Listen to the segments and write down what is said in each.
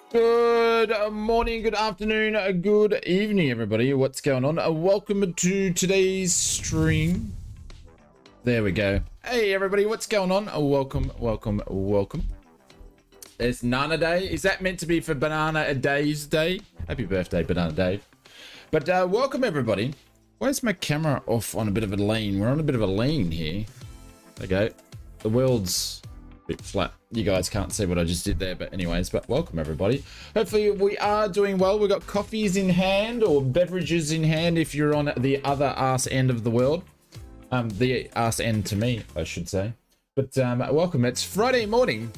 Good morning, good afternoon, good evening, everybody. What's going on? Welcome to today's stream. There we go. Hey, everybody, what's going on? Welcome. It's Nana Day. Is that meant to be for Banana Dave's Day? Happy birthday, Banana Dave. But welcome, everybody. Why is my camera off on a bit of a lean? We're on a bit of a lean here. There we go. The world's a bit flat. You guys can't see what I just did there, but anyways, but welcome everybody. Hopefully we are doing well. We've got coffees in hand or beverages in hand if you're on the other arse end of the world. The arse end to me, I should say. But welcome. It's Friday morning.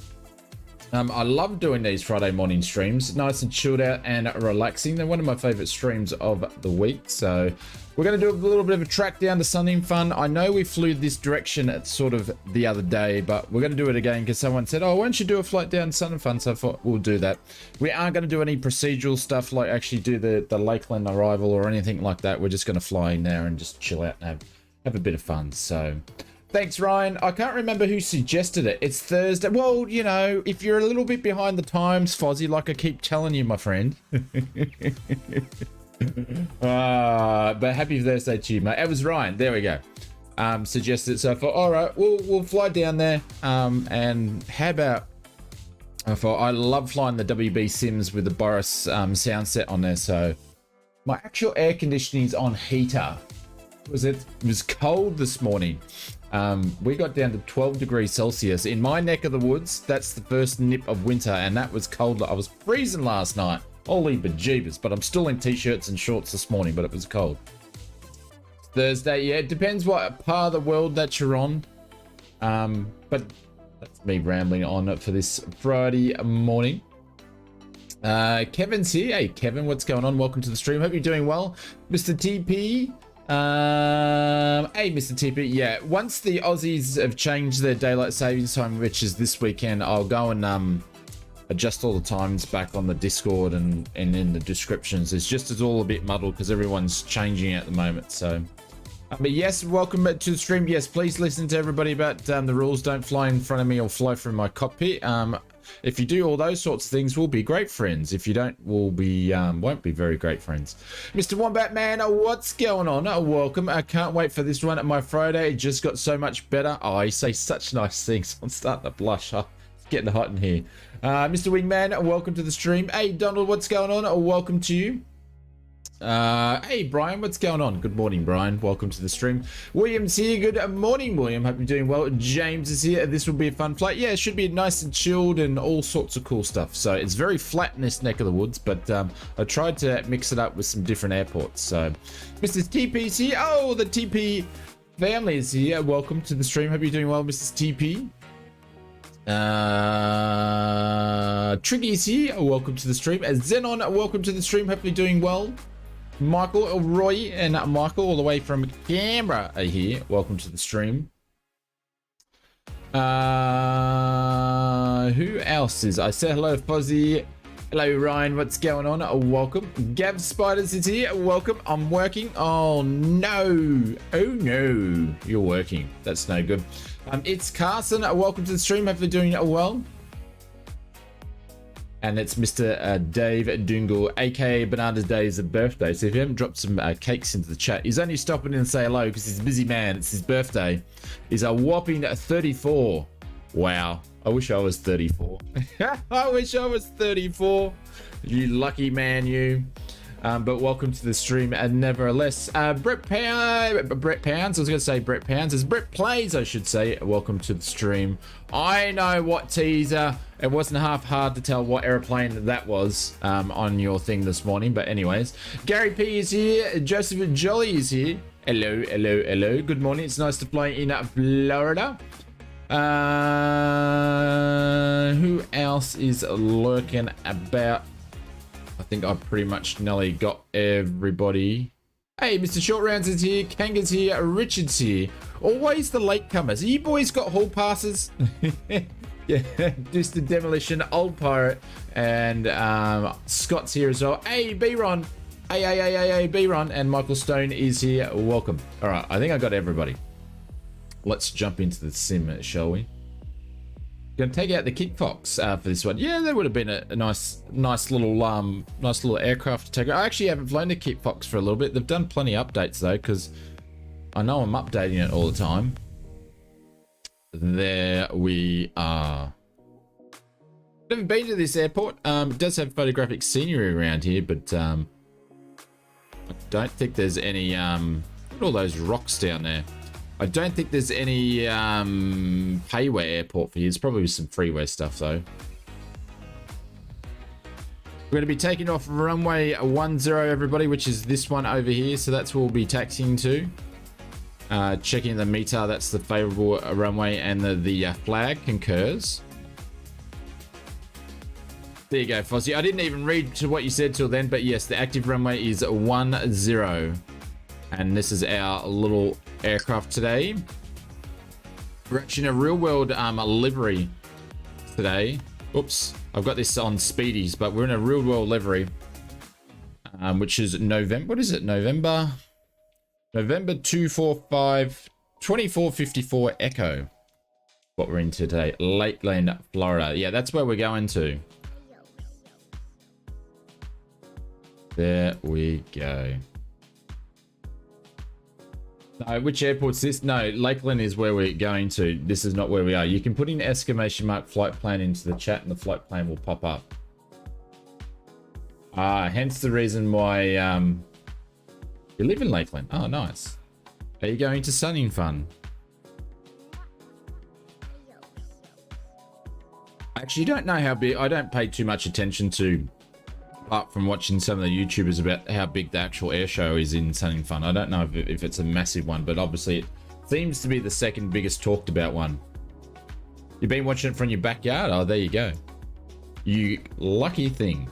I love doing these Friday morning streams. Nice and chilled out and relaxing. They're one of my favorite streams of the week. So we're going to do a little bit of a track down to Sunning Fun. I know we flew this direction at sort of the other day, but we're going to do it again because someone said, oh, why don't you do a flight down to Sunning Fun? So I thought we'll do that. We aren't going to do any procedural stuff like actually do the Lakeland arrival or anything like that. We're just going to fly in there and just chill out and have a bit of fun. So thanks, Ryan. I can't remember who suggested it. It's Thursday. Well, you know, if you're a little bit behind the times, Fozzie, like I keep telling you, my friend. But happy Thursday to you, mate. It was Ryan. There we go. Suggested it. So I thought, all right, we'll fly down there. And how about, I thought, I love flying the WB Sims with the Boris sound set on there. So my actual air conditioning is on heater. It was cold this morning. We got down to 12 degrees Celsius in my neck of the woods. That's the first nip of winter, and that was cold. I was freezing last night. Holy bejeebus, but I'm still in t-shirts and shorts this morning, but it was cold. Thursday, yeah, it depends what part of the world that you're on. But that's me rambling on for this Friday morning. Kevin's here. Hey, Kevin, what's going on? Welcome to the stream. Hope you're doing well. Mr. TP. Hey, Mr. TP. Yeah, once the Aussies have changed their daylight savings time, which is this weekend, I'll go and adjust all the times back on the Discord and in the descriptions. It's all a bit muddled because everyone's changing at the moment. So, but yes, welcome to the stream. Yes, please listen to everybody about the rules. Don't fly in front of me or fly from my cockpit. If you do all those sorts of things, we'll be great friends. If you don't, we'll be won't be very great friends. Mr. Wombat Man, what's going on? Welcome. I can't wait for this one at my Friday. It just got so much better. Oh, you say such nice things. I'm starting to blush. Huh? It's getting hot in here. Mr. Wingman, welcome to the stream. Hey, Donald, what's going on? Welcome to you. Hey, Brian, what's going on? Good morning, Brian. Welcome to the stream. William's here. Good morning, William. Hope you're doing well. James is here. This will be a fun flight. Yeah, it should be nice and chilled and all sorts of cool stuff. So it's very flat in this neck of the woods, but I tried to mix it up with some different airports. So Mrs. TP's here. Oh, the TP family is here. Welcome to the stream. Hope you're doing well, Mrs. TP. Triggy's here. Welcome to the stream. Xenon, welcome to the stream. Hopefully doing well. Michael, Roy, and Michael all the way from Canberra are here. Welcome to the stream. Who else is? I said hello, Fozzie. Hello, Ryan. What's going on? Welcome. Gav Spiders is here. Welcome. I'm working. Oh, no. Oh, no. You're working. That's no good. It's Carson. Welcome to the stream. Hopefully doing well. And it's Mr. Dave Dingle, aka Banana's Day's birthday. So if you haven't dropped some cakes into the chat, he's only stopping in to say hello because he's a busy man. It's his birthday. He's a whopping 34. Wow. I wish I was 34. I wish I was 34. You lucky man, you. But welcome to the stream, and nevertheless, Brett Pounds. I was going to say Brett Pounds. It's Brett Plays, I should say. Welcome to the stream. I know what teaser. It wasn't half hard to tell what airplane that was on your thing this morning. But anyways, Gary P is here. Joseph Jolly is here. Hello, hello, hello. Good morning. It's nice to fly in Florida. Who else is lurking about? I think I pretty much nearly got everybody. Hey, Mr. Short Rounds is here. Kanga's here. Richard's here. Always the latecomers. You boys got hall passes? Yeah, just the demolition. Old Pirate. And Scott's here as well. Hey, B-Ron. Hey, B-Ron. And Michael Stone is here. Welcome. All right, I think I got everybody. Let's jump into the sim, shall we? Gonna take out the Kit Fox for this one. Yeah, that would have been a nice little aircraft to take out. I actually haven't flown the Kit Fox for a little bit. They've done plenty of updates though, because I know I'm updating it all the time. There we are. Never been to this airport. It does have photographic scenery around here, but I don't think there's any look at all those rocks down there. I don't think there's any payware airport for you. There's probably some freeware stuff though. We're going to be taking off runway 10, everybody, which is this one over here. So that's where we'll be taxiing to. Checking the meter, that's the favorable runway, and the flag concurs. There you go, Fozzie. I didn't even read to what you said till then, but yes, the active runway is 10. And this is our little aircraft today. We're actually in a real world livery today. Oops, I've got this on speedies, but we're in a real world livery, which is November. What is it? November 245 2454 Echo. What we're in today, Lakeland, Florida. Yeah, that's where we're going to. There we go. No, which airport's this? No, Lakeland is where we're going to. This is not where we are. You can put in exclamation mark flight plan into the chat and the flight plan will pop up. Hence the reason why you live in Lakeland. Oh, nice. Are you going to Sunning Fun? I actually don't know how big. I don't pay too much attention to, apart from watching some of the YouTubers, about how big the actual air show is in Sunning Fun. I don't know if it's a massive one, but obviously it seems to be the second biggest talked about one. You've been watching it from your backyard? Oh, there you go. You lucky thing.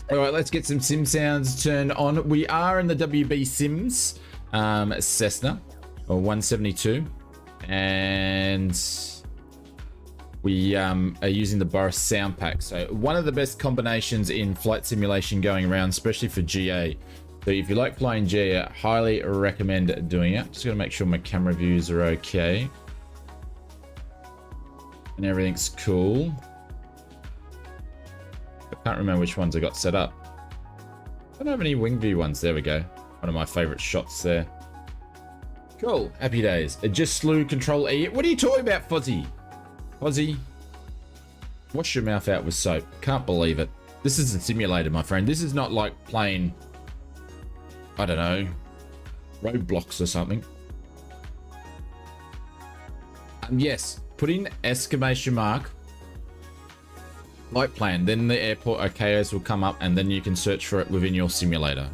All right, let's get some sim sounds turned on. We are in the WB Sims Cessna, or 172, and we are using the Boris sound pack. So one of the best combinations in flight simulation going around, especially for GA. So if you like flying GA, I highly recommend doing it. Just gotta make sure my camera views are okay. And everything's cool. I can't remember which ones I got set up. I don't have any wing view ones. There we go. One of my favorite shots there. Cool, happy days. It just slew Control E. What are you talking about, Fozzie? Fozzie, wash your mouth out with soap. Can't believe it. This is a simulator, my friend. This is not like playing, I don't know, Roadblocks or something. Yes, put in exclamation mark flight plan, then the airport OKOs will come up and then you can search for it within your simulator.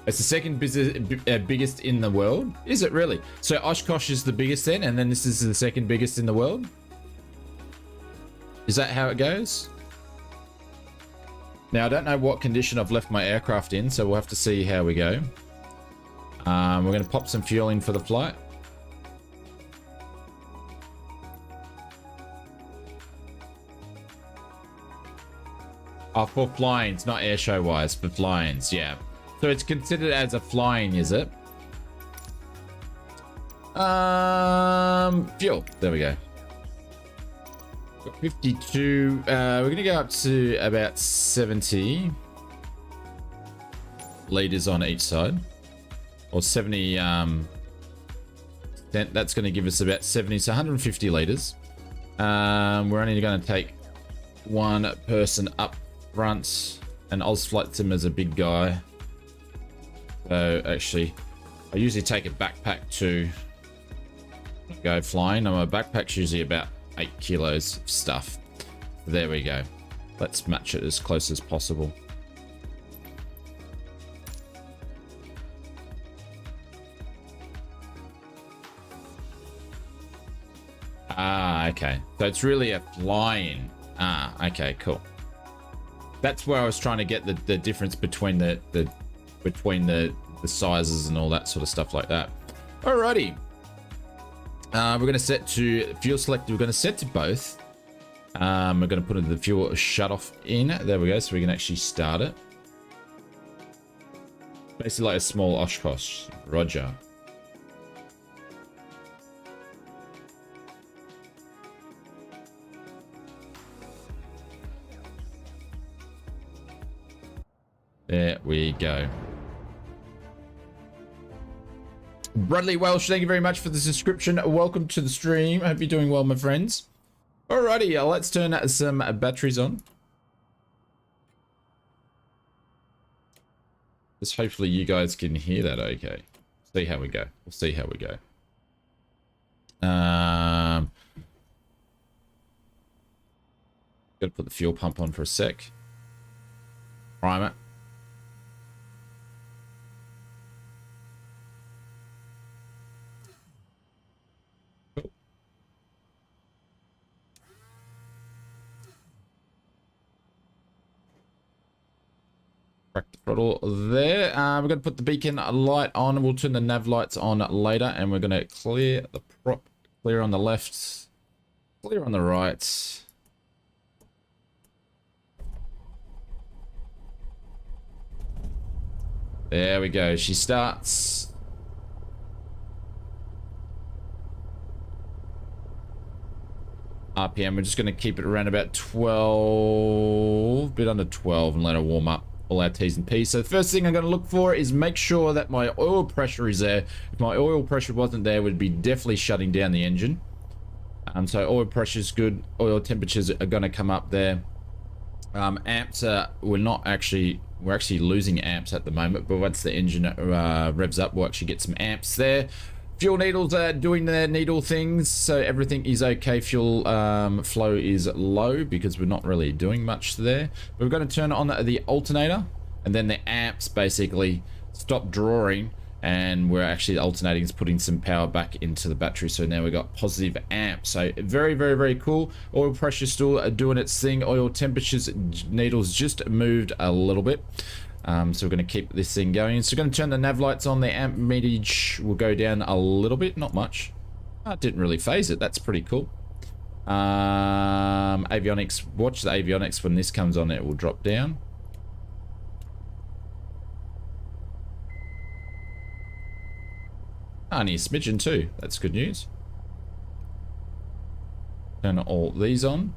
It's the second biggest in the world. Is it really? So Oshkosh is the biggest then, and then this is the second biggest in the world? Is that how it goes? Now, I don't know what condition I've left my aircraft in, so we'll have to see how we go. We're going to pop some fuel in for the flight. Oh, for flying, not air show wise, for flyings, yeah. So it's considered as a flying, is it? Fuel. There we go. Got 52. We're going to go up to about 70 liters on each side. Or 70. That's going to give us about 70, so 150 liters. We're only going to take one person up front. And ausflightsimmer is a big guy. So actually, I usually take a backpack to go flying. And my backpack's usually about 8 kilos of stuff. There we go. Let's match it as close as possible. Ah, okay. So it's really a flying. Ah, okay, cool. That's where I was trying to get the difference between the sizes and all that sort of stuff like that. Alrighty. We're going to set to fuel select. We're going to set to both. We're going to put the fuel shut off in. There we go. So we can actually start it. Basically like a small Oshkosh. Roger. There we go. Bradley Welsh, thank you very much for the subscription. Welcome to the stream. I hope you're doing well, my friends. Alrighty, let's turn some batteries on. Just hopefully you guys can hear that okay. See how we go. We'll see how we go. Gotta put the fuel pump on for a sec. Prime it. Cool. Crack the throttle there. We're going to put the beacon light on. We'll turn the nav lights on later, and we're going to clear the prop. Clear on the left. Clear on the right. There we go. She starts. RPM. We're just going to keep it around about 12, bit under 12, and let her warm up. All our T's and P's. So the first thing I'm going to look for is make sure that my oil pressure is there. If my oil pressure wasn't there, we'd be definitely shutting down the engine. So oil pressure is good. Oil temperatures are going to come up there. Amps we're actually losing amps at the moment, but once the engine revs up, we'll actually get some amps there. Fuel needles are doing their needle things, so everything is okay. Fuel flow is low because we're not really doing much there. We're going to turn on the alternator, and then the amps basically stop drawing, and we're actually alternating is putting some power back into the battery. So now we've got positive amps. So very, very, very cool. Oil pressure still doing its thing. Oil temperatures, needles just moved a little bit. So we're going to keep this thing going. So we're going to turn the nav lights on. The amp meterage will go down a little bit, not much. It didn't really phase it. That's pretty cool. Avionics, watch the avionics. When this comes on, it will drop down. Only a smidgen too. That's good news. Turn all these on.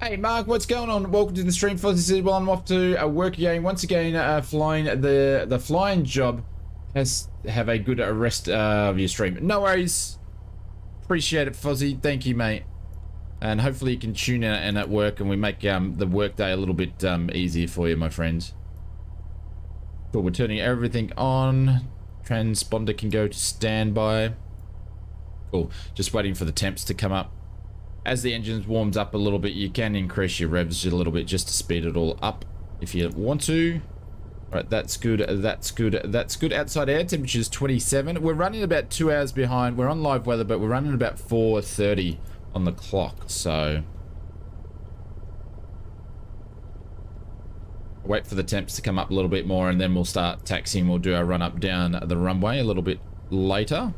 Hey Mark, what's going on? Welcome to the stream. Fuzzy said, well, I'm off to work again. Once again, flying the flying job has have a good rest of your stream. No worries. Appreciate it, Fuzzy. Thank you, mate. And hopefully you can tune in and at work, and we make the work day a little bit easier for you, my friends. Cool. We're turning everything on. Transponder can go to standby. Cool. Just waiting for the temps to come up. As the engine warms up a little bit, you can increase your revs a little bit just to speed it all up if you want to. All right, that's good. That's good. That's good. Outside air temperature is 27. We're running about 2 hours behind. We're on live weather, but we're running about 4:30 on the clock. So wait for the temps to come up a little bit more, and then we'll start taxiing. We'll do our run up down the runway a little bit later.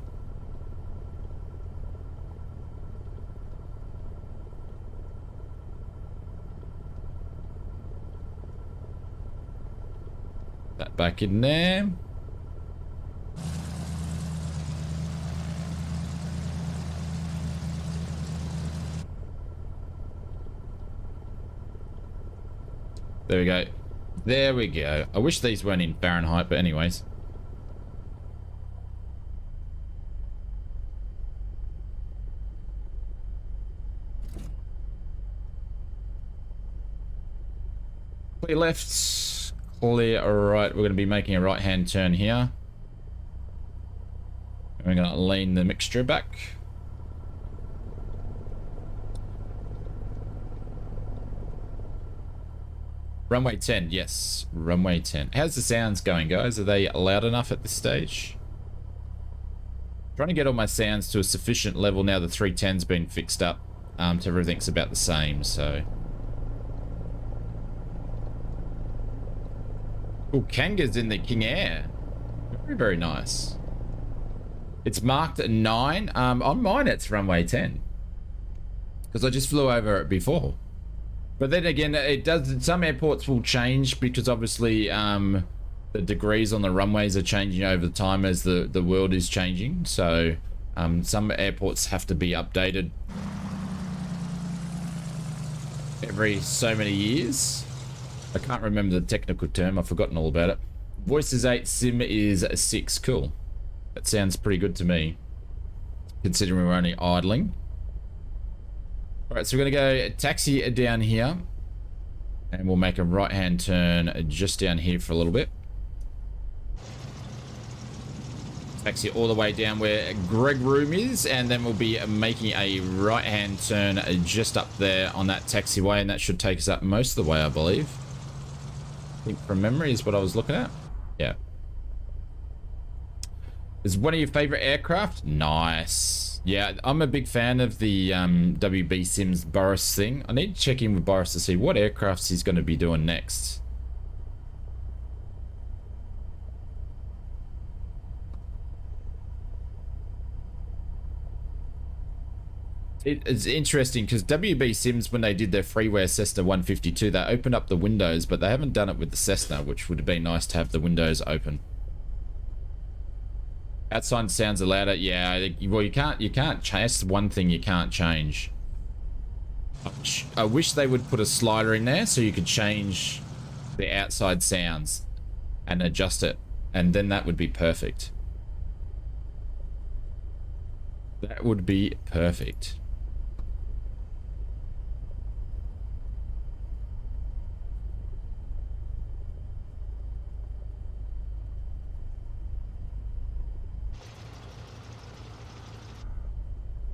That back in there. There we go. There we go. I wish these weren't in Fahrenheit, but anyways. Clear left, clear right. We're going to be making a right-hand turn here. And we're going to lean the mixture back. Runway 10, yes. Runway 10. How's the sounds going, guys? Are they loud enough at this stage? Trying to get all my sounds to a sufficient level now the 310's been fixed up. To everything's about the same, so... Oh, Kanga's in the King Air. Very, very nice. It's marked at 9. On mine, it's runway 10. Because I just flew over it before. But then again, it does. Some airports will change because obviously the degrees on the runways are changing over time as the world is changing. So some airports have to be updated. every so many years. I can't remember the technical term. I've forgotten all about it. Voice is 8, sim is 6. Cool. That sounds pretty good to me, considering we're only idling. All right, so we're going to go taxi down here. And we'll make a right-hand turn just down here for a little bit. Taxi all the way down where Greg Room is, and then we'll be making a right-hand turn just up there on that taxiway, and that should take us up most of the way, I believe. I think from memory is what I was looking at. Yeah. Is one of your favorite aircraft? Nice. Yeah, I'm a big fan of the WB Sims Boris thing. I need to check in with Boris to see what aircrafts he's going to be doing next. It's interesting because WB Sims, when they did their freeware Cessna 152, they opened up the windows, but they haven't done it with the Cessna, which would have been nice to have the windows open. Outside sounds louder. Yeah, well, you can't change. That's one thing you can't change. I wish they would put a slider in there so you could change the outside sounds and adjust it, and then that would be perfect. That would be perfect.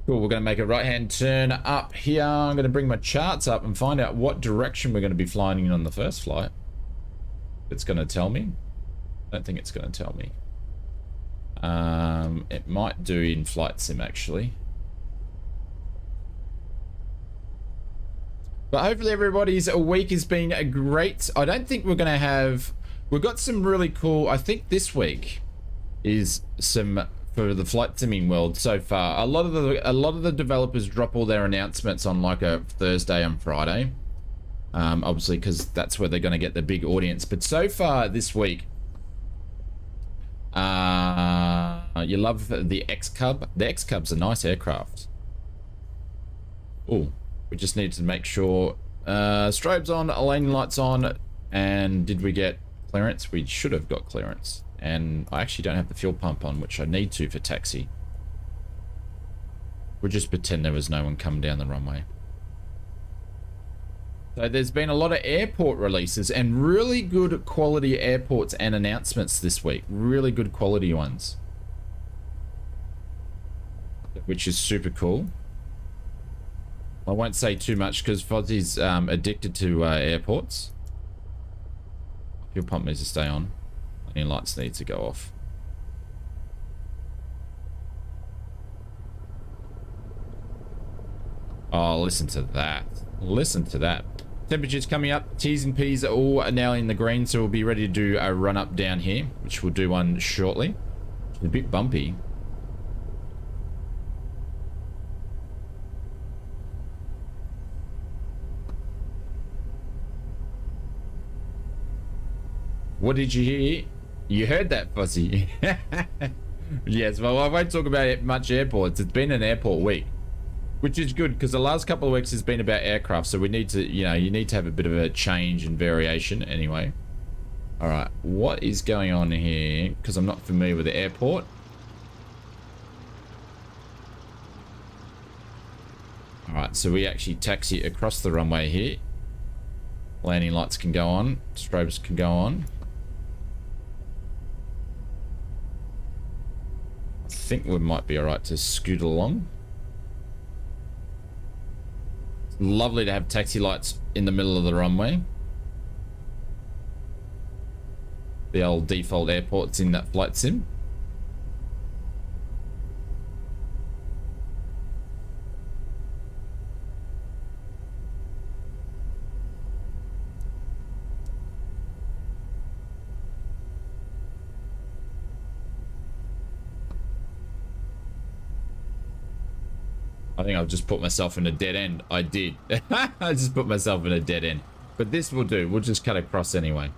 Cool, we're going to make a right-hand turn up here. I'm going to bring my charts up and find out what direction we're going to be flying in on the first flight. It's going to tell me. I don't think it's going to tell me. It might do in flight sim, actually. But hopefully everybody's week has been great. I don't think we're going to have... We've got some really cool... I think this week is some... for the flight simming world so far. A lot of the developers drop all their announcements on like a Thursday and Friday, obviously because that's where they're going to get the big audience. But so far this week, you love the X-Cub. The X-Cub's a nice aircraft. Oh, we just need to make sure strobes on, landing lights on, and did we get clearance? We should have got clearance. And I actually don't have the fuel pump on, which I need to for taxi. We'll just pretend there was no one coming down the runway. So there's been a lot of airport releases and really good quality airports and announcements this week. Really good quality ones. Which is super cool. I won't say too much because Fozzie's addicted to airports. Fuel pump needs to stay on. Any lights need to go off. Oh, listen to that. Listen to that. Temperatures coming up. T's and P's are all now in the green, so we'll be ready to do a run up down here, which we'll do one shortly. It's a bit bumpy. What did you hear? You heard that, Fuzzy. Yes, well, I won't talk about it much airports. It's been an airport week, which is good because the last couple of weeks has been about aircraft. So we need to, you know, you need to have a bit of a change and variation anyway. All right, what is going on here? Because I'm not familiar with the airport. All right, so we actually taxi across the runway here. Landing lights can go on. Strobes can go on. I think we might be all right to scoot along. It's lovely to have taxi lights in the middle of the runway. The old default airports in that flight sim. I think I've just put myself in a dead end. I did. I just put myself in a dead end. But this will do. We'll just cut across anyway.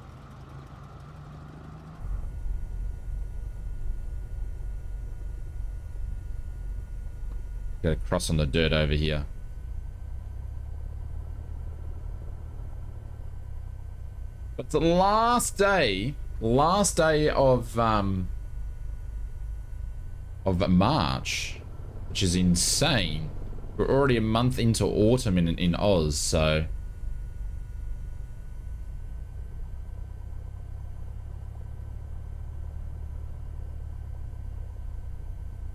Got to cross on the dirt over here. It's the last day of March, which is insane. We're already a month into autumn in Oz, so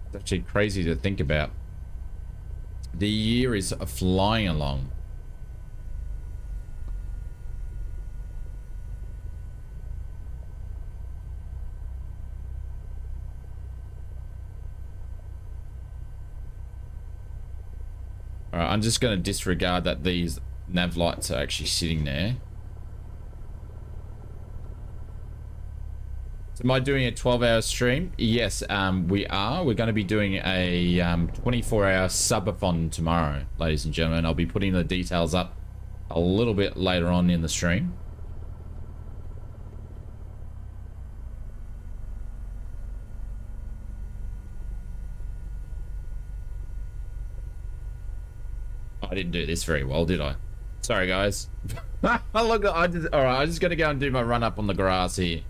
it's actually crazy to think about. The year is flying along. All right, I'm just going to disregard that these nav lights are actually sitting there. So am I doing a 12-hour stream? Yes, we are. We're going to be doing a 24-hour subathon tomorrow, ladies and gentlemen. I'll be putting the details up a little bit later on in the stream. I didn't do this very well, did I? Sorry, guys. Look, all right, I'm just going to go and do my run up on the grass here.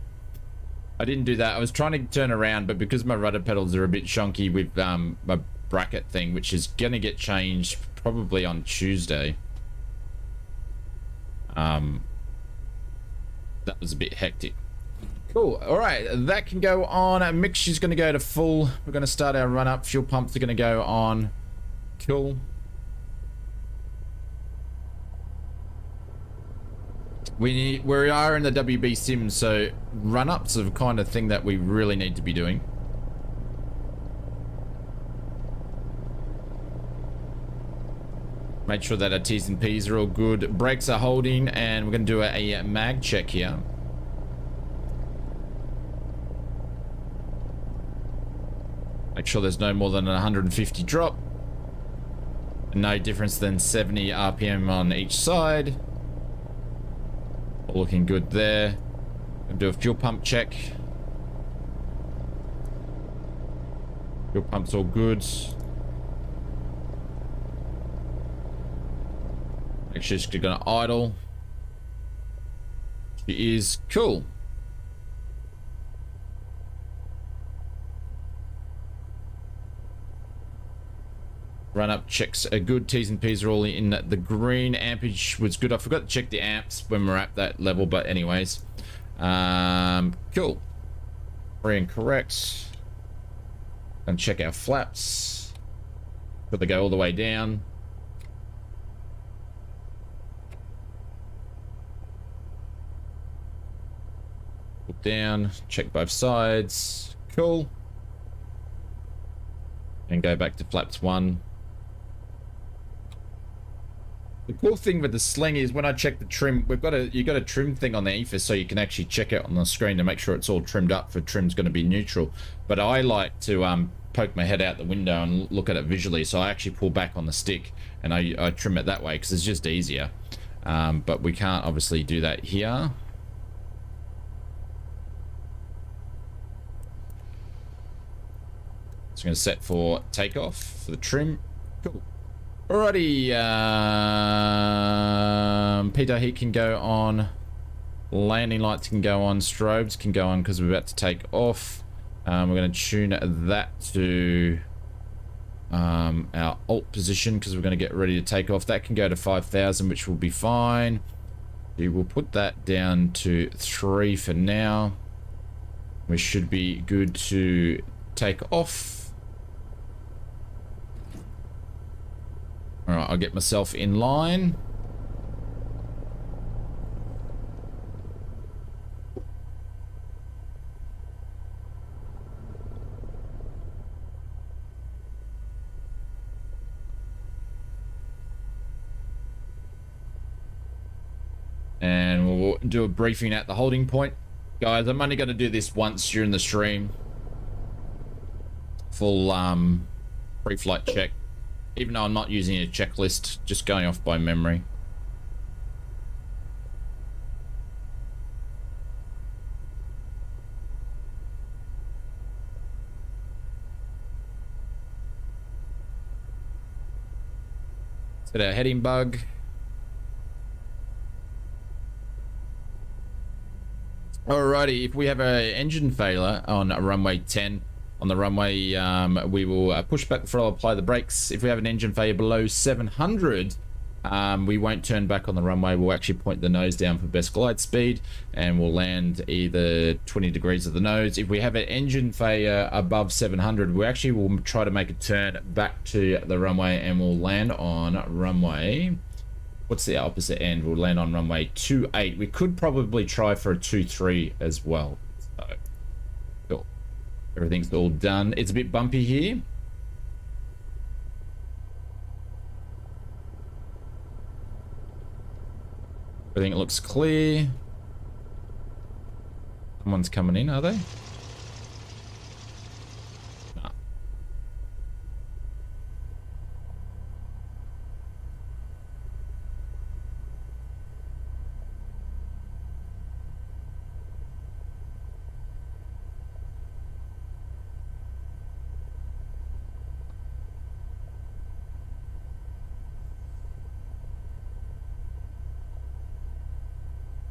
I didn't do that. I was trying to turn around, but because my rudder pedals are a bit shonky with my bracket thing, which is going to get changed probably on Tuesday. That was a bit hectic. Cool. All right, that can go on. Mixture's going to go to full. We're going to start our run up. Fuel pumps are going to go on. Cool. We are in the WB sim, so run-ups are the kind of thing that we really need to be doing. Make sure that our T's and P's are all good. Brakes are holding, and we're going to do a mag check here. Make sure there's no more than 150 drop. No difference than 70 RPM on each side. All looking good there. Gonna do a fuel pump check. Fuel pump's all good. Make sure she's gonna idle. She is. Cool. Run up checks are good. T's and P's are all in the green. Ampage was good. I forgot to check the amps when we're at that level, but anyways. Cool. Free and correct. And check our flaps. But they go all the way down. Look down. Check both sides. Cool. And go back to flaps 1. The cool thing with the sling is when I check the trim, you got a trim thing on the ethos, so you can actually check it on the screen to make sure it's all trimmed up for trim's going to be neutral. But I like to poke my head out the window and look at it visually, so I actually pull back on the stick and I trim it that way because it's just easier. But we can't obviously do that here. So I'm going to set for takeoff for the trim. Cool. Alrighty, Peter heat can go on, landing lights can go on, strobes can go on because we're about to take off. We're going to tune that to our alt position because we're going to get ready to take off. That can go to 5,000, which will be fine. We will put that down to 3 for now. We should be good to take off. All right, I'll get myself in line. And we'll do a briefing at the holding point. Guys, I'm only going to do this once during the stream. Full pre-flight check. Even though I'm not using a checklist, just going off by memory. Set our heading bug. Alrighty, if we have an engine failure on runway 10 on the runway, we will push back the throttle, apply the brakes. If we have an engine failure below 700, we won't turn back on the runway. We'll actually point the nose down for best glide speed, and we'll land either 20 degrees of the nose. If we have an engine failure above 700, we actually will try to make a turn back to the runway, and we'll land on runway... What's the opposite end? We'll land on runway 28. We could probably try for a 23 as well. So, cool. Everything's all done. It's a bit bumpy here. Everything looks clear. Someone's coming in, are they? No.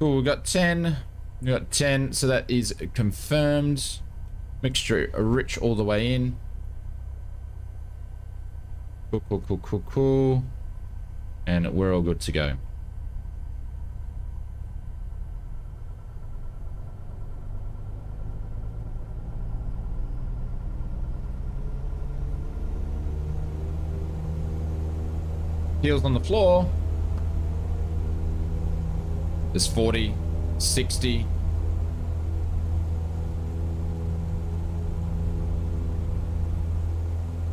Cool, we got 10. We got 10, so that is confirmed. Mixture rich all the way in. Cool, cool, cool, cool, cool. And we're all good to go. Heels on the floor. There's 40, 60.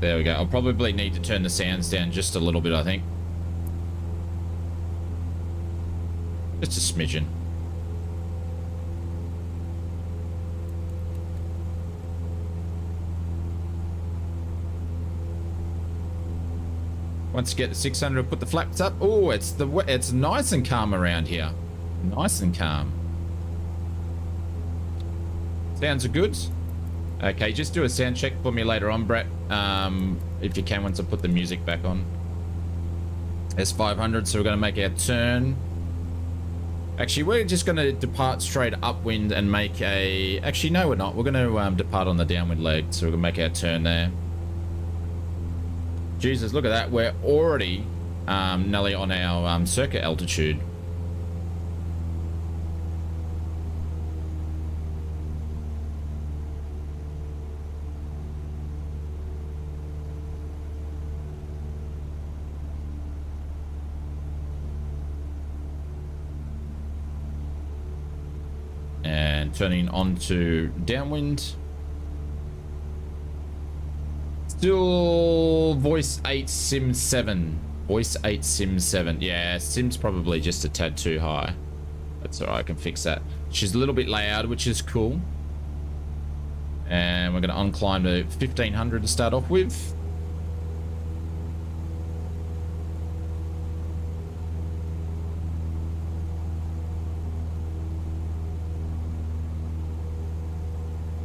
There we go. I'll probably need to turn the sounds down just a little bit, I think. Just a smidgen. Once you get to 600, put the flaps up. Oh, it's nice and calm around here. Nice and calm. Sounds are good. Okay, just do a sound check for me later on, Brett. If you can, once I put the music back on. S500, so we're going to make our turn. Actually, we're just going to depart straight upwind and make a... Actually, no, we're not. We're going to depart on the downwind leg, so we're going to make our turn there. Jesus, look at that. We're already nearly on our circuit altitude. Turning on to downwind. Still voice 8 sim 7. Voice 8 sim 7. Yeah, sim's probably just a tad too high. That's alright, I can fix that. She's a little bit loud, which is cool. And we're going to unclimb to 1500 to start off with.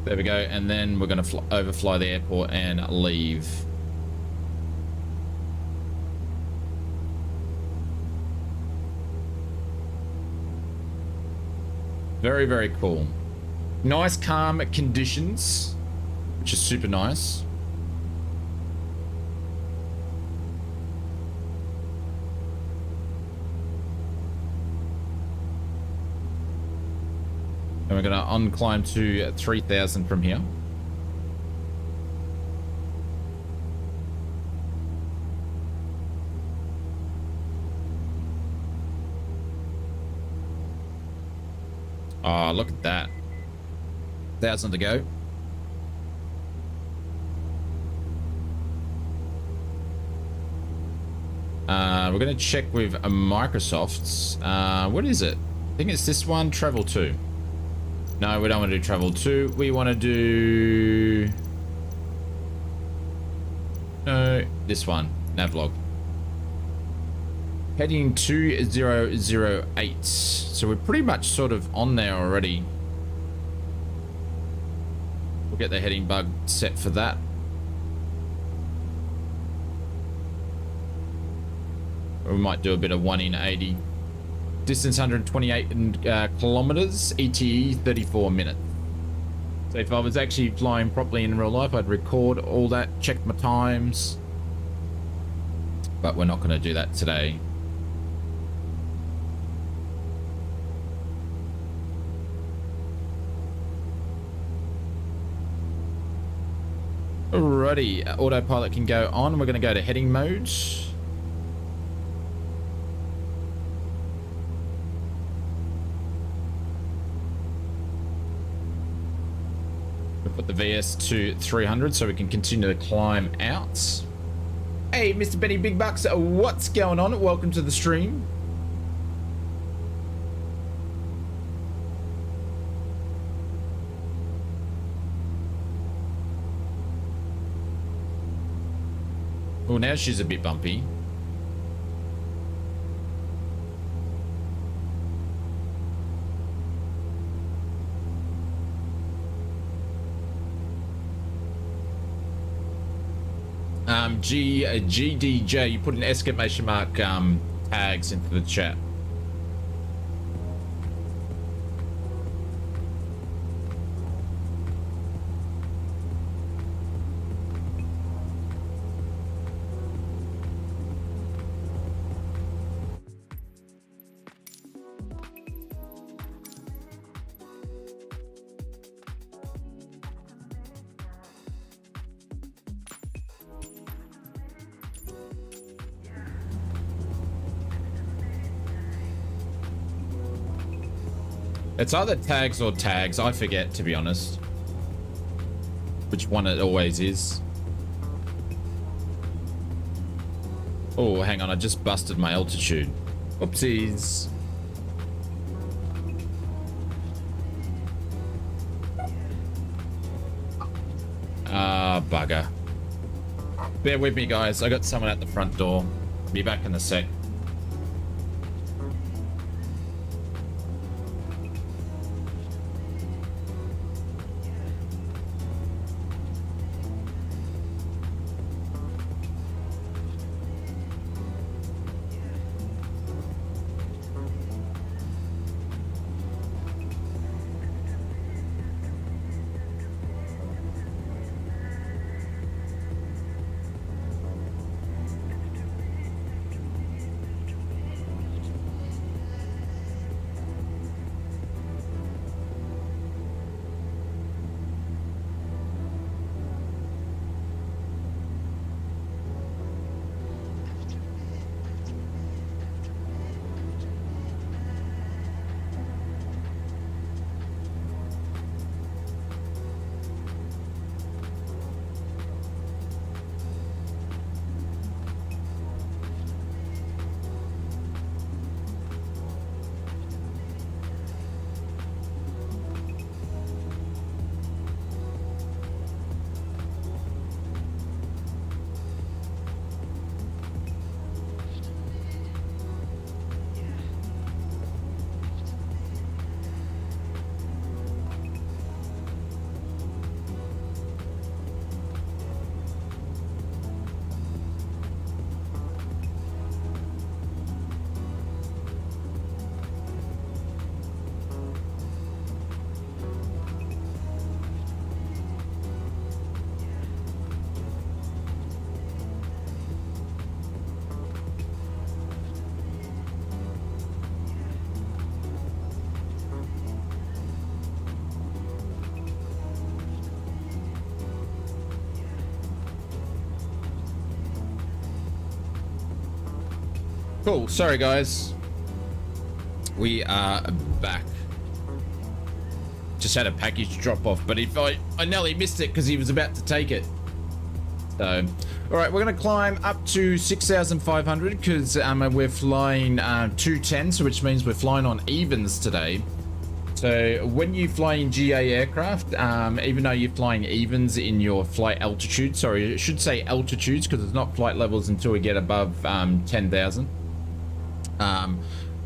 There we go, and then we're going to overfly the airport and leave. Very, very cool. Nice, calm conditions, which is super nice. And we're going to unclimb to 3000 from here. Oh, look at that. 1,000 to go. We're going to check with Microsoft's. What is it? I think it's this one, Travel 2. No, we don't want to do Travel 2. We want to do... No, this one, Navlog. Heading 2008. So we're pretty much sort of on there already. We'll get the heading bug set for that. Or we might do a bit of 1 in 80. Distance 128 kilometers, ETE 34 minutes. So if I was actually flying properly in real life, I'd record all that, check my times. But we're not going to do that today. Alrighty, autopilot can go on. We're going to go to heading mode. We'll put the VS to 300 so we can continue to climb out. Hey, Mr. Benny Big Bucks, what's going on? Welcome to the stream. Oh, now she's a bit bumpy. GDJ, you put an exclamation mark tags into the chat. It's either tags or tags. I forget, to be honest, which one it always is. Oh, hang on. I just busted my altitude. Oopsies. Ah, bugger. Bear with me, guys. I got someone at the front door. Be back in a sec. Cool. Sorry, guys. We are back. Just had a package drop off, but if I nearly missed it because he was about to take it. So, all right, we're going to climb up to 6,500 because we're flying 210, so which means we're flying on evens today. So when you fly in GA aircraft, even though you're flying evens in your flight altitude, sorry, I should say altitudes because it's not flight levels until we get above 10,000.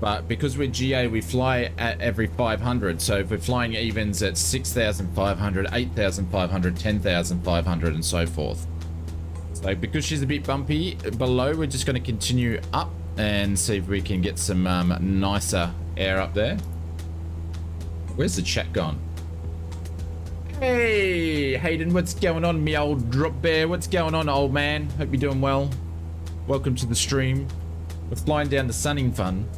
But because we're GA, we fly at every 500. So if we're flying evens at 6,500, 8,500, 10,500, and so forth. So because she's a bit bumpy below, we're just going to continue up and see if we can get some nicer air up there. Where's the chat gone? Hey, Hayden, what's going on, me old drop bear? What's going on, old man? Hope you're doing well. Welcome to the stream. We're flying down to Sunning Fun.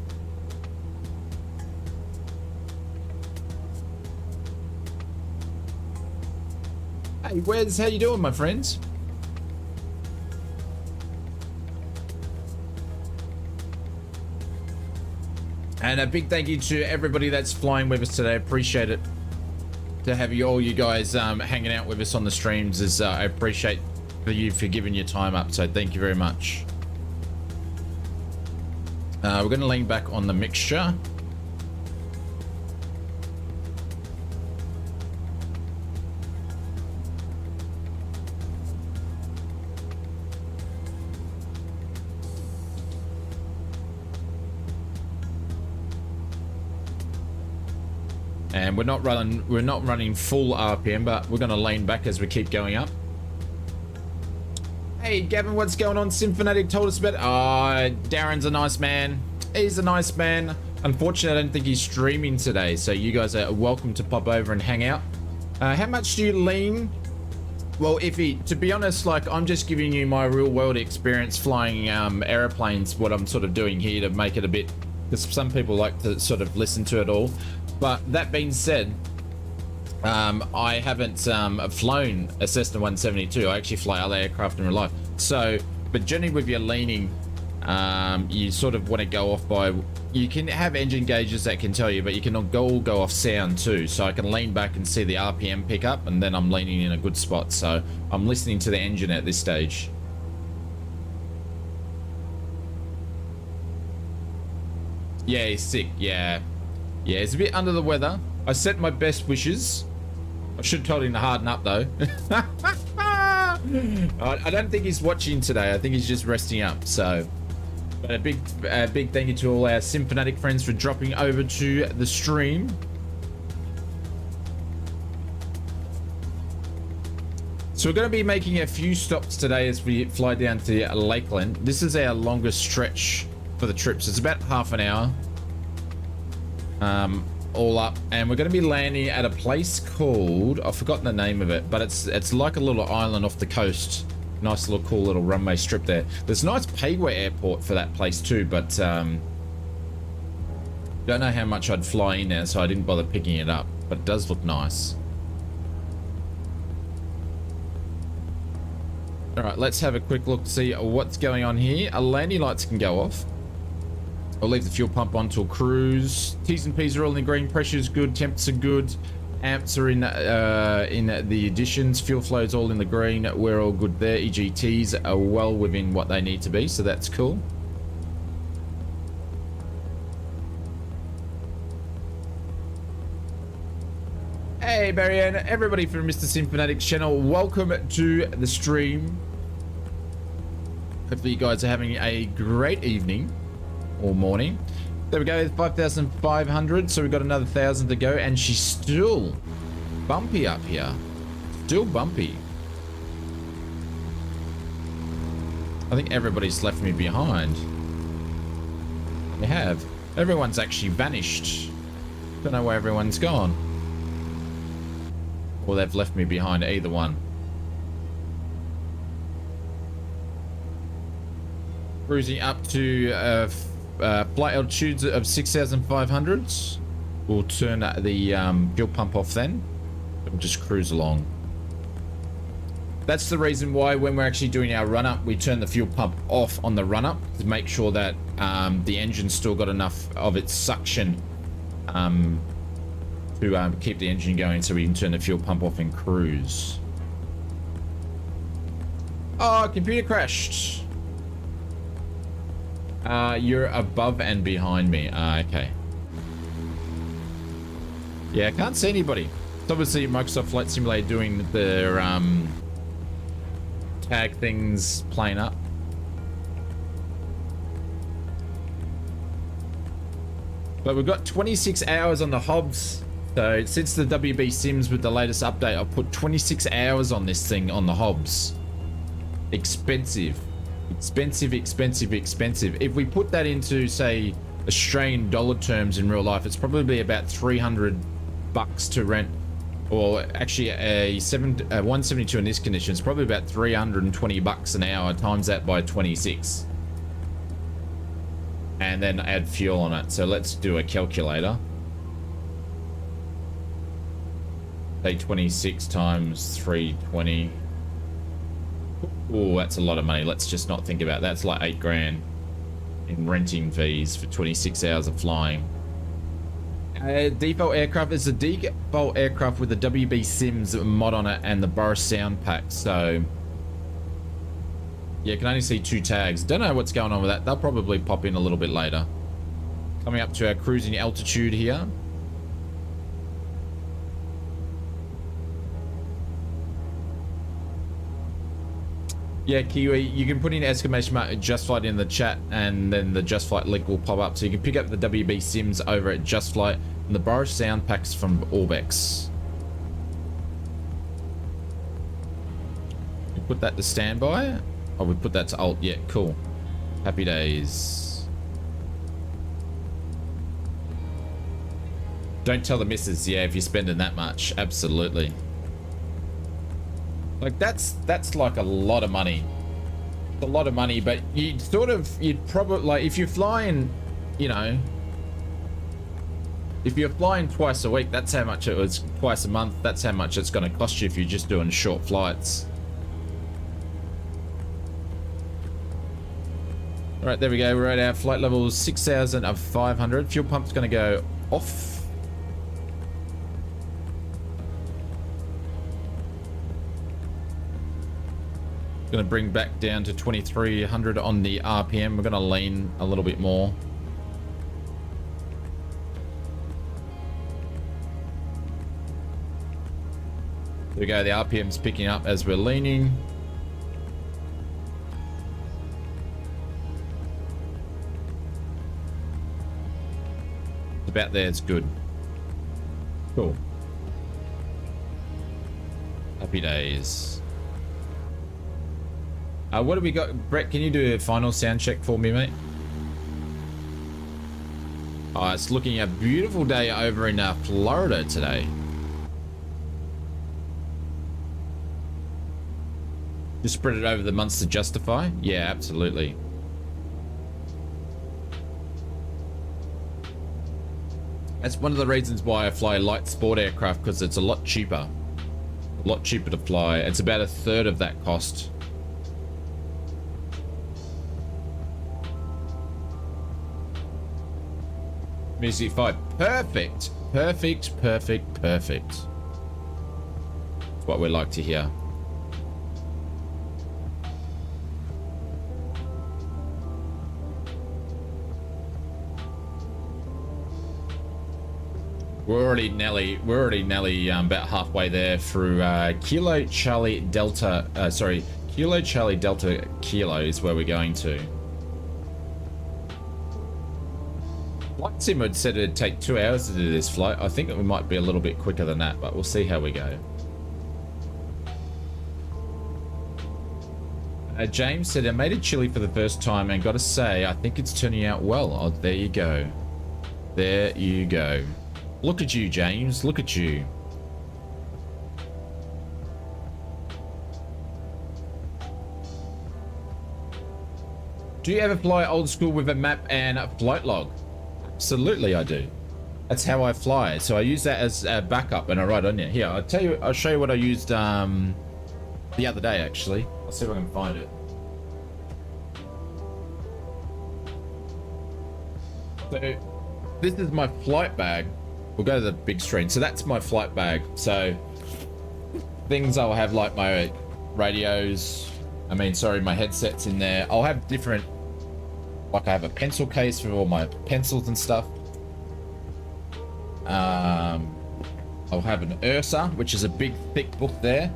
Hey, Wes, how you doing, my friends? And a big thank you to everybody that's flying with us today. Appreciate it. To have all you guys hanging out with us on the streams is I appreciate you for giving your time up. So thank you very much. We're going to lean back on the mixture. And we're not running full RPM, but we're going to lean back as we keep going up. Hey, Gavin, what's going on? Symphonic told us about... Darren's a nice man. He's a nice man. Unfortunately, I don't think he's streaming today, so you guys are welcome to pop over and hang out. How much do you lean? Well, to be honest, like, I'm just giving you my real-world experience flying airplanes, what I'm sort of doing here to make it a bit... Because some people like to sort of listen to it all. But that being said, I haven't flown a Cessna 172. I actually fly other aircraft in real life. So, but generally with your leaning, you sort of want to go off by... You can have engine gauges that can tell you, but you can all go off sound too. So I can lean back and see the RPM pick up, and then I'm leaning in a good spot. So I'm listening to the engine at this stage. Yeah, he's sick. Yeah. Yeah, he's a bit under the weather. I sent my best wishes. I should have told him to harden up, though. I don't think he's watching today. I think he's just resting up. So, but a big thank you to all our Symphonic friends for dropping over to the stream. So we're going to be making a few stops today as we fly down to Lakeland. This is our longest stretch for the trip. So it's about half an hour. All up, and we're going to be landing at a place called, I've forgotten the name of it, but it's like a little island off the coast. Nice little cool little runway strip there. There's a nice Pagway airport for that place too, but don't know how much I'd fly in there, so I didn't bother picking it up, but it does look nice. All right, let's have a quick look to see what's going on here. Landing lights can go off. I'll leave the fuel pump on till cruise. T's and P's are all in the green. Pressure's good. Temps are good. Amps are in the additions. Fuel flow's all in the green. We're all good there. EGTs are well within what they need to be, so that's cool. Hey, Marianne. Everybody from Mr. Symphonatic's channel, welcome to the stream. Hopefully you guys are having a great evening. Or morning. There we go, 5,500. So we've got another 1,000 to go, and she's still bumpy up here. Still bumpy. I think everybody's left me behind. They have. Everyone's actually vanished. Don't know where everyone's gone. Or they've left me behind, either one. Cruising up to flight altitudes of 6,500. We'll turn the fuel pump off then. We'll just cruise along. That's the reason why when we're actually doing our run-up, we turn the fuel pump off on the run-up to make sure that the engine's still got enough of its suction to keep the engine going, so we can turn the fuel pump off and cruise. Oh, computer crashed. You're above and behind me. Okay. Yeah, I can't see anybody. It's obviously Microsoft Flight Simulator doing their tag things playing up. But we've got 26 hours on the hobs. So since the WB Sims with the latest update, I've put 26 hours on this thing on the hobs. Expensive. Expensive, expensive, expensive. If we put that into, say, Australian dollar terms in real life, it's probably about 300 bucks to rent, or actually a 172 in this condition. It's probably about 320 bucks an hour, times that by 26. And then add fuel on it. So let's do a calculator. Say 26 times 320. Oh, that's a lot of money. Let's just not think about that. That's like 8 grand in renting fees for 26 hours of flying. Default aircraft is a default aircraft with the WB Sims mod on it and the Boris sound pack. So yeah, can only see 2 tags. Don't know what's going on with that. They'll probably pop in a little bit later. Coming up to our cruising altitude here. Yeah, Kiwi, you can put in exclamation mark Just Flight in the chat, and then the Just Flight link will pop up. So you can pick up the WB Sims over at Just Flight and the Boris sound packs from Orbex. You put that to standby. Oh, we put that to alt. Yeah, cool. Happy days. Don't tell the missus. Yeah, if you're spending that much, absolutely. Like that's like a lot of money. It's a lot of money, but you'd probably, like, if you're flying, you know, if you're flying twice a week, that's how much it was. Twice a month, that's how much it's going to cost you if you're just doing short flights. All right, there we go. We're at our flight level 6,500. Fuel pump's going to go off. Going to bring back down to 2,300 on the RPM. We're going to lean a little bit more. There we go. The RPM's picking up as we're leaning. About there, it's good. Cool. Happy days. What do we got? Brett, can you do a final sound check for me, mate? Oh, it's looking a beautiful day over in Florida today. Just spread it over the months to justify? Yeah, absolutely. That's one of the reasons why I fly light sport aircraft, because it's a lot cheaper. A lot cheaper to fly. It's about 1/3 of that cost. Music 5. Perfect. Perfect, perfect, perfect. That's what we like to hear. We're already nearly about halfway there through Kilo Charlie Delta. Kilo Charlie Delta Kilo is where we're going to. Flight Simmer said it'd take 2 hours to do this flight. I think that we might be a little bit quicker than that, but we'll see how we go. James said I made a chili for the first time and gotta say, I think it's turning out well. Oh, there you go. There you go. Look at you, James. Look at you. Do you ever fly old school with a map and a flight log? Absolutely, I do. That's how I fly. So I use that as a backup and I write on it. Here, I'll show you what I used the other day, actually. I'll see if I can find it. So this is my flight bag. We'll go to the big screen. So that's my flight bag. So things I'll have, like my radios. My headsets in there. I'll have different, like I have a pencil case for all my pencils and stuff. I'll have an Ursa, which is a big thick book there.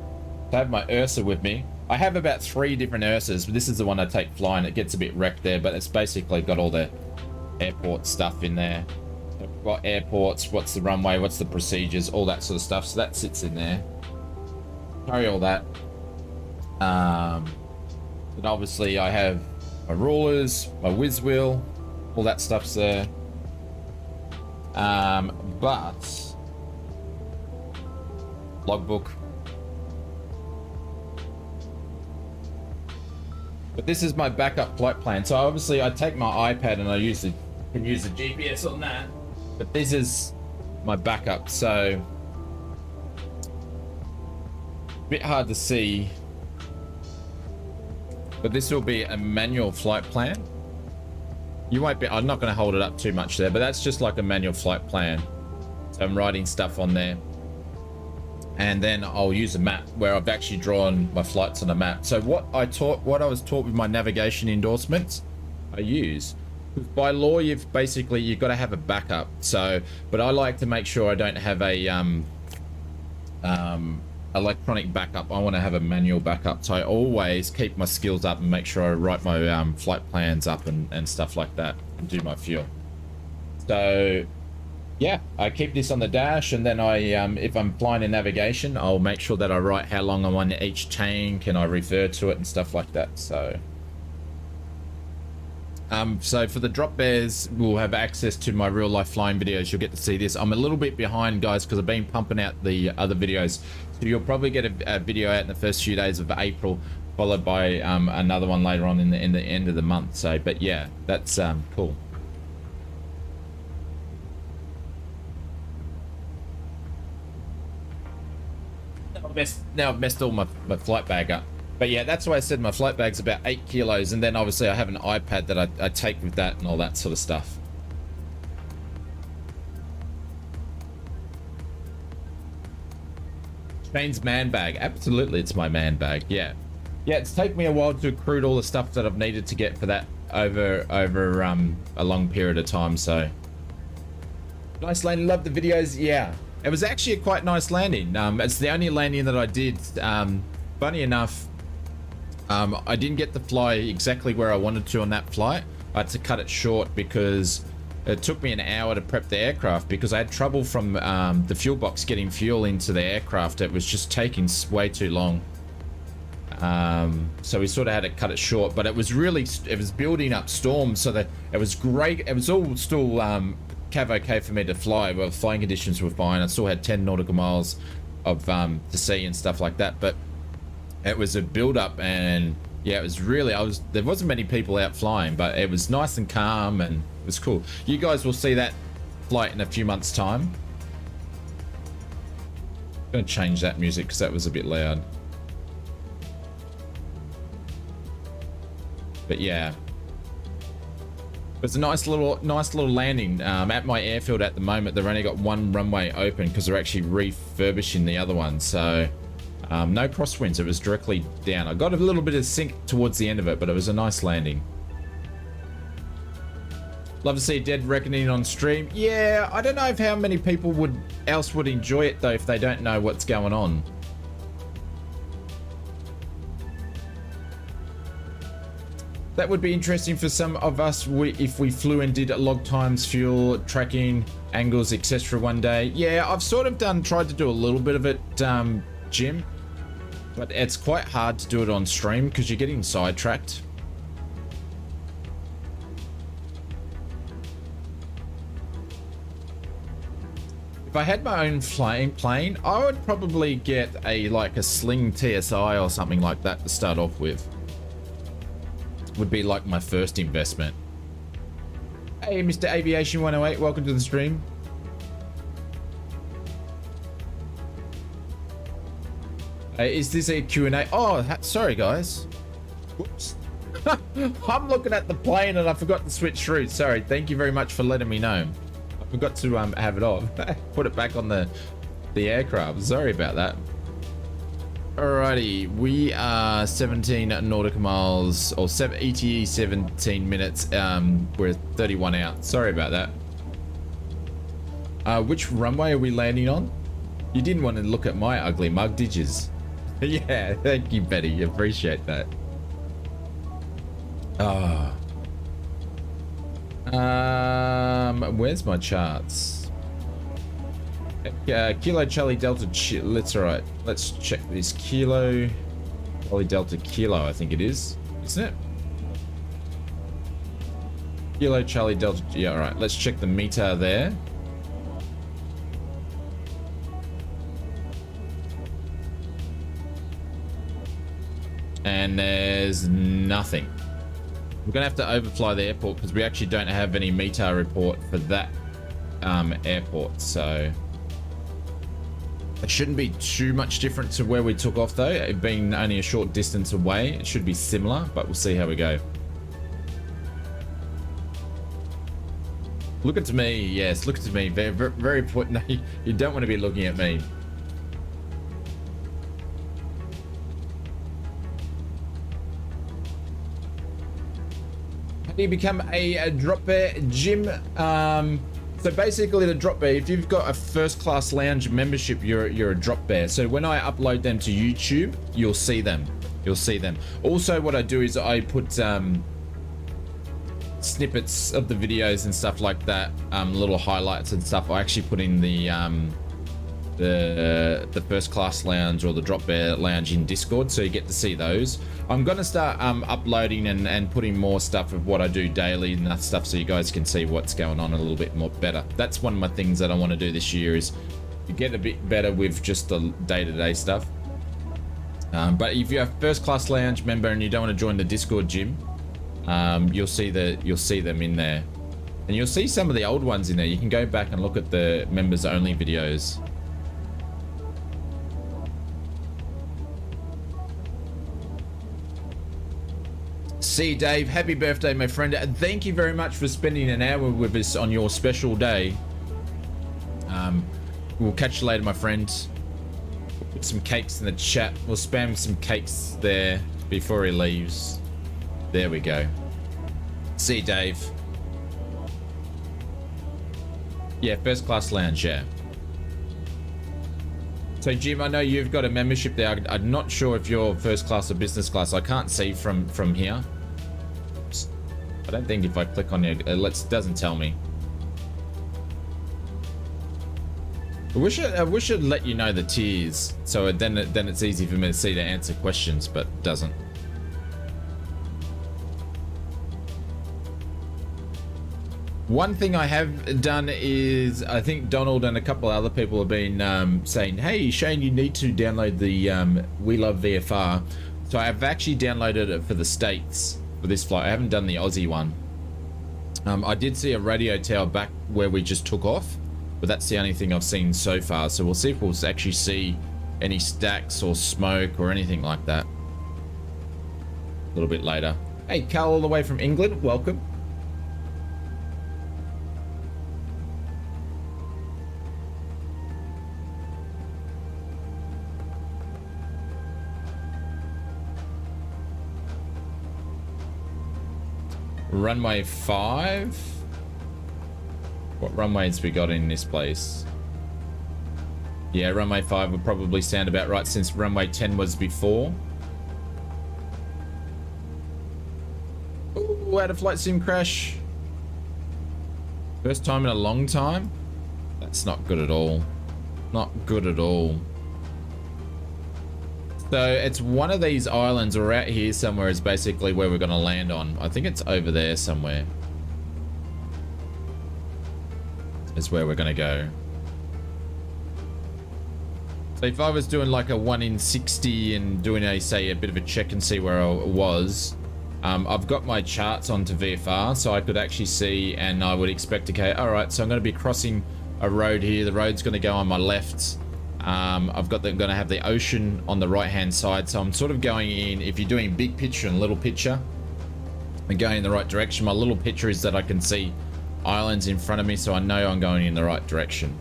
I have my Ursa with me. I have about 3 different Ursas, but this is the one I take flying. It gets a bit wrecked there, but it's basically got all the airport stuff in there. I've got airports, what's the runway, what's the procedures, all that sort of stuff. So that sits in there. Carry all that. And obviously I have my rulers, my whiz wheel, all that stuff's there. But logbook. But this is my backup flight plan. So obviously I take my iPad and I can use the GPS on that. But this is my backup, so a bit hard to see. But this will be a manual flight plan. You won't be, I'm not going to hold it up too much there, but that's just like a manual flight plan. So I'm writing stuff on there. And then I'll use a map where I've actually drawn my flights on a map. So what I was taught with my navigation endorsements, I use. By law, you've got to have a backup. So, but I like to make sure I don't have a electronic backup. I want to have a manual backup. So I always keep my skills up and make sure I write my flight plans up and stuff like that and do my fuel. So yeah, I keep this on the dash, and then I if I'm flying in navigation, I'll make sure that I write how long I'm on each tank and I refer to it and stuff like that. So so for the drop bears, we'll have access to my real life flying videos. You'll get to see this. I'm a little bit behind, guys, because I've been pumping out the other videos. So you'll probably get a video out in the first few days of April, followed by another one later on in the end of the month. So, but yeah, that's cool. Now I've messed all my flight bag up. But yeah, that's why I said my flight bag's about 8 kilos, and then obviously I have an iPad that I take with that and all that sort of stuff. Shane's man bag. Absolutely, it's my man bag. Yeah. Yeah, it's taken me a while to accrue all the stuff that I've needed to get for that over a long period of time, so. Nice landing, love the videos. Yeah. It was actually a quite nice landing. It's the only landing that I did. Funny enough, I didn't get to fly exactly where I wanted to on that flight. I had to cut it short because it took me an hour to prep the aircraft because I had trouble from the fuel box getting fuel into the aircraft. It was just taking way too long. So we sort of had to cut it short, but it was building up storms, so that it was great. It was all still okay for me to fly. Well, flying conditions were fine. I still had 10 nautical miles of to sea and stuff like that, but it was a build up, and yeah, it was really, there wasn't many people out flying, but it was nice and calm and it was cool. You guys will see that flight in a few months time. I'm gonna change that music because that was a bit loud. But yeah, it's a nice little landing. At my airfield at the moment, they've only got one runway open because they're actually refurbishing the other one. So no crosswinds. It was directly down. I got a little bit of sink towards the end of it, but it was a nice landing. Love to see Dead Reckoning on stream. Yeah, I don't know if how many people would enjoy it though if they don't know what's going on. That would be interesting for some of us if we flew and did log times, fuel, tracking, angles, etc. one day. Yeah, I've sort of tried to do a little bit of it, Jim, but it's quite hard to do it on stream because you're getting sidetracked. If I had my own flying plane, I would probably get like a Sling TSI or something like that to start off with. Would be like my first investment. Hey, Mr. Aviation 108, welcome to the stream. Is this a Q&A? Oh, sorry guys. Whoops. I'm looking at the plane and I forgot to switch through. Sorry, thank you very much for letting me know. I forgot to have it off. Put it back on the aircraft. Sorry about that. Alrighty, we are 17 nautical miles, or ETE 17 minutes. We're 31 out. Sorry about that. Which runway are we landing on? You didn't want to look at my ugly mug, did you? Yeah, thank you, Betty. Appreciate that. Where's my charts? Kilo Charlie Delta, that's alright. Let's check this. Kilo Charlie Delta Kilo, I think it is. isn't it? Kilo Charlie Delta. Yeah, all right. Let's check the meter there. And there's nothing. We're gonna have to overfly the airport because we actually don't have any METAR report for that airport, so it shouldn't be too much different to where we took off though. It being only a short distance away, it should be similar, but we'll see how we go. Look at me, yes, look at me. Very, very important. No, you don't want to be looking at me. How do you become a drop bear, Jim? So basically the drop bear, if you've got a first class lounge membership, you're a drop bear. So when I upload them to YouTube, you'll see them. You'll see them. Also what I do is I put snippets of the videos and stuff like that, little highlights and stuff. I actually put in the first class lounge or the drop bear lounge in Discord, so you get to see those. I'm gonna start uploading and putting more stuff of what I do daily and that stuff, so you guys can see what's going on a little bit more better. That's one of my things that I want to do this year, is to get a bit better with just the day-to-day stuff. But if you're a first class lounge member and you don't want to join the Discord gym, you'll see them in there, and you'll see some of the old ones in there. You can go back and look at the members only videos. See, Dave, happy birthday, my friend. Thank you very much for spending an hour with us on your special day. We'll catch you later, my friend. We'll put some cakes in the chat. We'll spam some cakes there before he leaves. There we go. See you, Dave. Yeah, first class lounge, yeah. So Jim, I know you've got a membership there. I'm not sure if you're first class or business class. I can't see from here. I don't think if I click on it, it doesn't tell me. I wish it'd let you know the tiers, so then it's easy for me to see to answer questions, but it doesn't. One thing I have done is, I think Donald and a couple other people have been saying, hey Shane, you need to download the We Love VFR. So I've actually downloaded it for the States for this flight. I haven't done the Aussie one. I did see a radio tower back where we just took off, but that's the only thing I've seen so far. So we'll see if we'll actually see any stacks or smoke or anything like that a little bit later. Hey, Carl, all the way from England, welcome. Runway 5. What runways we got in this place? Yeah, runway 5 would probably sound about right, since runway 10 was before. Ooh, had a flight sim crash. First time in a long time. That's not good at all. Not good at all. So it's one of these islands, or out here somewhere is basically where we're going to land on. I think it's over there somewhere is where we're going to go. So if I was doing like a 1 in 60 and doing a bit of a check and see where I was, I've got my charts onto VFR, so I could actually see, and I would expect, okay, all right, so I'm going to be crossing a road here. The road's going to go on my left. I've got going to have the ocean on the right hand side, so I'm sort of going in, if you're doing big picture and little picture, and going in the right direction. My little picture is that I can see islands in front of me, so I know I'm going in the right direction.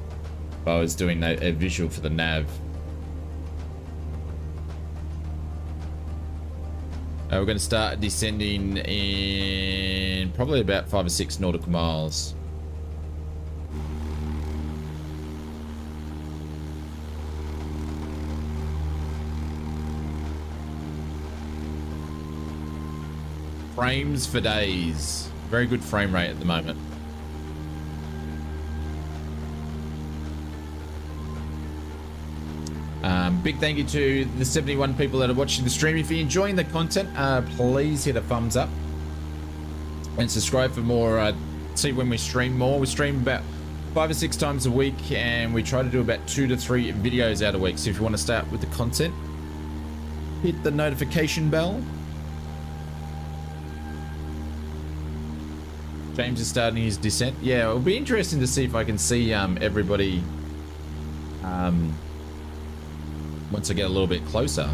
If I was doing a visual for the nav. We're going to start descending in probably about 5 or 6 nautical miles. Frames for days. Very good frame rate at the moment. Big thank you to the 71 people that are watching the stream. If you're enjoying the content, please hit a thumbs up and subscribe for more. See when we stream more. We stream about 5 or 6 times a week, and we try to do about 2 to 3 videos out a week. So if you want to stay up with the content, hit the notification bell. James is starting his descent. Yeah, it'll be interesting to see if I can see everybody once I get a little bit closer.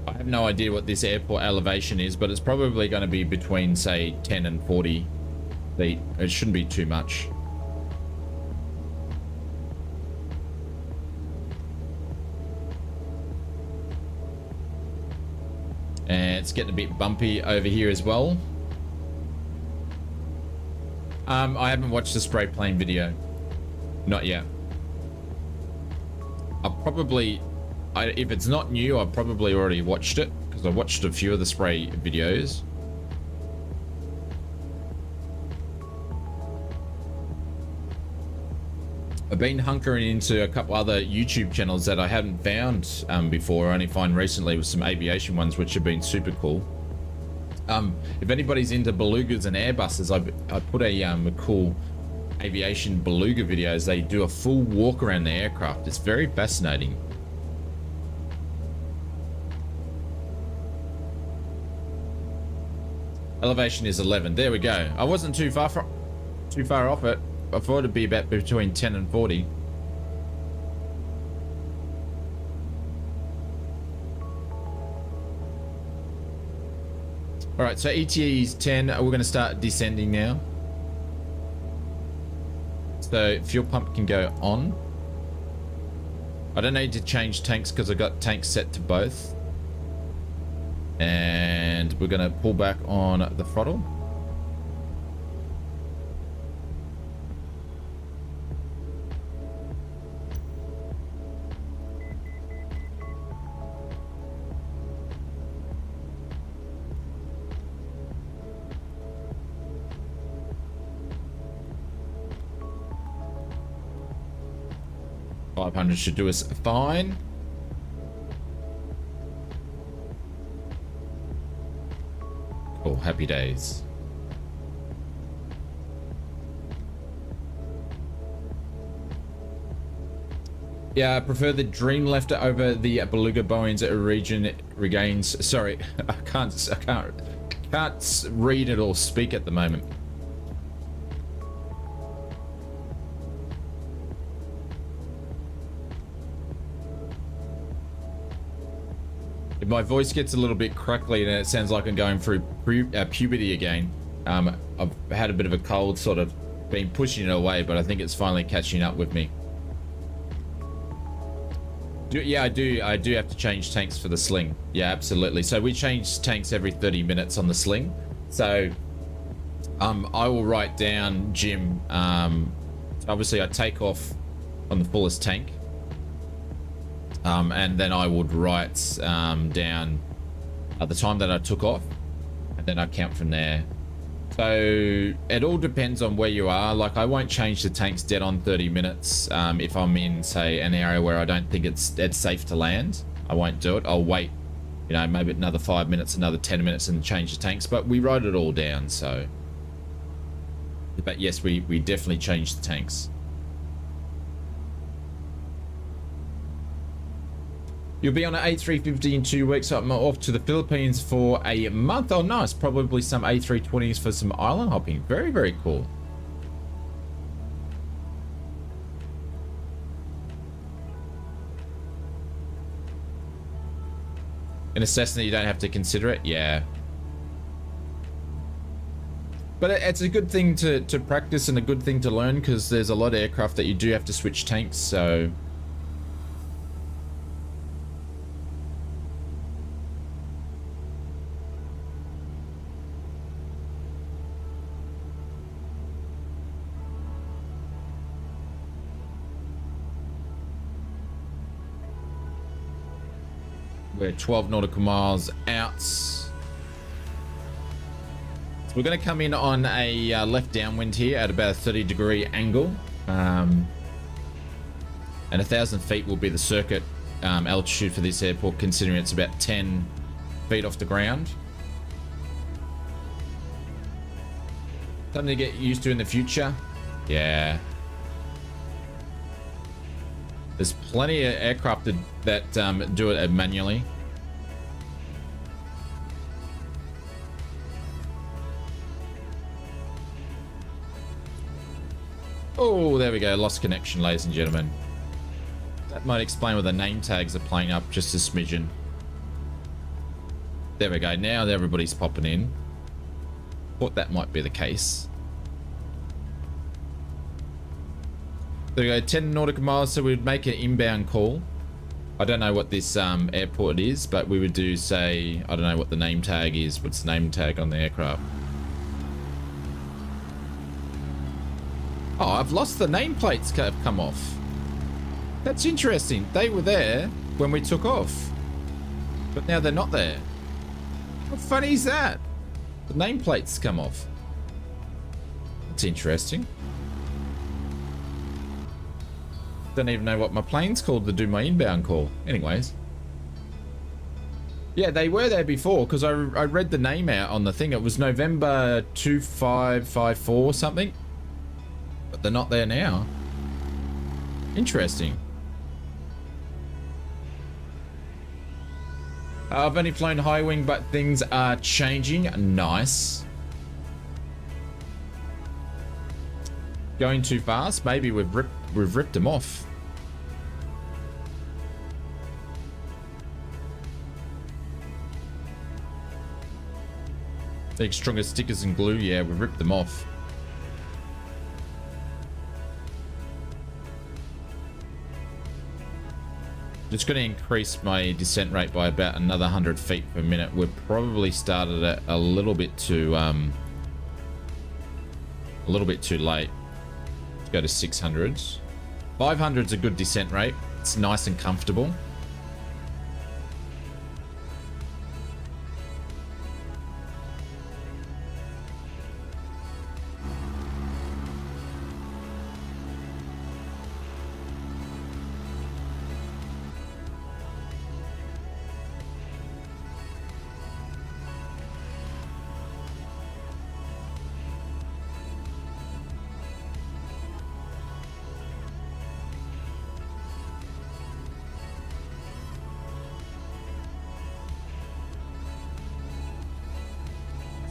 I have no idea what this airport elevation is, but it's probably going to be between, say, 10 and 40 feet. It shouldn't be too much. And it's getting a bit bumpy over here as well. I haven't watched the spray plane video. Not yet. I'll probably... if it's not new, I've probably already watched it, because I watched a few of the spray videos. I've been hunkering into a couple other YouTube channels that I hadn't found before. I only find recently with some aviation ones, which have been super cool. If anybody's into belugas and Airbuses, I put a cool aviation beluga videos. They do a full walk around the aircraft. It's very fascinating. Elevation is 11. There we go. I wasn't too far off it. I thought it'd be about between 10 and 40. All right, so ETA is 10. We're going to start descending now. So fuel pump can go on. I don't need to change tanks because I got tanks set to both. And we're going to pull back on the throttle. $500 should do us fine. Cool, happy days. Yeah, I prefer the Dream Lifter over the Beluga Boeing's region regains. Sorry, I can't read it or speak at the moment. If my voice gets a little bit crackly and it sounds like I'm going through puberty again, I've had a bit of a cold, sort of been pushing it away, but I think it's finally catching up with me. Yeah, I do have to change tanks for the sling. Yeah, absolutely. So we change tanks every 30 minutes on the sling. So I will write down, Jim, obviously I take off on the fullest tank. And then I would write down the time that I took off, and then I count from there. So it all depends on where you are. Like, I won't change the tanks dead on 30 minutes if I'm in, say, an area where I don't think it's safe to land. I won't do it. I'll wait, you know, maybe another 5 minutes, another 10 minutes, and change the tanks. But we wrote it all down. So, but yes, we definitely changed the tanks. You'll be on an A350 in 2 weeks. I'm off to the Philippines for a month. Oh, nice. Probably some A320s for some island hopping. Very, very cool. In a Cessna, you don't have to consider it. Yeah. But it's a good thing to practice and a good thing to learn, because there's a lot of aircraft that you do have to switch tanks, so... We're 12 nautical miles out. So we're going to come in on a left downwind here at about a 30-degree angle. And 1,000 feet will be the circuit altitude for this airport, considering it's about 10 feet off the ground. Something to get used to in the future. Yeah. There's plenty of aircraft that do it manually. Oh, there we go. Lost connection, ladies and gentlemen. That might explain why the name tags are playing up just a smidgen. There we go. Now everybody's popping in. Thought that might be the case. There we go. 10 nautical miles, so we'd make an inbound call. I don't know what this airport is, but we would do, say, I don't know what the name tag is. What's the name tag on the aircraft? Oh, I've lost the nameplates have come off. That's interesting. They were there when we took off, but now they're not there. How funny is that? The nameplates come off. That's interesting. Don't even know what my plane's called to do my inbound call. Anyways. Yeah, they were there before because I read the name out on the thing. It was November 2554 something. But they're not there now. Interesting. I've only flown high wing, but things are changing. Nice. Going too fast? Maybe we've ripped them off. Take stronger stickers and glue. Yeah, we've ripped them off. Just going to increase my descent rate by about another 100 feet per minute. We've probably started it a little bit too late. Let's go to 600. 500 is a good descent rate. It's nice and comfortable.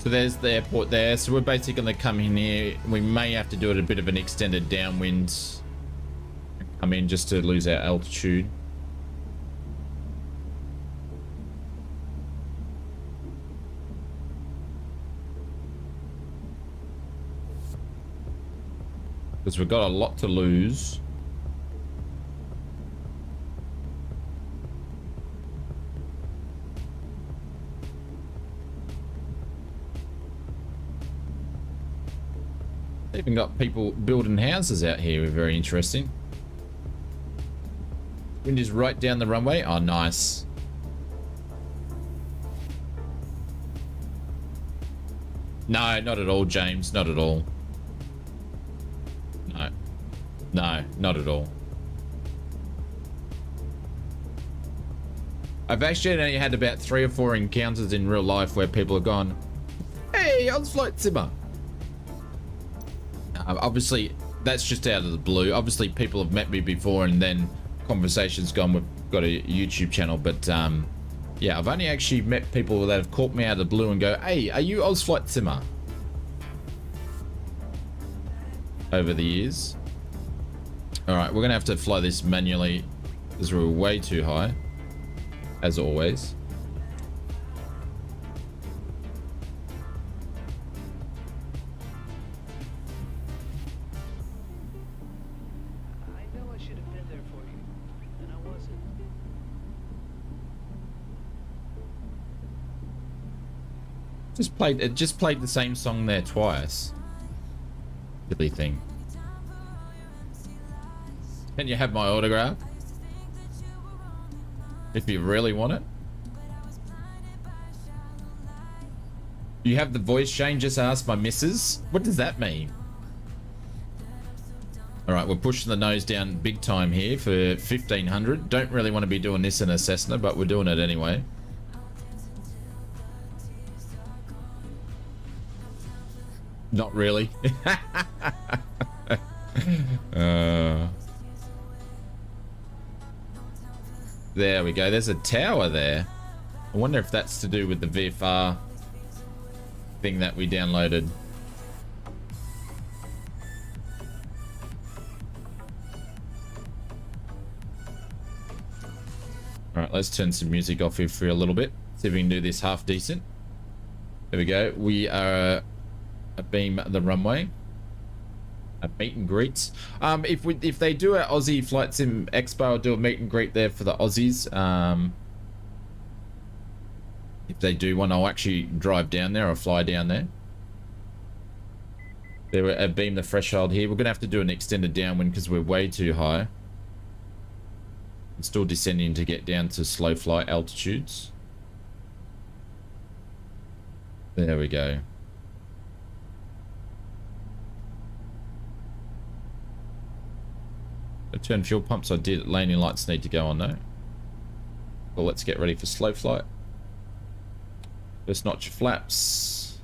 So there's the airport there. So we're basically going to come in here. We may have to do it a bit of an extended downwind. Come in just to lose our altitude. Because we've got a lot to lose. Even got people building houses out here. Very interesting. Wind is right down the runway. Oh, nice. No, not at all, James. Not at all. No. No, not at all. I've actually only had about 3 or 4 encounters in real life where people have gone, "Hey, ausflightsimmer." Obviously, that's just out of the blue. Obviously, people have met me before and then conversation's gone. We've got a YouTube channel, but yeah, I've only actually met people that have caught me out of the blue and go, "Hey, are you ausflightsimmer?" over the years. All right, we're gonna have to fly this manually because we're way too high, as always. Just played the same song there twice. Silly thing. Can you have my autograph? If you really want it. You have the voice, Shane? Just asked my missus. What does that mean? All right, we're pushing the nose down big time here for 1500. Don't really want to be doing this in a Cessna, but we're doing it anyway. Not really. There we go. There's a tower there. I wonder if that's to do with the VFR thing that we downloaded. Alright, let's turn some music off here for a little bit. See if we can do this half decent. There we go. We are abeam the runway. A meet and greet. If they do an Aussie Flight Sim Expo, I'll do a meet and greet there for the Aussies. If they do one, I'll actually drive down there or fly down there. There we beam the threshold here. We're gonna have to do an extended downwind because we're way too high. I'm still descending to get down to slow flight altitudes. There we go. I turned fuel pumps. I did. Landing lights need to go on though. Well, let's get ready for slow flight. First notch of flaps.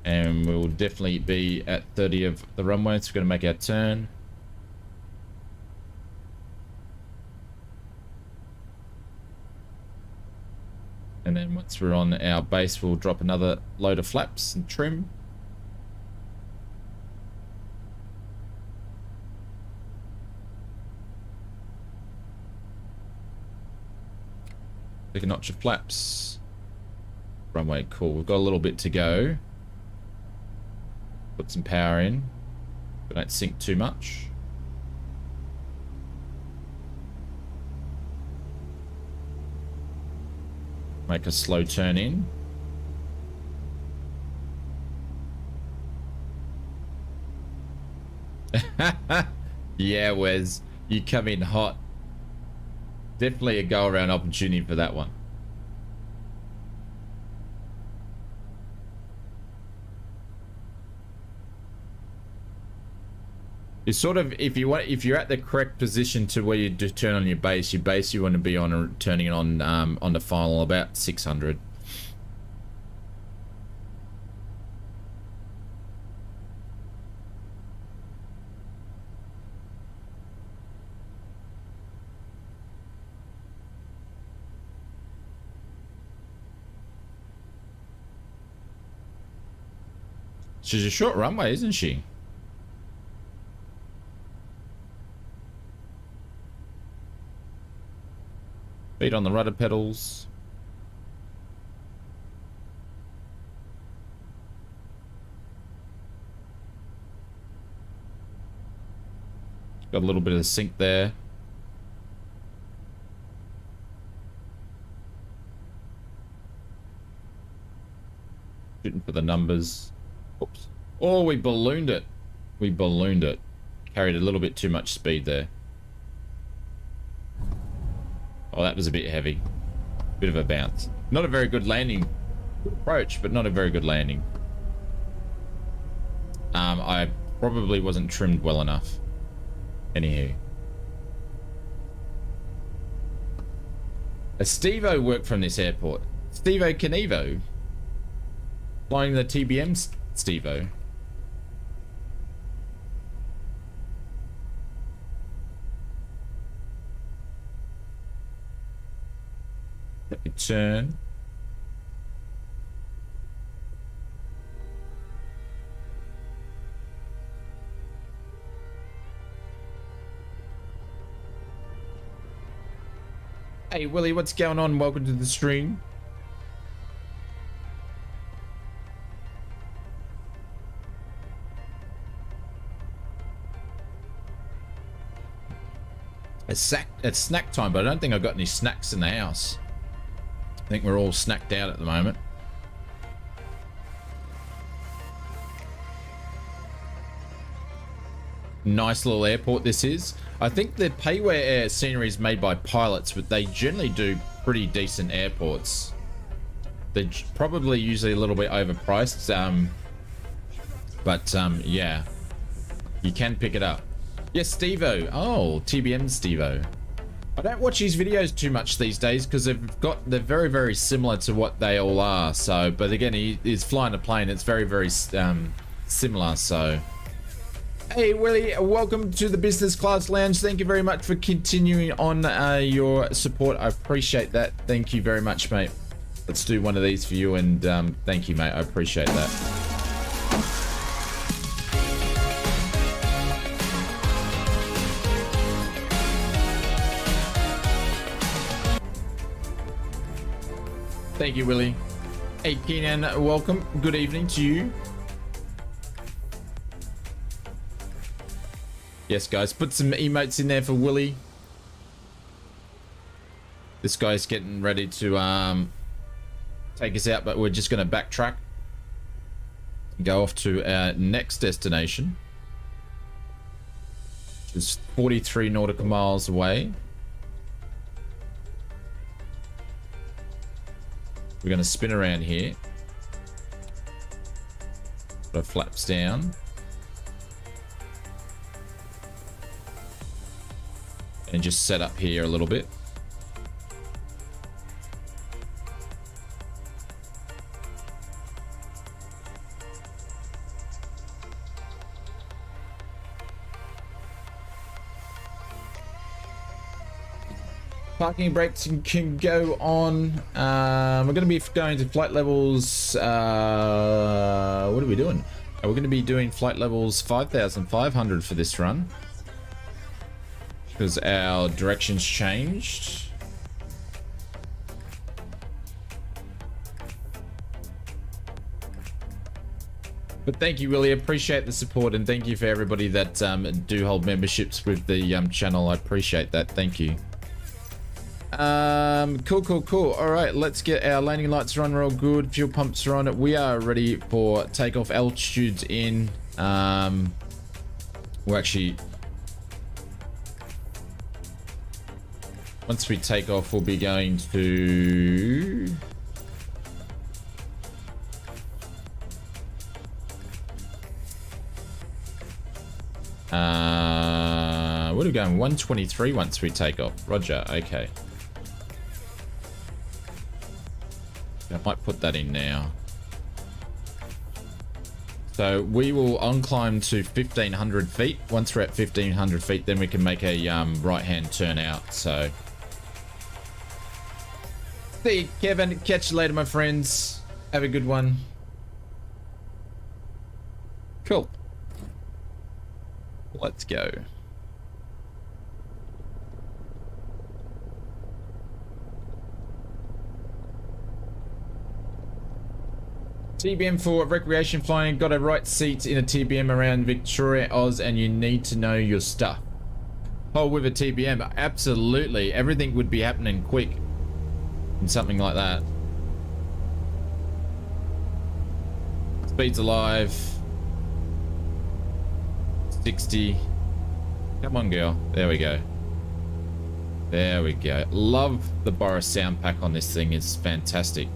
And we'll definitely be at 30 of the runway, so we're going to make our turn. And then once we're on our base, we'll drop another load of flaps and trim. Take a notch of flaps. Runway, cool. We've got a little bit to go. Put some power in, but don't sink too much. Make a slow turn in. Yeah, Wes, you come in hot. Definitely a go around opportunity for that one. It's sort of, if you're at the correct position to where you do turn on your base you want to be on turning it on the final about 600. She's a short runway, isn't she? Feet on the rudder pedals. Got a little bit of sink there. Shooting for the numbers. Oops. Oh, we ballooned it. We ballooned it. Carried a little bit too much speed there. Oh, that was a bit heavy. Bit of a bounce. Not a very good landing approach, but not a very good landing. I probably wasn't trimmed well enough. Anywho. A Steve-O worked from this airport. Steve-O Knievo. Flying the TBM Steve-O. Let me turn. Hey Willie, what's going on? Welcome to the stream. It's snack time, but I don't think I've got any snacks in the house. I think we're all snacked out at the moment. Nice little airport this is. I think the payware scenery is made by pilots, but they generally do pretty decent airports. They're probably usually a little bit overpriced, but yeah, you can pick it up. Yes, Stevo. Oh, TBM Stevo. I don't watch his videos too much these days because they're very, very similar to what they all are. So, but again, he is flying a plane. It's very, very similar. So, hey Willie, welcome to the business class lounge. Thank you very much for continuing on your support. I appreciate that. Thank you very much, mate. Let's do one of these for you, and thank you, mate. I appreciate that. Thank you, Willie. Hey, Keenan, welcome. Good evening to you. Yes, guys, put some emotes in there for Willie. This guy's getting ready to take us out, but we're just going to backtrack and go off to our next destination, which is 43 nautical miles away. We're going to spin around here. Put our flaps down. And just set up here a little bit. Parking brakes can go on. We're going to be going to flight levels. What are we doing? We're going to be doing flight levels 5,500 for this run because our directions changed. But thank you, Willie. Appreciate the support, and thank you for everybody that do hold memberships with the channel. I appreciate that. Thank you. Cool. All right, let's get our landing lights run real good. Fuel pumps are on. We are ready for takeoff. Altitude's in. We're actually, once we take off, we'll be going to what are we going? 123 once we take off. Roger. Okay. I might put that in now. So we will unclimb to 1,500 feet. Once we're at 1,500 feet, then we can make a right-hand turn out. So, see you, Kevin. Catch you later, my friends. Have a good one. Cool. Let's go. TBM for recreation flying. Got a right seat in a TBM around Victoria, Oz, and you need to know your stuff. Oh, with a TBM, absolutely. Everything would be happening quick in something like that. Speed's alive. 60. Come on, girl. There we go. There we go. Love the Boris sound pack on this thing. It's fantastic.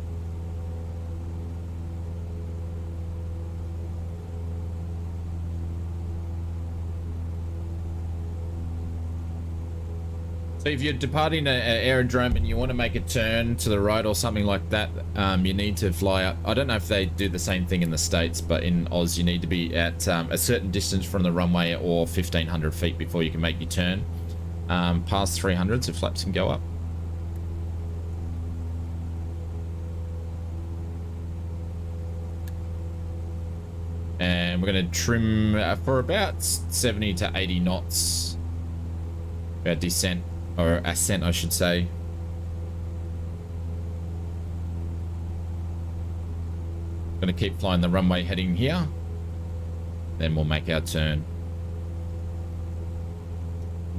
So if you're departing an aerodrome and you want to make a turn to the right or something like that, you need to fly up. I don't know if they do the same thing in the States, but in Oz you need to be at a certain distance from the runway or 1,500 feet before you can make your turn. Past 300, so flaps can go up. And we're going to trim for about 70 to 80 knots. Our descent. Or ascent, I should say. Gonna keep flying the runway heading here. Then we'll make our turn.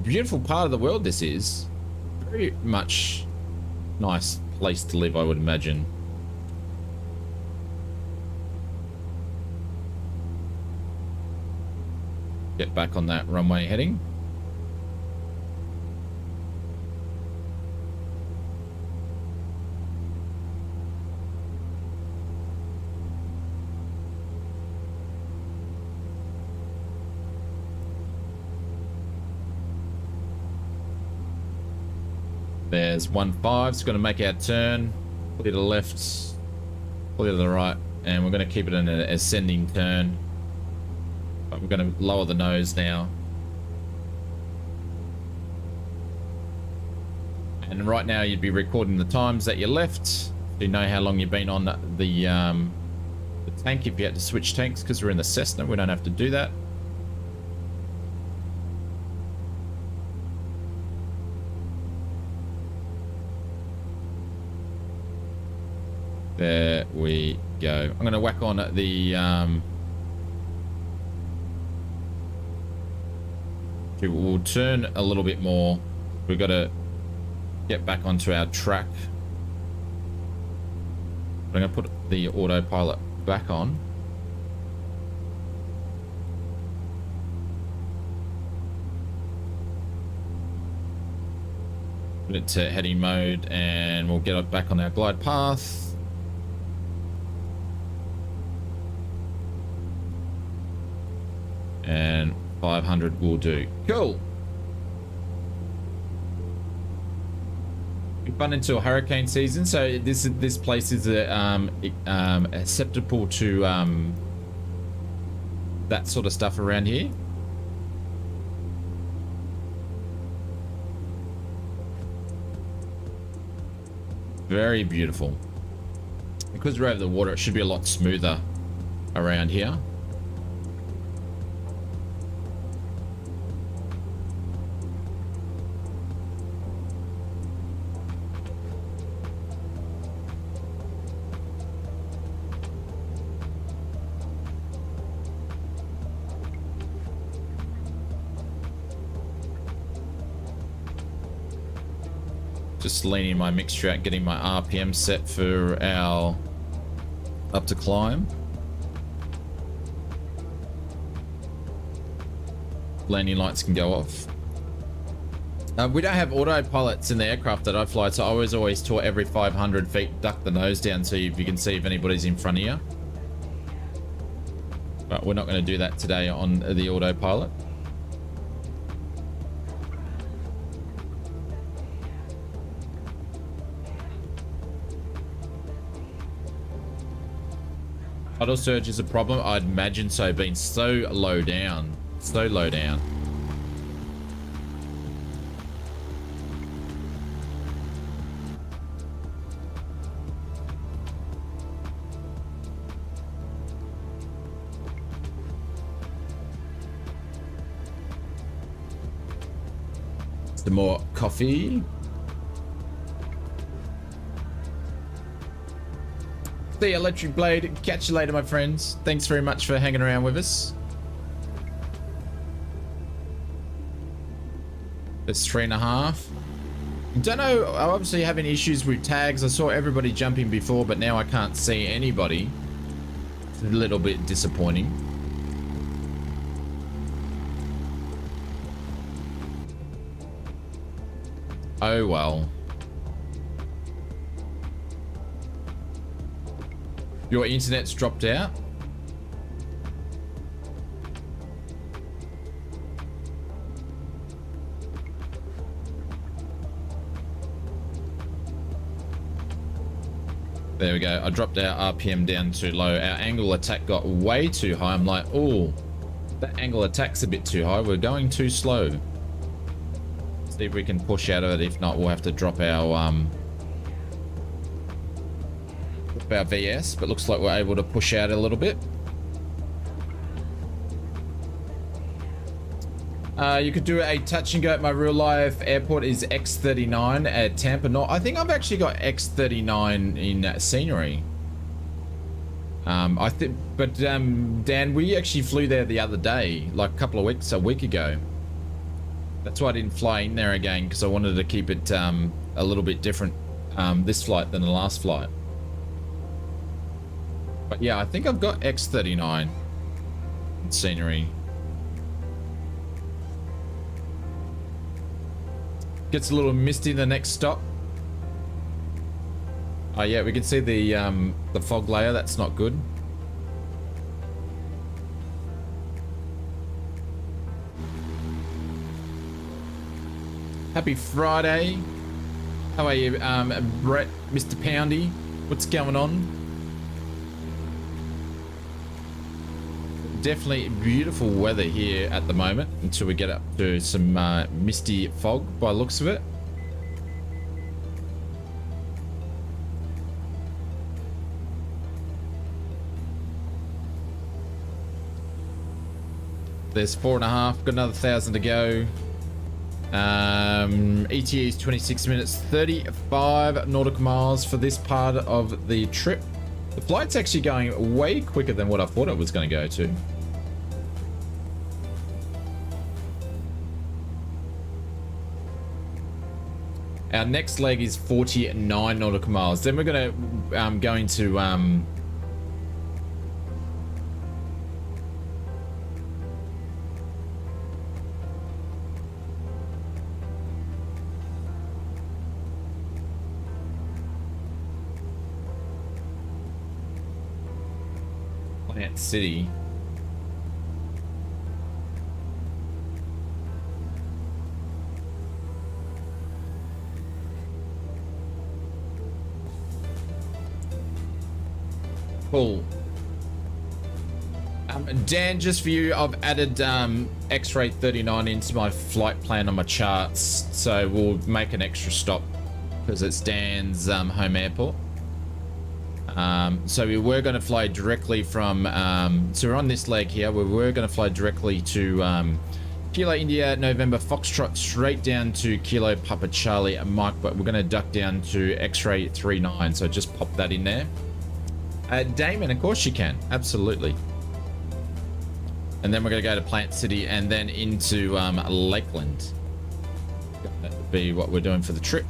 Beautiful part of the world this is. Very much nice place to live, I would imagine. Get back on that runway heading. There's 1.5. It's going to make our turn. Clear to the left, clear to the right, and we're going to keep it in an ascending turn. But we're going to lower the nose now. And right now you'd be recording the times that you left. So you know how long you've been on the tank if you had to switch tanks, because we're in the Cessna. We don't have to do that. There we go. I'm going to whack on the... we'll turn a little bit more. We've got to get back onto our track. I'm going to put the autopilot back on. Put it to heading mode, and we'll get it back on our glide path. And 500 will do. Cool. We've run into a hurricane season, so this place is acceptable to that sort of stuff around here. Very beautiful. Because we're over the water, it should be a lot smoother around here. Just leaning my mixture out, getting my RPM set for our up to climb. Landing lights can go off. We don't have autopilots in the aircraft that I fly, so I was always taught every 500 feet duck the nose down so you can see if anybody's in front of you. But we're not going to do that today on the autopilot. Tidal surge is a problem. I'd imagine so, being so low down. So low down. Some more coffee. The Electric Blade. Catch you later, my friends. Thanks very much for hanging around with us. It's 3.5. Don't know. I'm obviously having issues with tags. I saw everybody jumping before, but now I can't see anybody. It's a little bit disappointing. Oh well. Your internet's dropped out. There we go. I dropped our RPM down too low. Our angle attack got way too high. I'm like, oh, that angle attack's a bit too high. We're going too slow. See if we can push out of it. If not, we'll have to drop our VS, but looks like we're able to push out a little bit. You could do a touch and go at my real life airport is X39 at Tampa. No, I think I've actually got X39 in scenery. I think, but Dan, we actually flew there the other day, like a week ago. That's why I didn't fly in there again, because I wanted to keep it a little bit different this flight than the last flight. But yeah, I think I've got X39 in scenery. Gets a little misty the next stop. Oh yeah, we can see the fog layer. That's not good. Happy Friday. How are you, Brett, Mr. Poundy? What's going on? Definitely beautiful weather here at the moment until we get up to some misty fog by the looks of it. There's 4.5, got another 1,000 to go. ETA is 26 minutes, 35 nautical miles for this part of the trip. The flight's actually going way quicker than what I thought it was going to go to. Our next leg is 49 nautical miles. Then we're going to go into Plant City. Cool. Dan, just for you, I've added X-ray 39 into my flight plan on my charts, so we'll make an extra stop because it's Dan's home airport. So we were going to fly directly from, so we're on this leg here, we were going to fly directly to Kilo India November Foxtrot straight down to Kilo Papa Charlie Mike, but we're going to duck down to X-ray 39, so just pop that in there. Damon, of course you can, absolutely. And then we're going to go to Plant City and then into Lakeland. That would be what we're doing for the trip.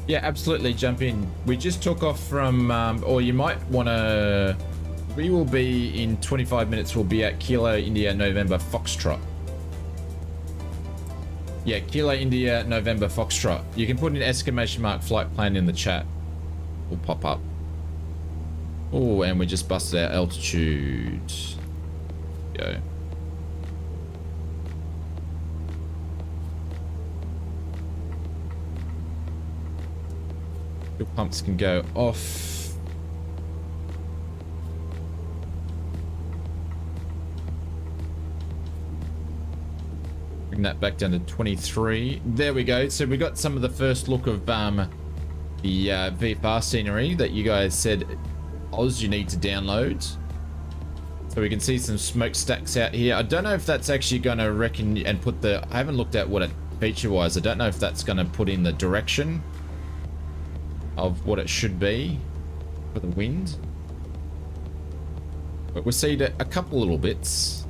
Yeah, absolutely, jump in. We just took off from, or you might want to, we will be in 25 minutes, we'll be at Kilo India November Foxtrot. Yeah, Kilo India November Foxtrot. You can put an exclamation mark flight plan in the chat. Will pop up. Oh, and we just busted our altitude. Go. Fuel pumps can go off. Bring that back down to 23. There we go. So we got some of the first look of the VFR scenery that you guys said, Oz, you need to download. So we can see some smokestacks out here. I don't know if that's actually going to reckon and put the, I haven't looked at what it feature-wise. I don't know if that's going to put in the direction of what it should be for the wind. But we'll see a couple little bits.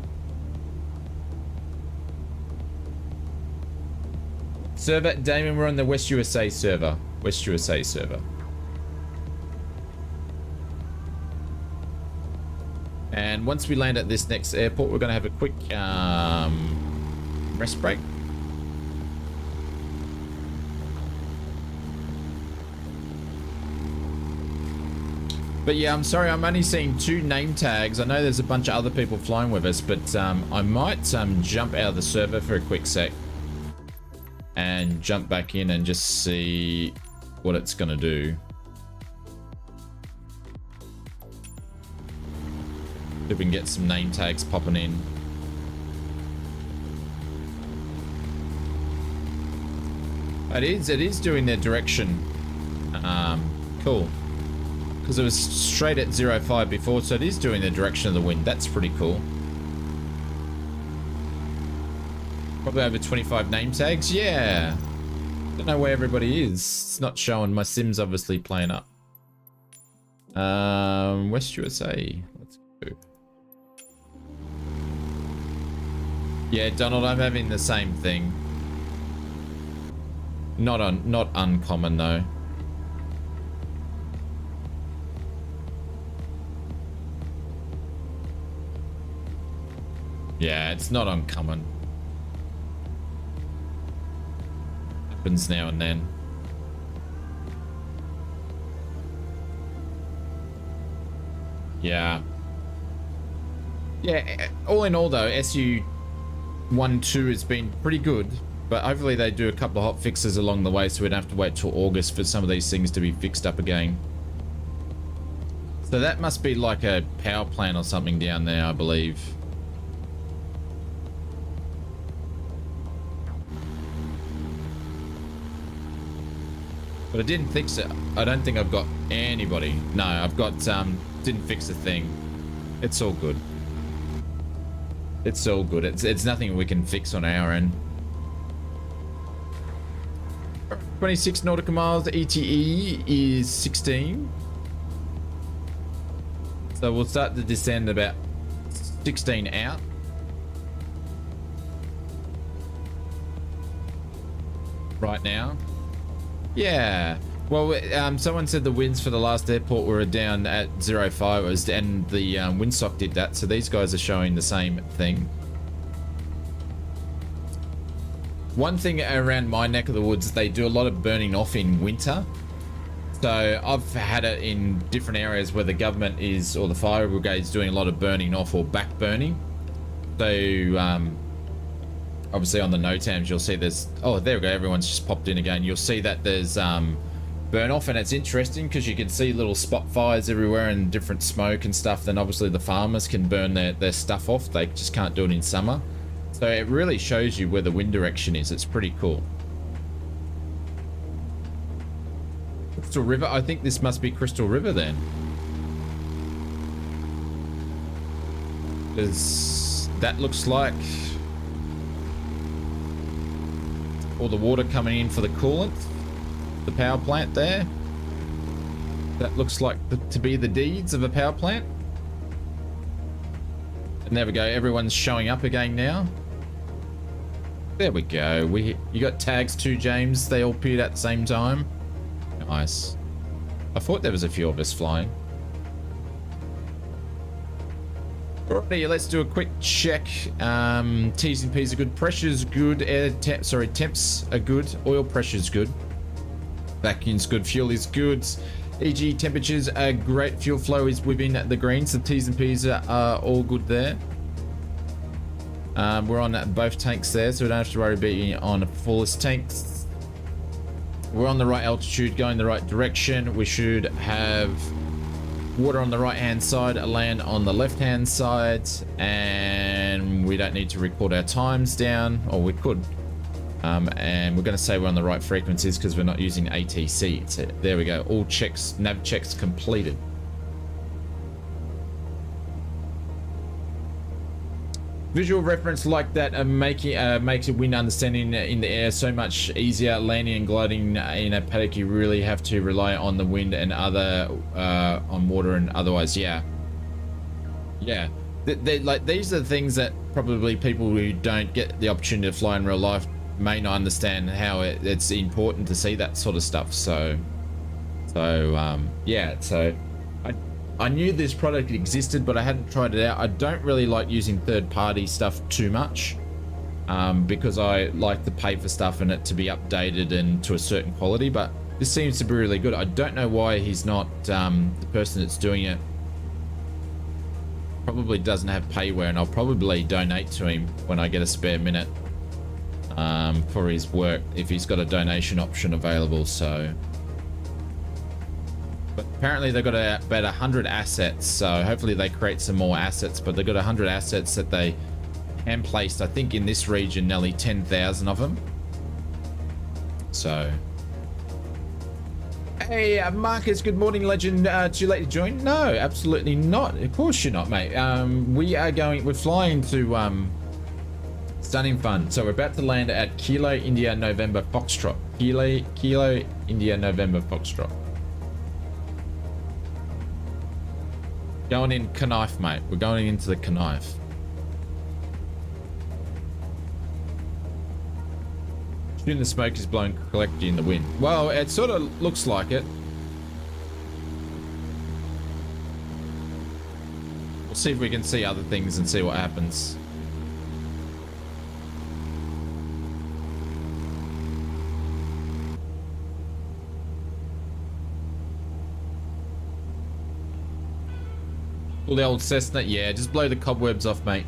Server, Damon, we're on the West USA server. West USA server. And once we land at this next airport, we're going to have a quick rest break. But yeah, I'm sorry, I'm only seeing 2 name tags. I know there's a bunch of other people flying with us, but I might jump out of the server for a quick sec and jump back in and just see what it's going to do. If we can get some name tags popping in. It is doing their direction. Cool. Because it was straight at 05 before, so it is doing the direction of the wind. That's pretty cool. Probably over 25 name tags. Yeah. Don't know where everybody is. It's not showing. My sim's obviously playing up. West USA. Let's go. Yeah, Donald, I'm having the same thing. Not uncommon though. Yeah, it's not uncommon. Happens now and then. Yeah. Yeah, all in all though, SU 1.2 has been pretty good, but hopefully they do a couple of hot fixes along the way so we don't have to wait till August for some of these things to be fixed up again. So that must be like a power plant or something down there, I believe. But I didn't fix it. I don't think I've got anybody. No, I've got, didn't fix a thing. It's all good. It's all good. It's nothing we can fix on our end. 26 nautical miles, ETE is 16. So we'll start to descend about 16 out. Right now. Yeah. Well, someone said the winds for the last airport were down at 0.5, and the windsock did that. So these guys are showing the same thing. One thing around my neck of the woods, they do a lot of burning off in winter. So I've had it in different areas where the government is, or the fire brigade is doing a lot of burning off or back burning. So obviously on the NOTAMs you'll see there's, oh there we go, everyone's just popped in again. You'll see that there's burn off, and it's interesting because you can see little spot fires everywhere and different smoke and stuff. Then obviously the farmers can burn their stuff off. They just can't do it in summer. So it really shows you where the wind direction is. It's pretty cool. Crystal River, I think this must be Crystal River then. That looks like all the water coming in for the coolant, the power plant there. That looks like to be the deeds of a power plant. And there we go, everyone's showing up again now. There we go. You got tags too, James. They all appeared at the same time. Nice. I thought there was a few of us flying. Alrighty, let's do a quick check. T's and P's are good. Pressure's good. Temps are good. Oil pressure's good. Vacuum's good. Fuel is good. EG temperatures are great. Fuel flow is within the greens. The T's and P's are all good there. We're on both tanks there, so we don't have to worry about being on fullest tanks. We're on the right altitude, going the right direction. We should have water on the right hand side, land on the left hand side, and we don't need to record our times down, or we could. And we're going to say we're on the right frequencies because we're not using ATC. So there we go, all checks, nav checks completed. Visual reference like that makes wind understanding in the air so much easier. Landing and gliding in a paddock, you really have to rely on the wind and other on water and otherwise. Yeah, like these are the things that probably people who don't get the opportunity to fly in real life may not understand how it's important to see that sort of stuff. So yeah, so I knew this product existed, but I hadn't tried it out. I don't really like using third-party stuff too much because I like to pay for stuff and it to be updated and to a certain quality, but this seems to be really good. I don't know why he's not the person that's doing it. Probably doesn't have payware, and I'll probably donate to him when I get a spare minute for his work if he's got a donation option available. So but apparently they've got about 100 assets, so hopefully they create some more assets, but they've got 100 assets that they can place, I think in this region, nearly 10,000 of them. So hey Marcus, good morning legend. Too late to join? No, absolutely not. Of course you're not, mate. We're flying to Stunning Fun, so we're about to land at Kilo India November Foxtrot. Kilo India November Foxtrot. Going in KINF, mate. We're going into the KINF. Soon the smoke is blowing collectively in the wind. Well, it sort of looks like it. We'll see if we can see other things and see what happens. The old Cessna, yeah, just blow the cobwebs off, mate.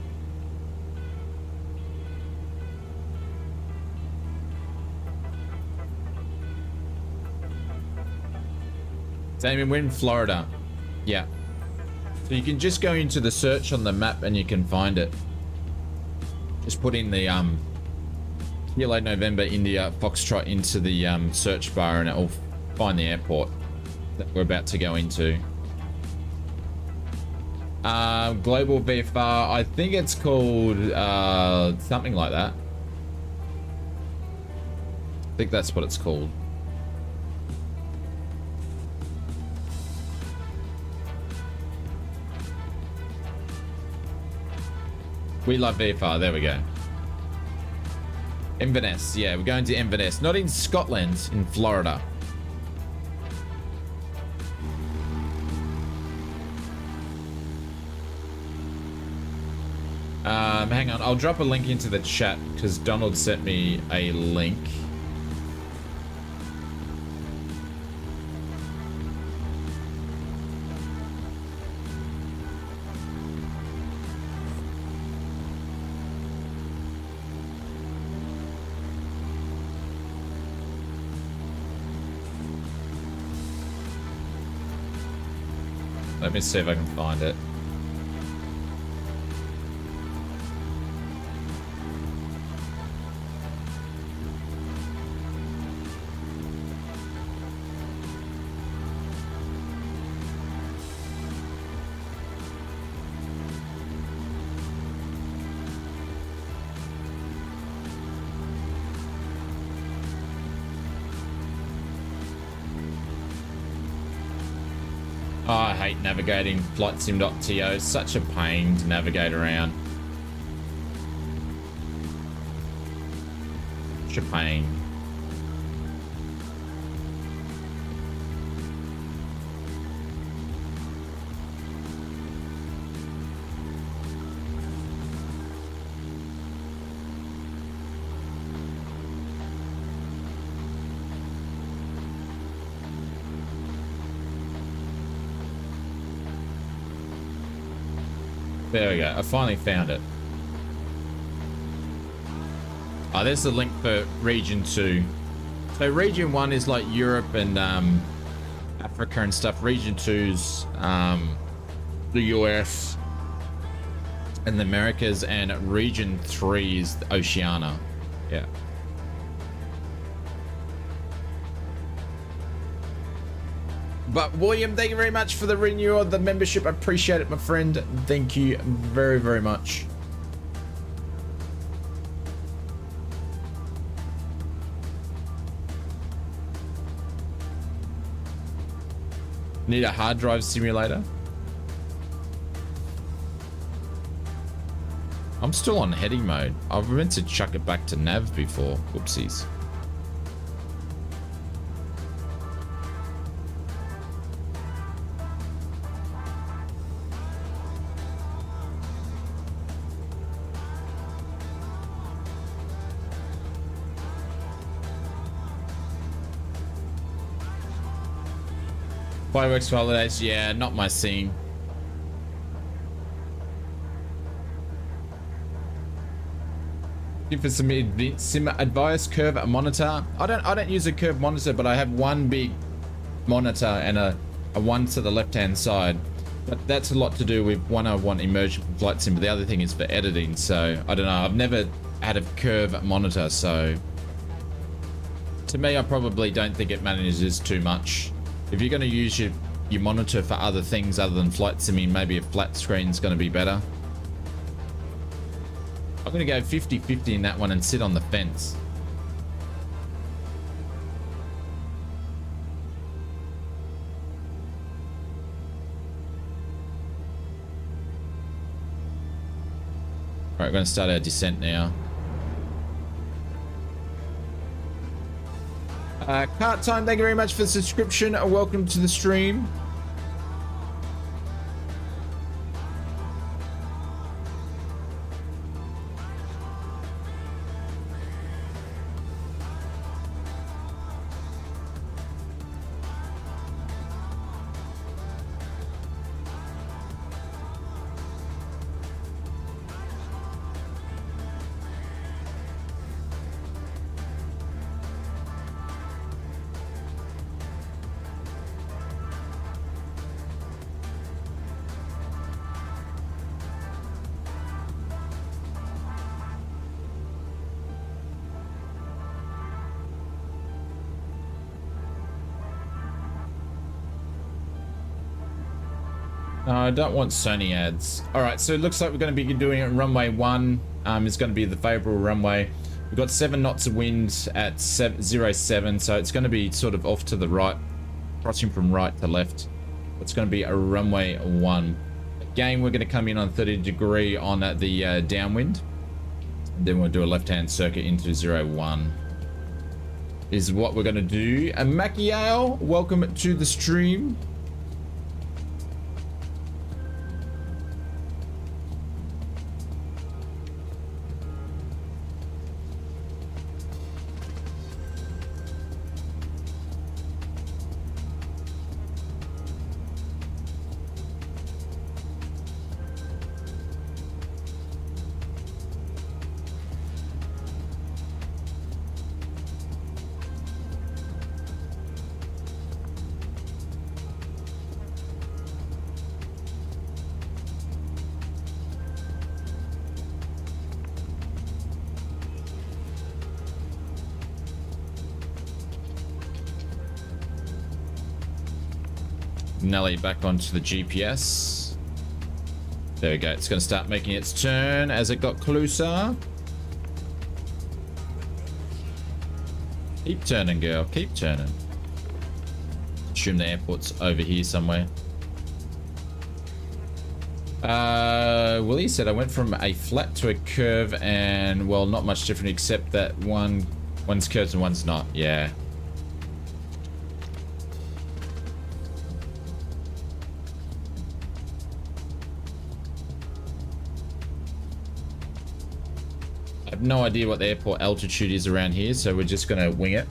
Damien, we're in Florida. Yeah. So you can just go into the search on the map and you can find it. Just put in the Kilo November India Foxtrot into the search bar and it'll find the airport that we're about to go into. Global VFR, I think it's called something like that. I think that's what it's called. We love VFR, there we go. Inverness, yeah, we're going to Inverness. Not in Scotland, in Florida. Hang on, I'll drop a link into the chat because Donald sent me a link. Let me see if I can find it. Oh, I hate navigating flightsim.to. It's such a pain to navigate around. Such a pain. There we go. I finally found it. Oh, there's the link for Region 2. So Region 1 is like Europe and Africa and stuff. Region 2's the US and the Americas. And Region 3 is Oceania. Yeah. But William, thank you very much for the renewal of the membership. I appreciate it, my friend. Thank you very, very much. Need a hard drive simulator? I'm still on heading mode. I've meant to chuck it back to nav before. Whoopsies. Fireworks for holidays, yeah, not my scene. For some advice, curve monitor. I don't use a curve monitor, but I have one big monitor and a one to the left hand side. But that's a lot to do with one, I want immersion from flight sim, but the other thing is for editing. So I don't know. I've never had a curve monitor, so to me, I probably don't think it manages too much. If you're going to use your monitor for other things other than flight simming, maybe a flat screen's going to be better. I'm going to go 50-50 in that one and sit on the fence. All right, we're going to start our descent now. Cart Time, thank you very much for the subscription. Welcome to the stream. No, I don't want Sony ads. All right, so it looks like we're going to be doing it runway 1. It's going to be the favorable runway. We've got 7 knots of wind at 07, so it's going to be sort of off to the right, crossing from right to left. It's going to be a runway 1. Again, we're going to come in on 30 degree on the downwind. Then we'll do a left-hand circuit into 01. Is what we're going to do. And Maciel, welcome to the stream. Nelly back onto the GPS. There we go. It's going to start making its turn as it got closer. Keep turning, girl. Keep turning. Assume the airport's over here somewhere. Willie said I went from a flat to a curve and, well, not much different except that one's curved and one's not. Yeah. I have no idea what the airport altitude is around here, so we're just going to wing it.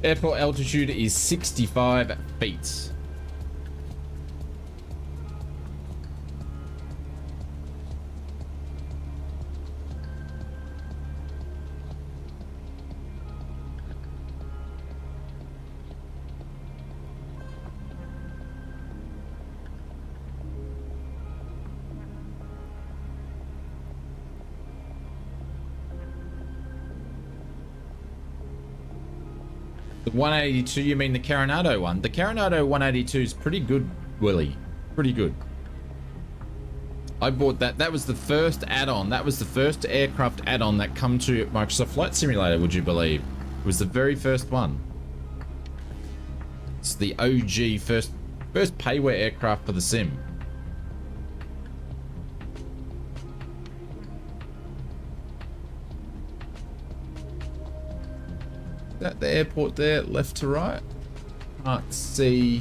Airport altitude is 65 feet. The 182, you mean the Coronado one? The Coronado 182 is pretty good, Willie. Pretty good. I bought that. That was the first add-on. That was the first aircraft add-on that come to Microsoft Flight Simulator, would you believe? It was the very first one. It's the OG first payware aircraft for the sim. That the airport there, left to right? Can't see.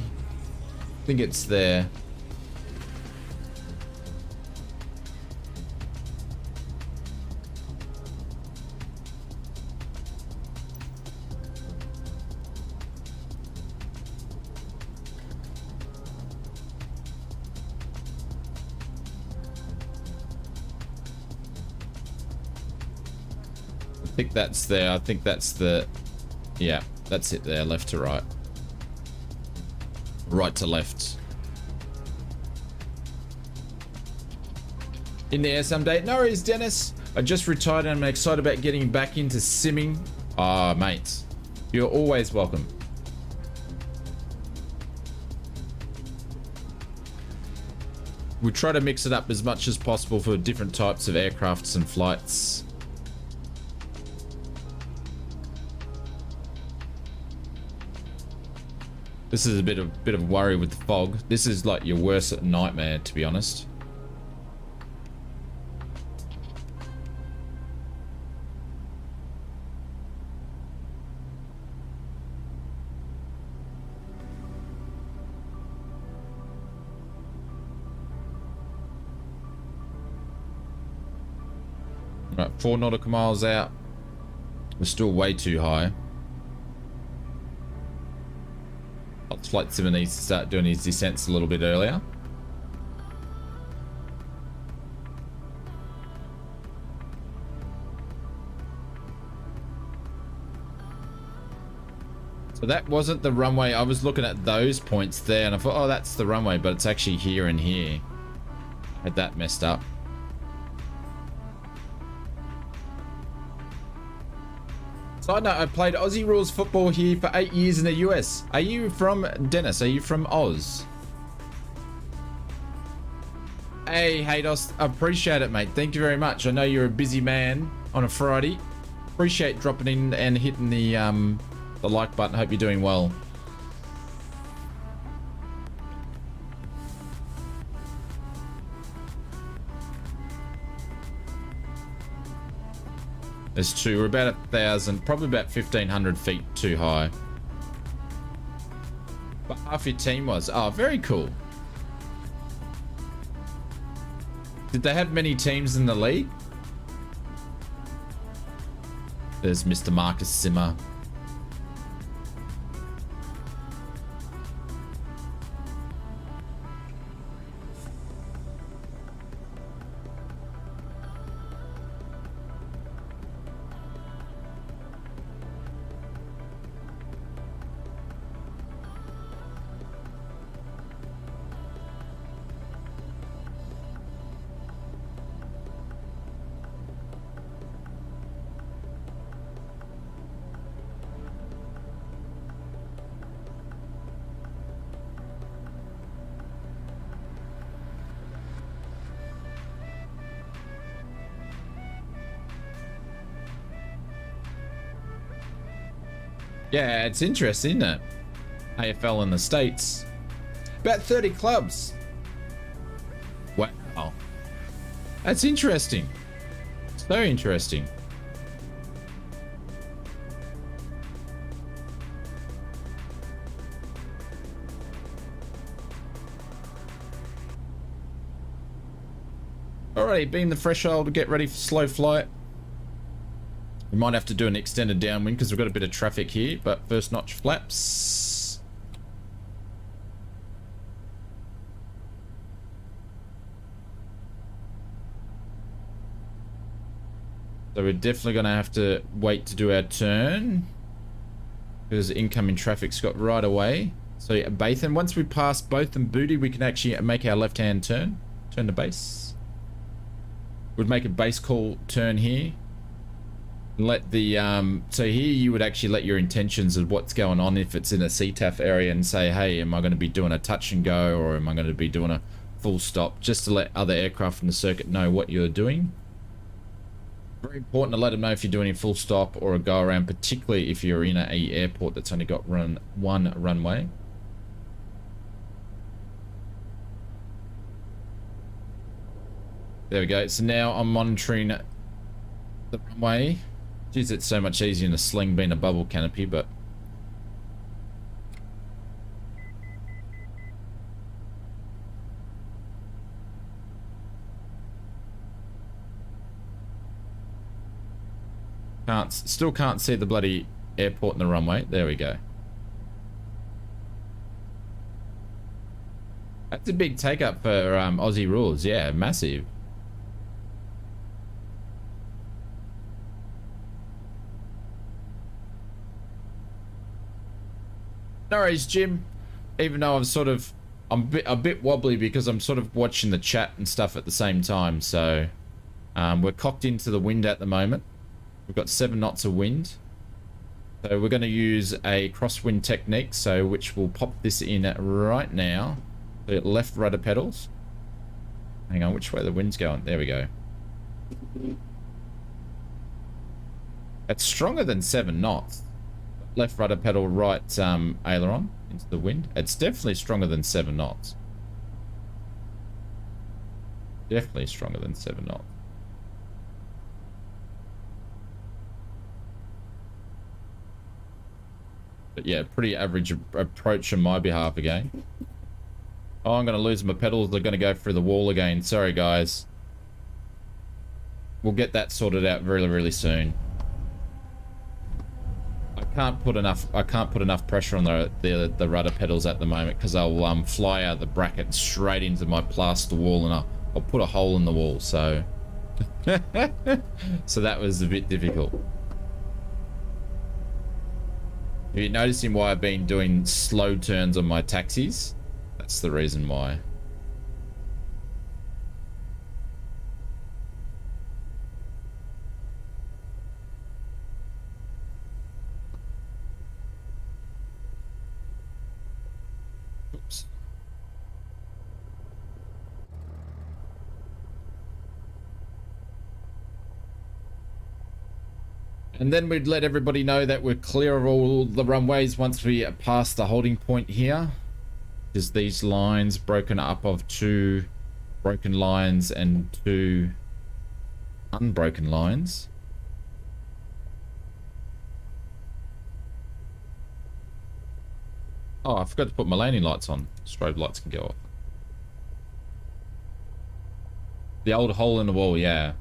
I think it's there. I think that's there. I think that's the... Yeah, that's it there, left to right. Right to left. In the air someday. No worries, Dennis. I just retired and I'm excited about getting back into simming. Ah, mate. You're always welcome. We try to mix it up as much as possible for different types of aircrafts and flights. This is a bit of worry with the fog. This is like your worst nightmare, to be honest. Right, 4 nautical miles out. We're still way too high. Flight Simmer needs to start doing his descents a little bit earlier. So that wasn't the runway. I was looking at those points there and I thought, oh, that's the runway, but it's actually here and here. Had that messed up. Side note, I played Aussie rules football here for 8 years in the US. Are you from, Dennis, are you from Oz? Hey, Haydos, I appreciate it, mate. Thank you very much. I know you're a busy man on a Friday. Appreciate dropping in and hitting the like button. Hope you're doing well. There's two. We're about 1,000, probably about 1,500 feet too high. But half your team was. Oh, very cool. Did they have many teams in the league? There's Mr. Marcus Simmer. Yeah, it's interesting, isn't it? AFL in the States. About 30 clubs. Wow. That's interesting. So interesting. Alrighty, beam the threshold to get ready for slow flight. We might have to do an extended downwind because we've got a bit of traffic here, but first notch flaps. So we're definitely going to have to wait to do our turn because incoming traffic's got right away. So yeah, Bathan, once we pass Botham Booty, we can actually make our left-hand turn to base. We'd make a base call turn here. Let the so here you would actually let your intentions of what's going on if it's in a CTAF area and say, hey, am I going to be doing a touch and go or am I going to be doing a full stop, just to let other aircraft in the circuit know what you're doing. Very important to let them know if you're doing a full stop or a go around, particularly if you're in a airport that's only got one runway. There we go. So now I'm monitoring the runway. Geez, it's so much easier in a sling being a bubble canopy, but still can't see the bloody airport and the runway. There we go. That's a big take up for Aussie rules. Yeah, massive. No worries, Jim. Even though I'm a bit wobbly because I'm sort of watching the chat and stuff at the same time. So we're cocked into the wind at the moment. We've got 7 knots of wind. So we're going to use a crosswind technique. So which will pop this in right now. So left rudder pedals. Hang on, which way the wind's going? There we go. It's stronger than 7 knots. Left rudder pedal, right aileron into the wind. It's definitely stronger than 7 knots. Definitely stronger than 7 knots. But yeah, pretty average approach on my behalf again. Oh, I'm going to lose my pedals. They're going to go through the wall again. Sorry, guys. We'll get that sorted out really, really soon. I can't put enough pressure on the rudder pedals at the moment because I'll fly out the bracket straight into my plaster wall and I'll put a hole in the wall. So, so that was a bit difficult. If you're noticing why I've been doing slow turns on my taxis, that's the reason why. Oops. And then we'd let everybody know that we're clear of all the runways once we pass the holding point here. Is these lines broken up of 2 broken lines and 2 unbroken lines. Oh, I forgot to put my landing lights on. Strobe lights can go off. The old hole in the wall, yeah.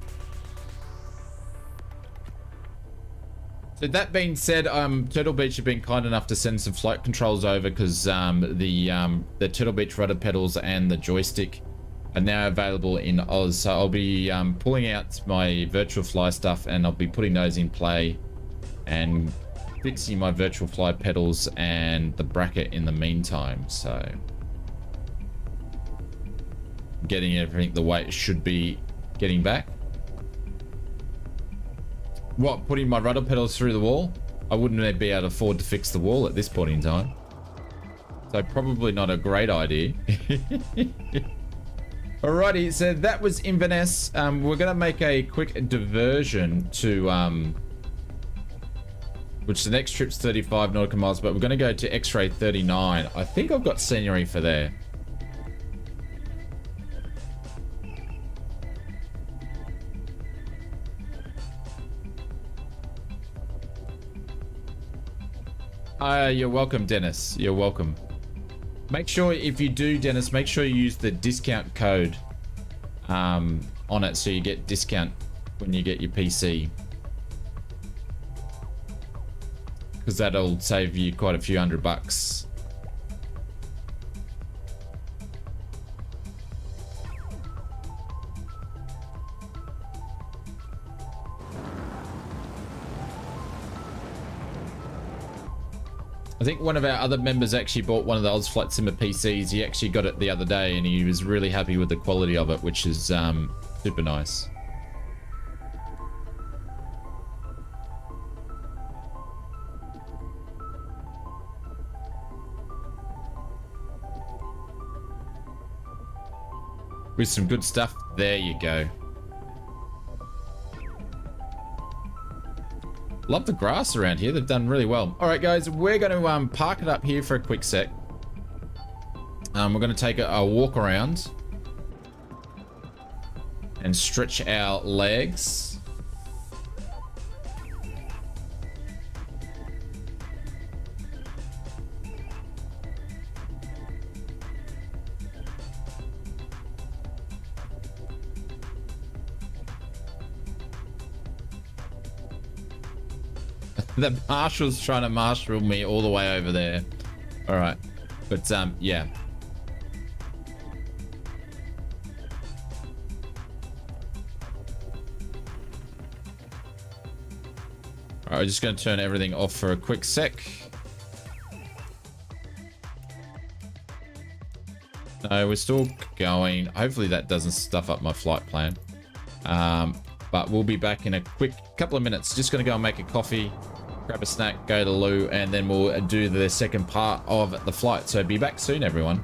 So that being said, Turtle Beach have been kind enough to send some flight controls over because the Turtle Beach rudder pedals and the joystick are now available in Oz. So I'll be pulling out my virtual fly stuff and I'll be putting those in play and fixing my virtual fly pedals and the bracket in the meantime. So getting everything the way it should be getting back. What, putting my rudder pedals through the wall? I wouldn't be able to afford to fix the wall at this point in time. So probably not a great idea. Alrighty, so that was Inverness. We're going to make a quick diversion to... which the next trip's 35 nautical miles, but we're going to go to X-ray 39. I think I've got scenery for there. You're welcome, Dennis. You're welcome. Make sure, if you do, Dennis, make sure you use the discount code on it so you get discount when you get your PC. Because that'll save you quite a few $100. I think one of our other members actually bought one of the ausflightsimmer PCs. He actually got it the other day and he was really happy with the quality of it, which is super nice. With some good stuff. There you go. Love the grass around here. They've done really well. All right, guys, we're going to park it up here for a quick sec. We're going to take a walk around and stretch our legs. The marshal's trying to marshal me all the way over there. All right, but yeah. All right, I'm just going to turn everything off for a quick sec. No, we're still going. Hopefully that doesn't stuff up my flight plan. But we'll be back in a quick couple of minutes. Just going to go and make a coffee, grab a snack, go to the loo, and then we'll do the second part of the flight. So be back soon, everyone.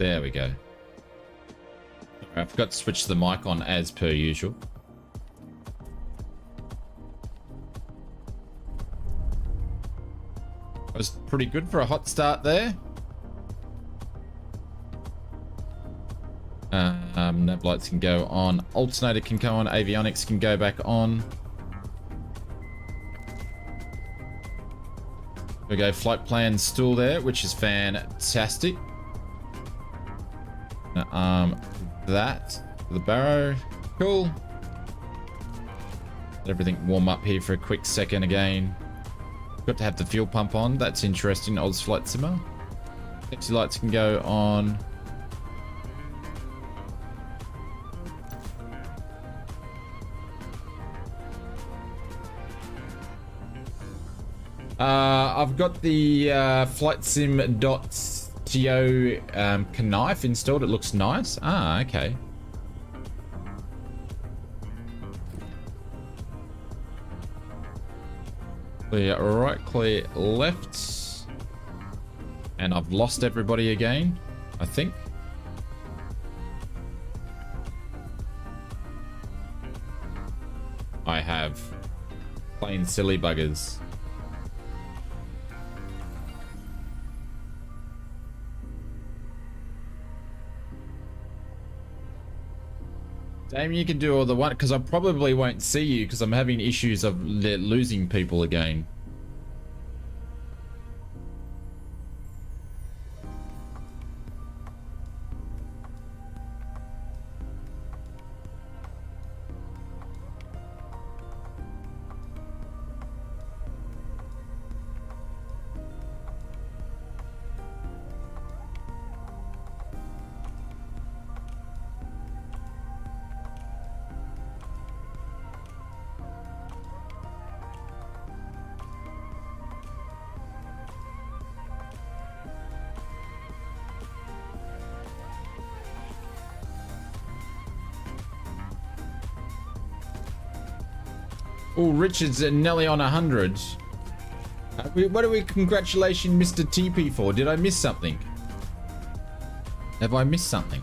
There we go. I forgot to switch the mic on as per usual. That was pretty good for a hot start there. Nav lights can go on. Alternator can go on. Avionics can go back on. We go. Flight plan still there, which is fantastic. That for the barrow. Cool. Let everything warm up here for a quick second again. Got to have the fuel pump on. That's interesting. ausflightsimmer. Taxi lights can go on. I've got the flightsim.to KINF installed. It looks nice. Ah, okay. Clear right, clear left. And I've lost everybody again, I think. I have. Plain silly buggers. Damn, you can do all the one, because I probably won't see you because I'm having issues of losing people again. Oh, Richard's nearly on 100. What are we congratulating Mr. TP for? Did I miss something? Have I missed something?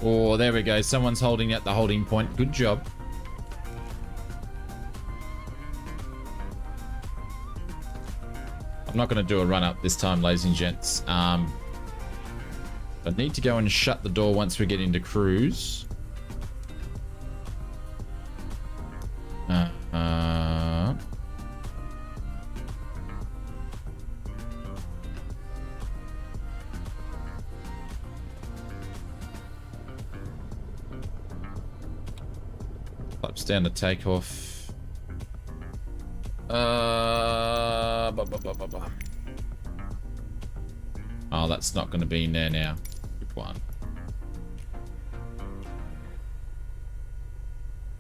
Oh, there we go. Someone's holding at the holding point. Good job. I'm not going to do a run up this time, ladies and gents. I need to go and shut the door once we get into cruise. Flaps down to takeoff. Oh, that's not going to be in there now. Good one.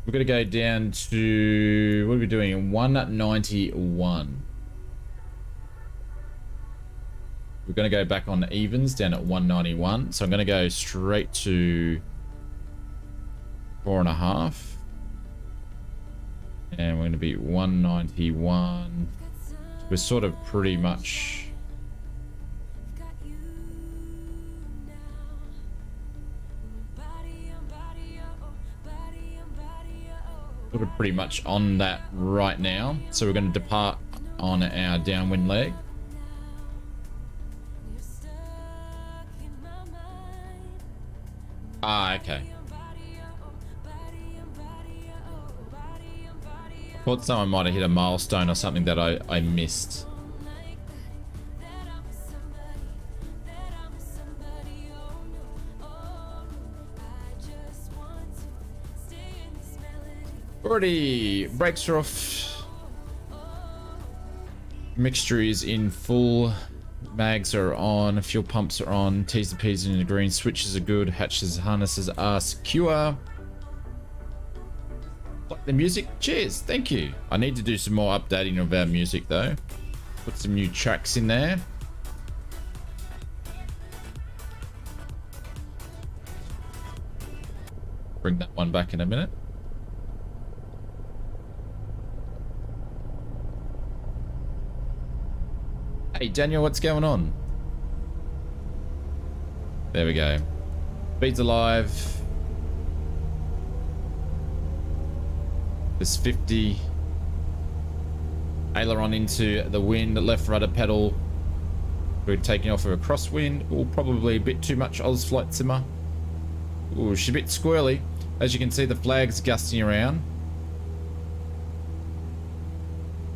We're going to go down to... What are we doing? 191. We're going to go back on evens down at 191. So I'm going to go straight to 4.5. And we're going to be 191. We're sort of pretty much... pretty much on that right now. So we're going to depart on our downwind leg. Ah, okay. I thought someone might have hit a milestone or something that I missed. Already, brakes are off. Mixture is in full. Mags are on. Fuel pumps are on. T's and P's in the green. Switches are good. Hatches, harnesses are secure. Like the music. Cheers. Thank you. I need to do some more updating of our music though. Put some new tracks in there. Bring that one back in a minute. Hey, Daniel, what's going on? There we go. Speed's alive. There's 50. Aileron into the wind, left rudder pedal. We're taking off of a crosswind. Oh, probably a bit too much ausflightsimmer. Ooh, she's a bit squirrely. As you can see, the flag's gusting around.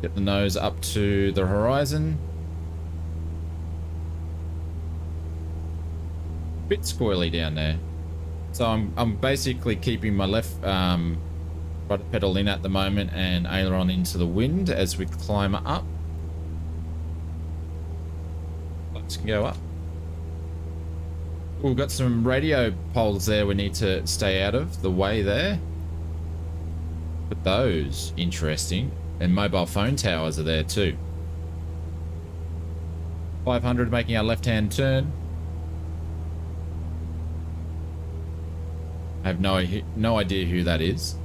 Get the nose up to the horizon. Bit squirrely down there. So I'm basically keeping my left rudder pedal in at the moment and aileron into the wind as we climb up. Lights can go up. We've got some radio poles there we need to stay out of the way there. But those, interesting. And mobile phone towers are there too. 500 making our left-hand turn. I have no idea who that is.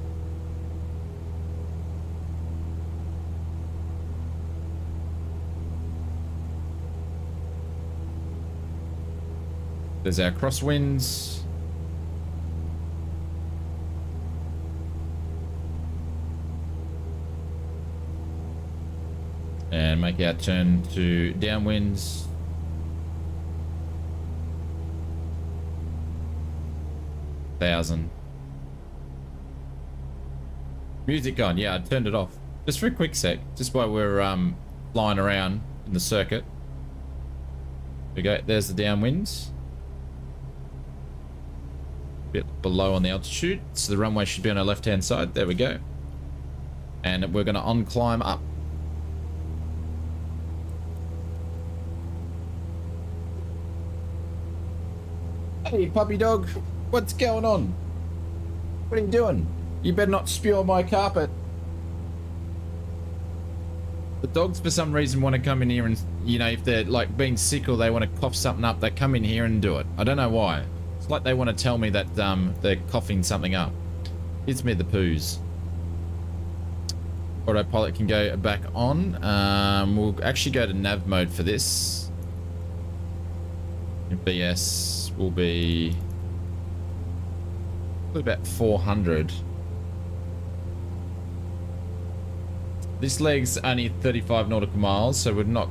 There's our crosswinds. And make our turn to downwinds. Music on. Yeah, I turned it off just for a quick sec, just while we're flying around in the circuit. There we go. There's the downwinds. Bit below on the altitude, so the runway should be on our left hand side. There we go. And we're going to on climb up. Hey puppy dog, what's going on? What are you doing? You better not spew on my carpet. The dogs for some reason want to come in here and, you know, if they're like being sick or they want to cough something up, they come in here and do it. I don't know why. It's like they want to tell me that they're coughing something up. Gives me the poos. Autopilot can go back on. We'll actually go to nav mode for this. BS will be about 400. This leg's only 35 nautical miles, so we're not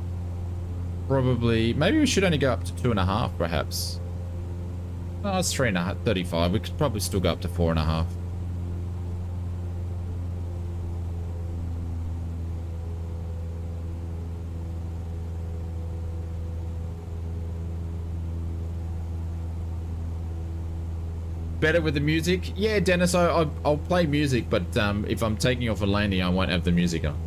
probably... Maybe we should only go up to 2.5, perhaps. Oh, it's 3.5, 35. We could probably still go up to 4.5. Better with the music? Yeah, Dennis, I'll play music, but if I'm taking off a landing, I won't have the music on.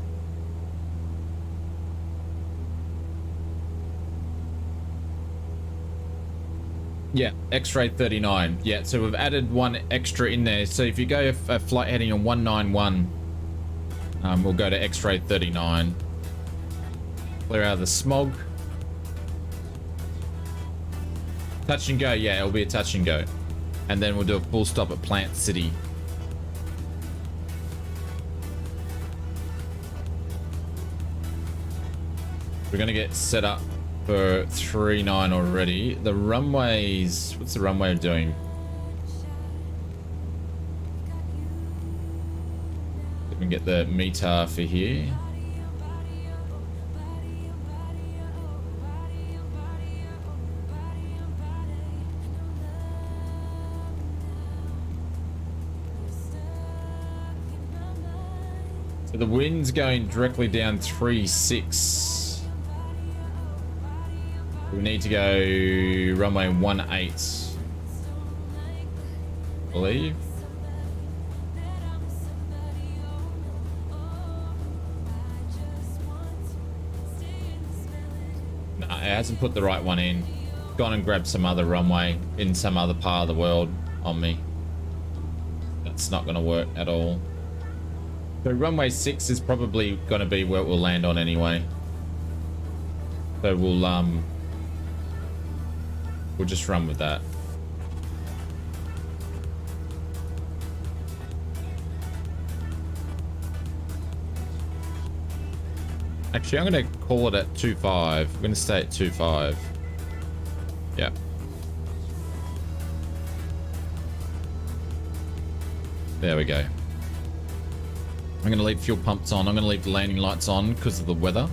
Yeah, X-ray 39. Yeah, so we've added one extra in there. So if you go a flight heading on 191, we'll go to X-ray 39. Clear out of the smog. Touch and go. Yeah, it'll be a touch and go. And then we'll do a full stop at Plant City. We're going to get set up for 39 already. The runways... What's the runway doing? We can get the METAR for here. So the wind's going directly down 3.6. We need to go runway 18, I believe. No, it hasn't put the right one in. Gone and grabbed some other runway in some other part of the world on me. That's not going to work at all. So runway 6 is probably going to be where it will land on anyway. So we'll just run with that. Actually, I'm going to call it at 2.5. We're going to stay at 2.5. Yeah. There we go. I'm going to leave fuel pumps on. I'm going to leave the landing lights on because of the weather.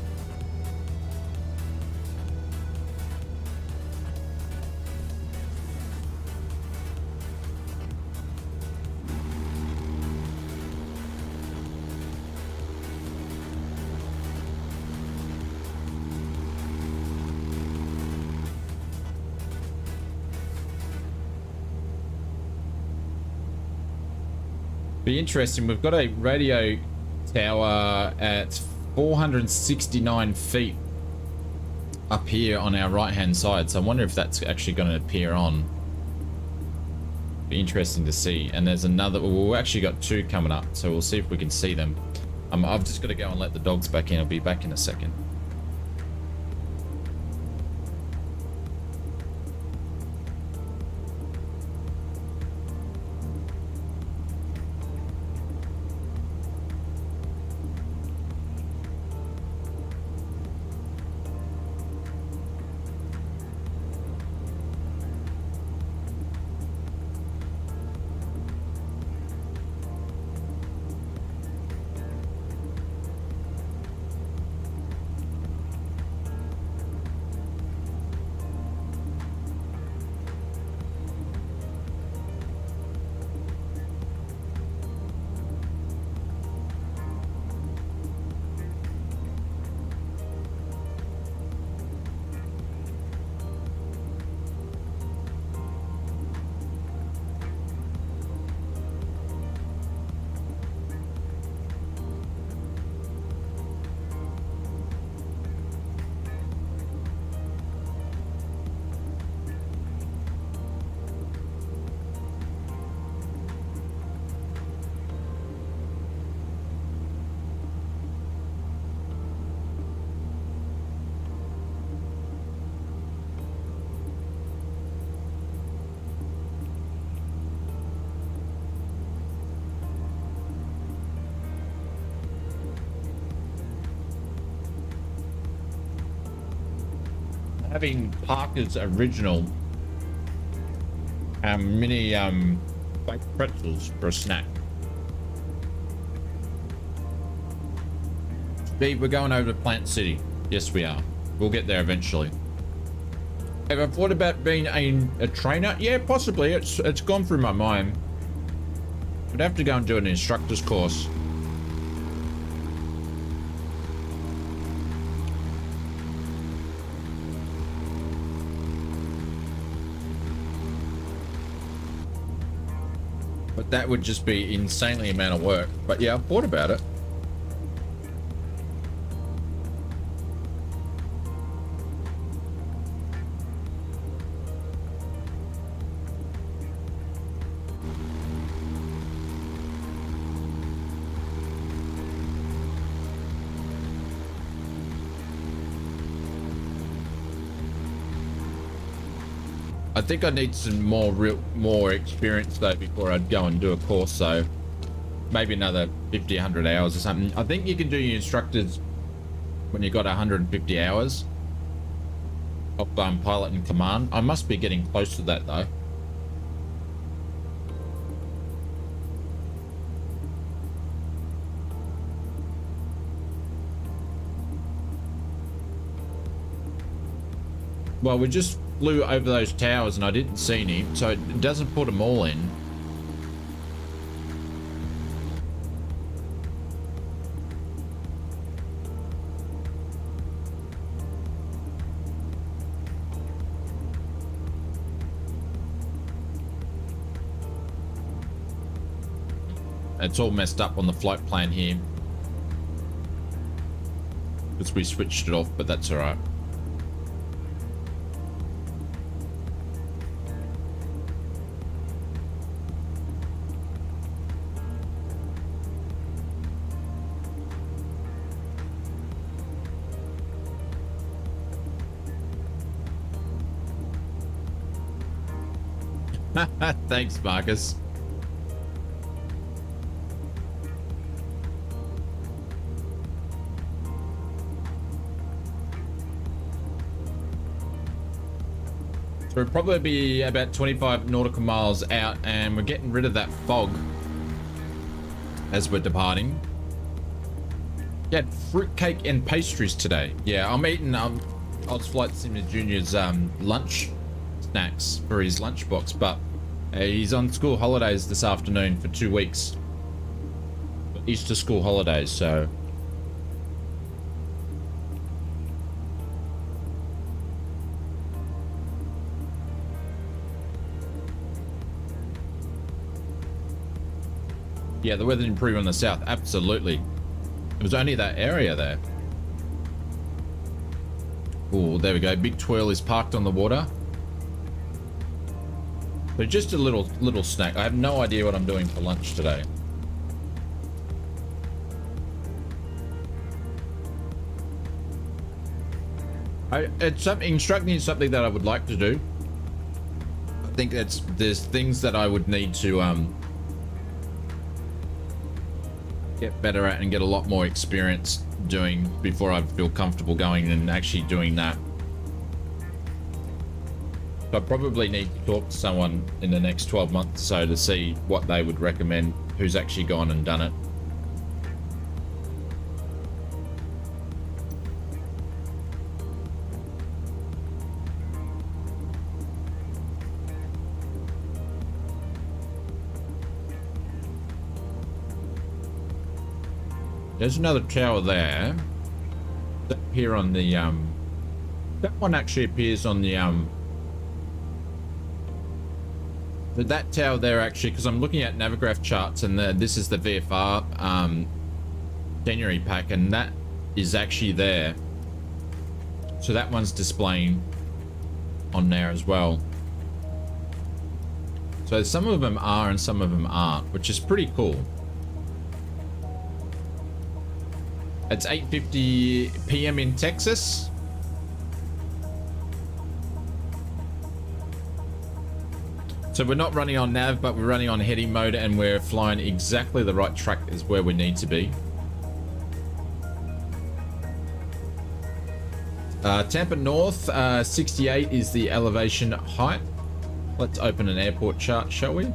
Be interesting. We've got a radio tower at 469 feet up here on our right hand side, so I wonder if that's actually going to appear on. Be interesting to see. And there's another, well, we've actually got two coming up, so we'll see if we can see them. I've just got to go and let the dogs back in. I'll be back in a second. Having Parker's original mini baked pretzels for a snack. Steve, we're going over to Plant City. Yes, we are. We'll get there eventually. Have I thought about being a trainer? Yeah, possibly. It's gone through my mind. I'd have to go and do an instructor's course. But that would just be insanely amount of work. But yeah, I've thought about it. I think I need some more experience though before I'd go and do a course, so maybe another 50, 100 hours or something. I think you can do your instructors when you've got 150 hours of pilot and command. I must be getting close to that though. Well, we just flew over those towers and I didn't see any, so it doesn't put them all in. It's all messed up on the flight plan here because we switched it off, but that's all right. Thanks, Marcus. We'll probably be about 25 nautical miles out, and we're getting rid of that fog as we're departing. Yeah, fruitcake and pastries today. Yeah, I'm eating ausflightsimmer Jr.'s lunch snacks for his lunchbox, but he's on school holidays this afternoon for 2 weeks. Easter school holidays, so. Yeah, the weather improved on the south, absolutely. It was only that area there. Oh, there we go. Big Twirl is parked on the water. So just a little snack. I have no idea what I'm doing for lunch today. It's instructing something that I would like to do. I think there's things that I would need to get better at and get a lot more experience doing before I feel comfortable going and actually doing that. So I probably need to talk to someone in the next 12 months or so to see what they would recommend, who's actually gone and done it. There's another tower there. That appear on the that one actually appears on the that tower there actually, because I'm looking at Navigraph charts, and this is the VFR January pack, and that is actually there. So that one's displaying on there as well. So some of them are and some of them aren't, which is pretty cool. It's 8:50 p.m. in Texas. So we're not running on nav, but we're running on heading mode, and we're flying exactly the right track is where we need to be. Tampa North, 68 is the elevation height. Let's open an airport chart, shall we?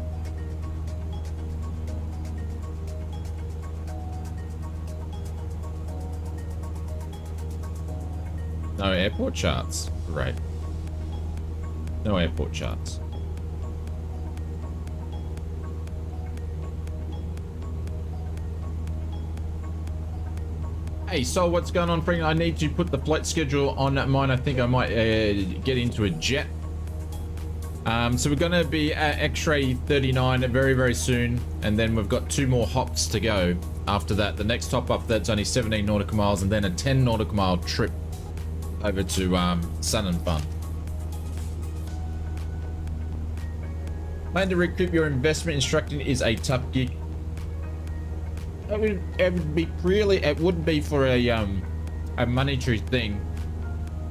No airport charts. Great. No airport charts. Hey, so what's going on, Frank? I need to put the flight schedule on mine. I think I might get into a jet. So we're going to be at X-ray 39 very, very soon. And then we've got 2 more hops to go after that. The next hop up, that's only 17 nautical miles, and then a 10 nautical mile trip over to Sun and Fun. Plan to recoup your investment. Instructing is a tough gig. It would be really, it wouldn't be for a monetary thing.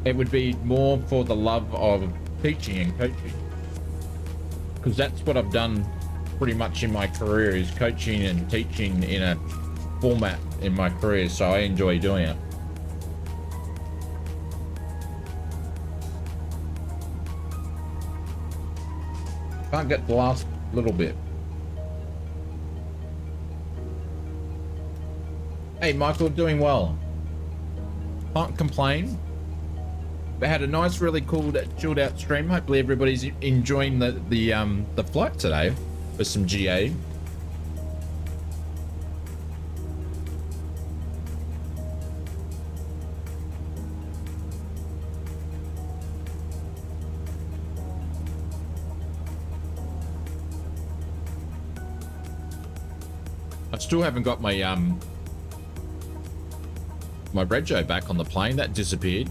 It would be more for the love of teaching and coaching, because that's what I've done pretty much in my career, is coaching and teaching in a format in my career, so I enjoy doing it. Can't get the last little bit. Hey, Michael, doing well. Can't complain. They had a nice, really cool, chilled out stream. Hopefully everybody's enjoying the flight today with some GA. I still haven't got my my rego back on the plane. That disappeared.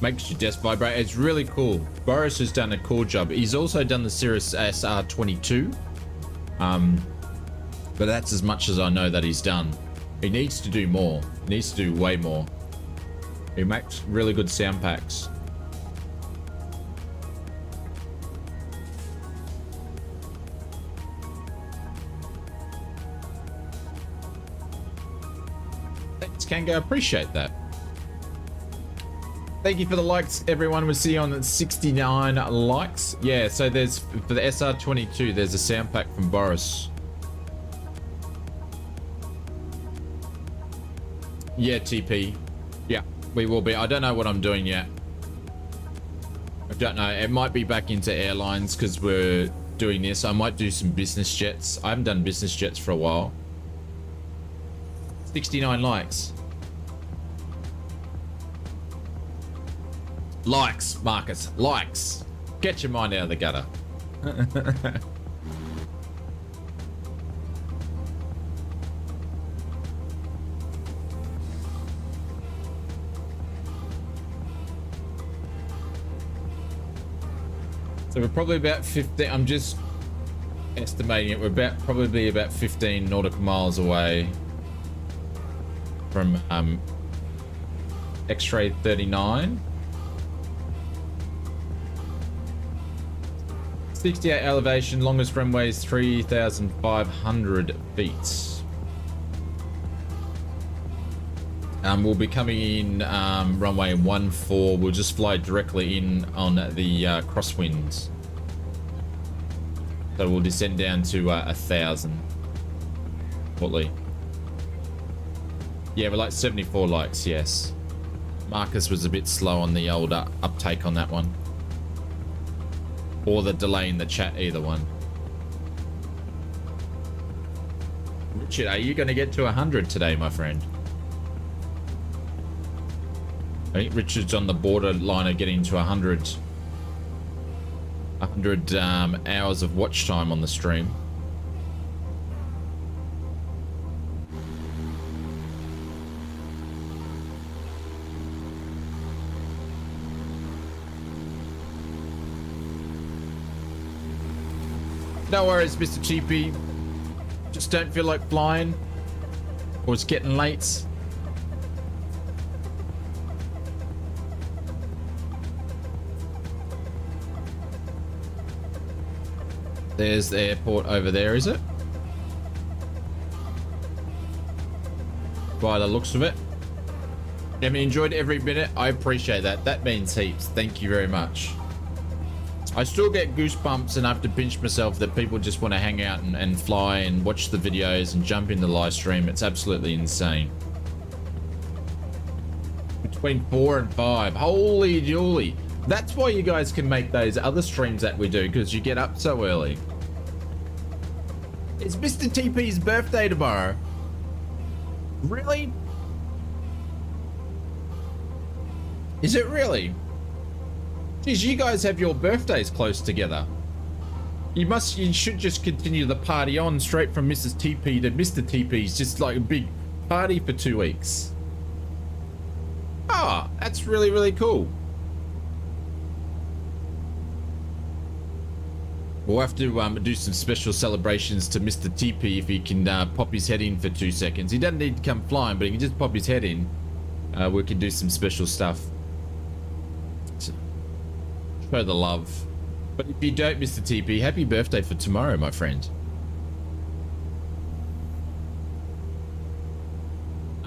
Makes your desk vibrate. It's really cool. Boris has done a cool job. He's also done the Cirrus SR22. But that's as much as I know that he's done. He needs to do more. He needs to do way more. He makes really good sound packs. Thanks, Kango. Appreciate that. Thank you for the likes, everyone. We'll see you on 69 likes. Yeah, so there's, for the SR22, there's a sound pack from Boris. Yeah, TP. Yeah, we will be. I don't know what I'm doing yet. I don't know. It might be back into airlines because we're doing this. I might do some business jets. I haven't done business jets for a while. 69 likes. Likes, Marcus. Likes. Get your mind out of the gutter. So we're probably about 15. I'm just estimating it. We're probably about 15 nautical miles away from X-ray 39. 68 elevation, longest runway is 3,500 feet. We'll be coming in runway 14. We'll just fly directly in on the crosswinds. So we'll descend down to 1,000. Shortly. Yeah, we're like 74 likes, yes. Marcus was a bit slow on the old uptake on that one. Or the delay in the chat, either one. Richard, are you going to get to 100 today, my friend? I think Richard's on the borderline of getting to 100 hours of watch time on the stream. No worries, Mr. Cheapy. Just don't feel like flying, or it's getting late. There's the airport over there, is it? By the looks of it. I mean, enjoyed every minute. I appreciate that. That means heaps. Thank you very much. I still get goosebumps and I have to pinch myself that people just want to hang out and fly and watch the videos and jump in the live stream. It's absolutely insane. Between 4 and 5. Holy Julie. That's why you guys can make those other streams that we do, because you get up so early. It's Mr. TP's birthday tomorrow. Really? Is it really? Geez, you guys have your birthdays close together. You should just continue the party on straight from Mrs. TP to Mr. TP's, just like a big party for 2 weeks. Ah, that's really, really cool. We'll have to do some special celebrations to Mr. TP if he can pop his head in for 2 seconds. He doesn't need to come flying, but he can just pop his head in. We can do some special stuff. Show the love. But if you don't, Mr. TP, happy birthday for tomorrow, my friend.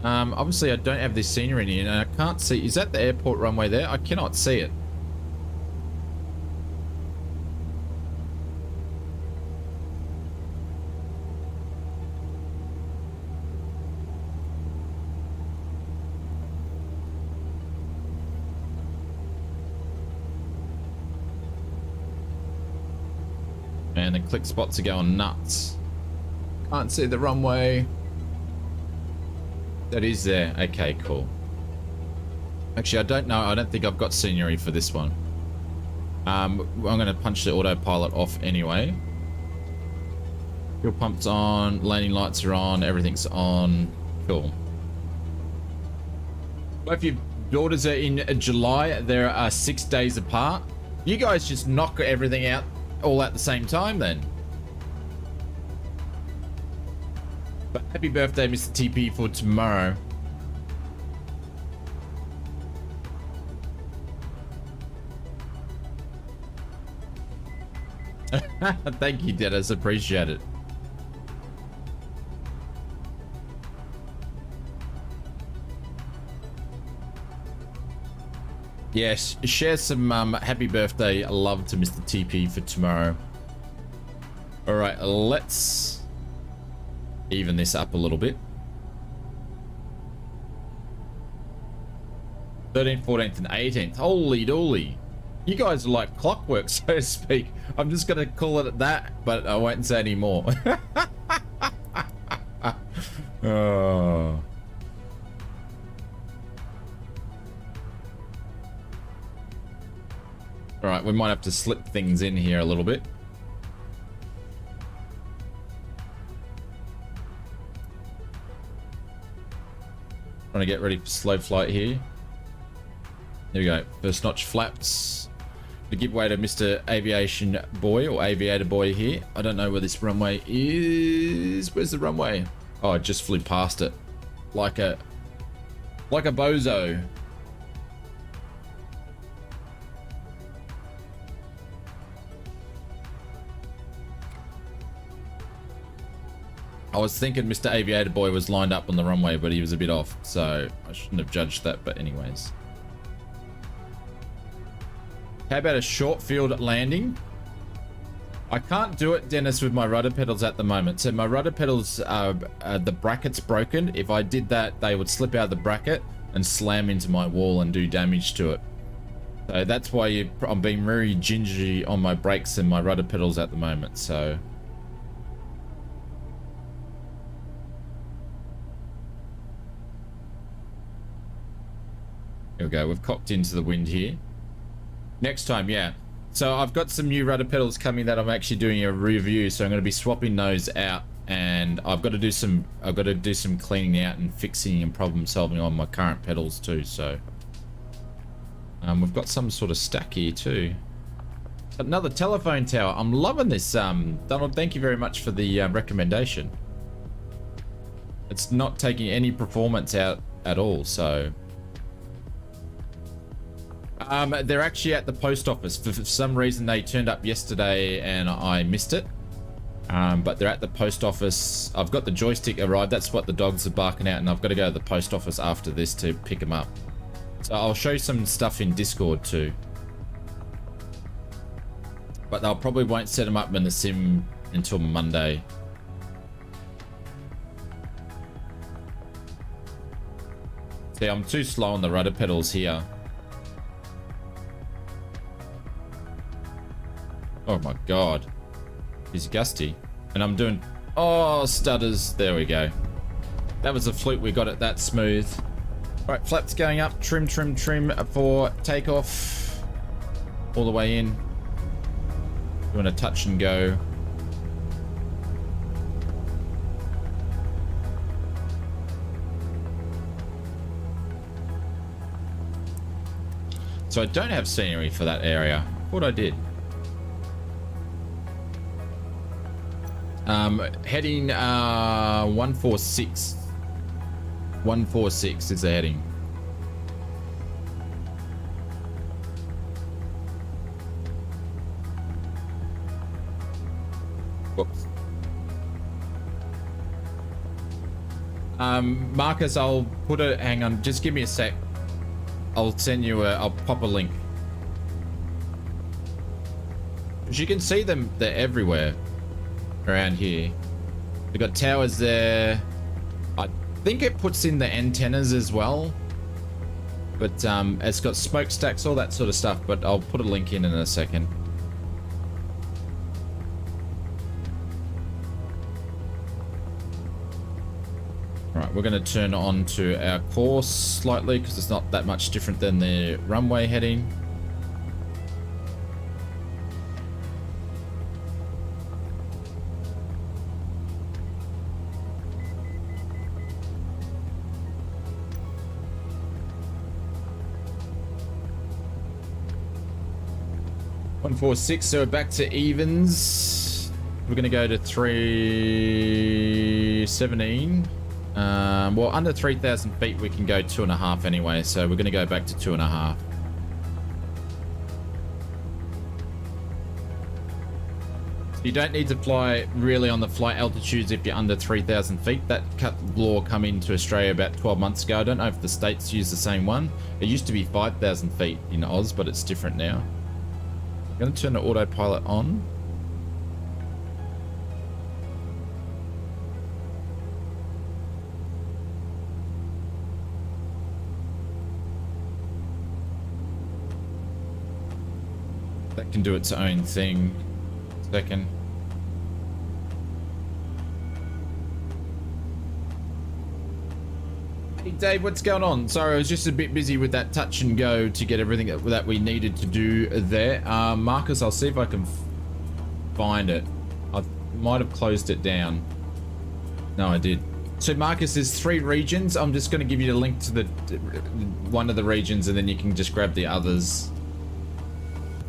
Obviously, I don't have this scenery in here, and I can't see. Is that the airport runway there? I cannot see it. And the click spots are going nuts. Can't see the runway. That is there. Okay, cool. Actually, I don't know. I don't think I've got scenery for this one. I'm going to punch the autopilot off anyway. Fuel pump's on. Landing lights are on. Everything's on. Cool. Both your daughters are in July. There are 6 days apart. You guys just knock everything out all at the same time then. But happy birthday, Mr. TP, for tomorrow. Thank you, Dennis. Appreciate it. Yes, share some happy birthday love to Mr. TP for tomorrow. All right, let's even this up a little bit. 13th, 14th, and 18th. Holy dooly. You guys are like clockwork, so to speak. I'm just going to call it at that, but I won't say any more. Oh. All right, we might have to slip things in here a little bit. Trying to get ready for slow flight here. There we go. First notch flaps. To give way to Mr. Aviation Boy or Aviator Boy here. I don't know where this runway is. Where's the runway? Oh, I just flew past it. Like a bozo. I was thinking Mr. Aviator Boy was lined up on the runway, but he was a bit off, so I shouldn't have judged that, but anyways. How about a short field landing? I can't do it, Dennis, with my rudder pedals at the moment. So my rudder pedals, the bracket's broken. If I did that, they would slip out of the bracket and slam into my wall and do damage to it. So that's why I'm being very gingery on my brakes and my rudder pedals at the moment, so... Here we go, we've cocked into the wind here. Next time, yeah. So I've got some new rudder pedals coming that I'm actually doing a review, so I'm going to be swapping those out, and I've got to do some cleaning out and fixing and problem solving on my current pedals too. So we've got some sort of stack here too. Another telephone tower. I'm loving this. Donald, thank you very much for the recommendation. It's not taking any performance out at all, so... they're actually at the post office. For some reason they turned up yesterday and I missed it. But they're at the post office. I've got the joystick arrived. That's what the dogs are barking at, and I've got to go to the post office after this to pick them up. So I'll show you some stuff in Discord too. But they'll probably won't set them up in the sim until Monday. See, I'm too slow on the rudder pedals here. Oh my god. He's gusty. And I'm doing... Oh, stutters. There we go. That was a fluke. We got it that smooth. Alright, flaps going up. Trim, trim, trim for takeoff. All the way in. Doing a touch and go. So I don't have scenery for that area. What I did. Heading 146. 146 is the heading. Whoops. Marcus, I'll put a... Hang on, just give me a sec. I'll send you a... I'll pop a link. As you can see them, they're everywhere around here. We've got towers there. I think it puts in the antennas as well. But it's got smokestacks, all that sort of stuff. But I'll put a link in a second. Right, we're going to turn on to our course slightly because it's not that much different than the runway heading. So we're back to evens. We're going to go to 317. Well, under 3,000 feet, we can go 2.5 anyway. So we're going to go back to 2.5. You don't need to fly really on the flight altitudes if you're under 3,000 feet. That law come into Australia about 12 months ago. I don't know if the states use the same one. It used to be 5,000 feet in Oz, but it's different now. I'm going to turn the autopilot on. That can do its own thing. Second. Hey Dave, what's going on? Sorry, I was just a bit busy with that touch and go to get everything that we needed to do there. Marcus, I'll see if I can find it. I might have closed it down. No, I did. So Marcus, there's 3 regions. I'm just going to give you the link to the one of the regions, and then you can just grab the others.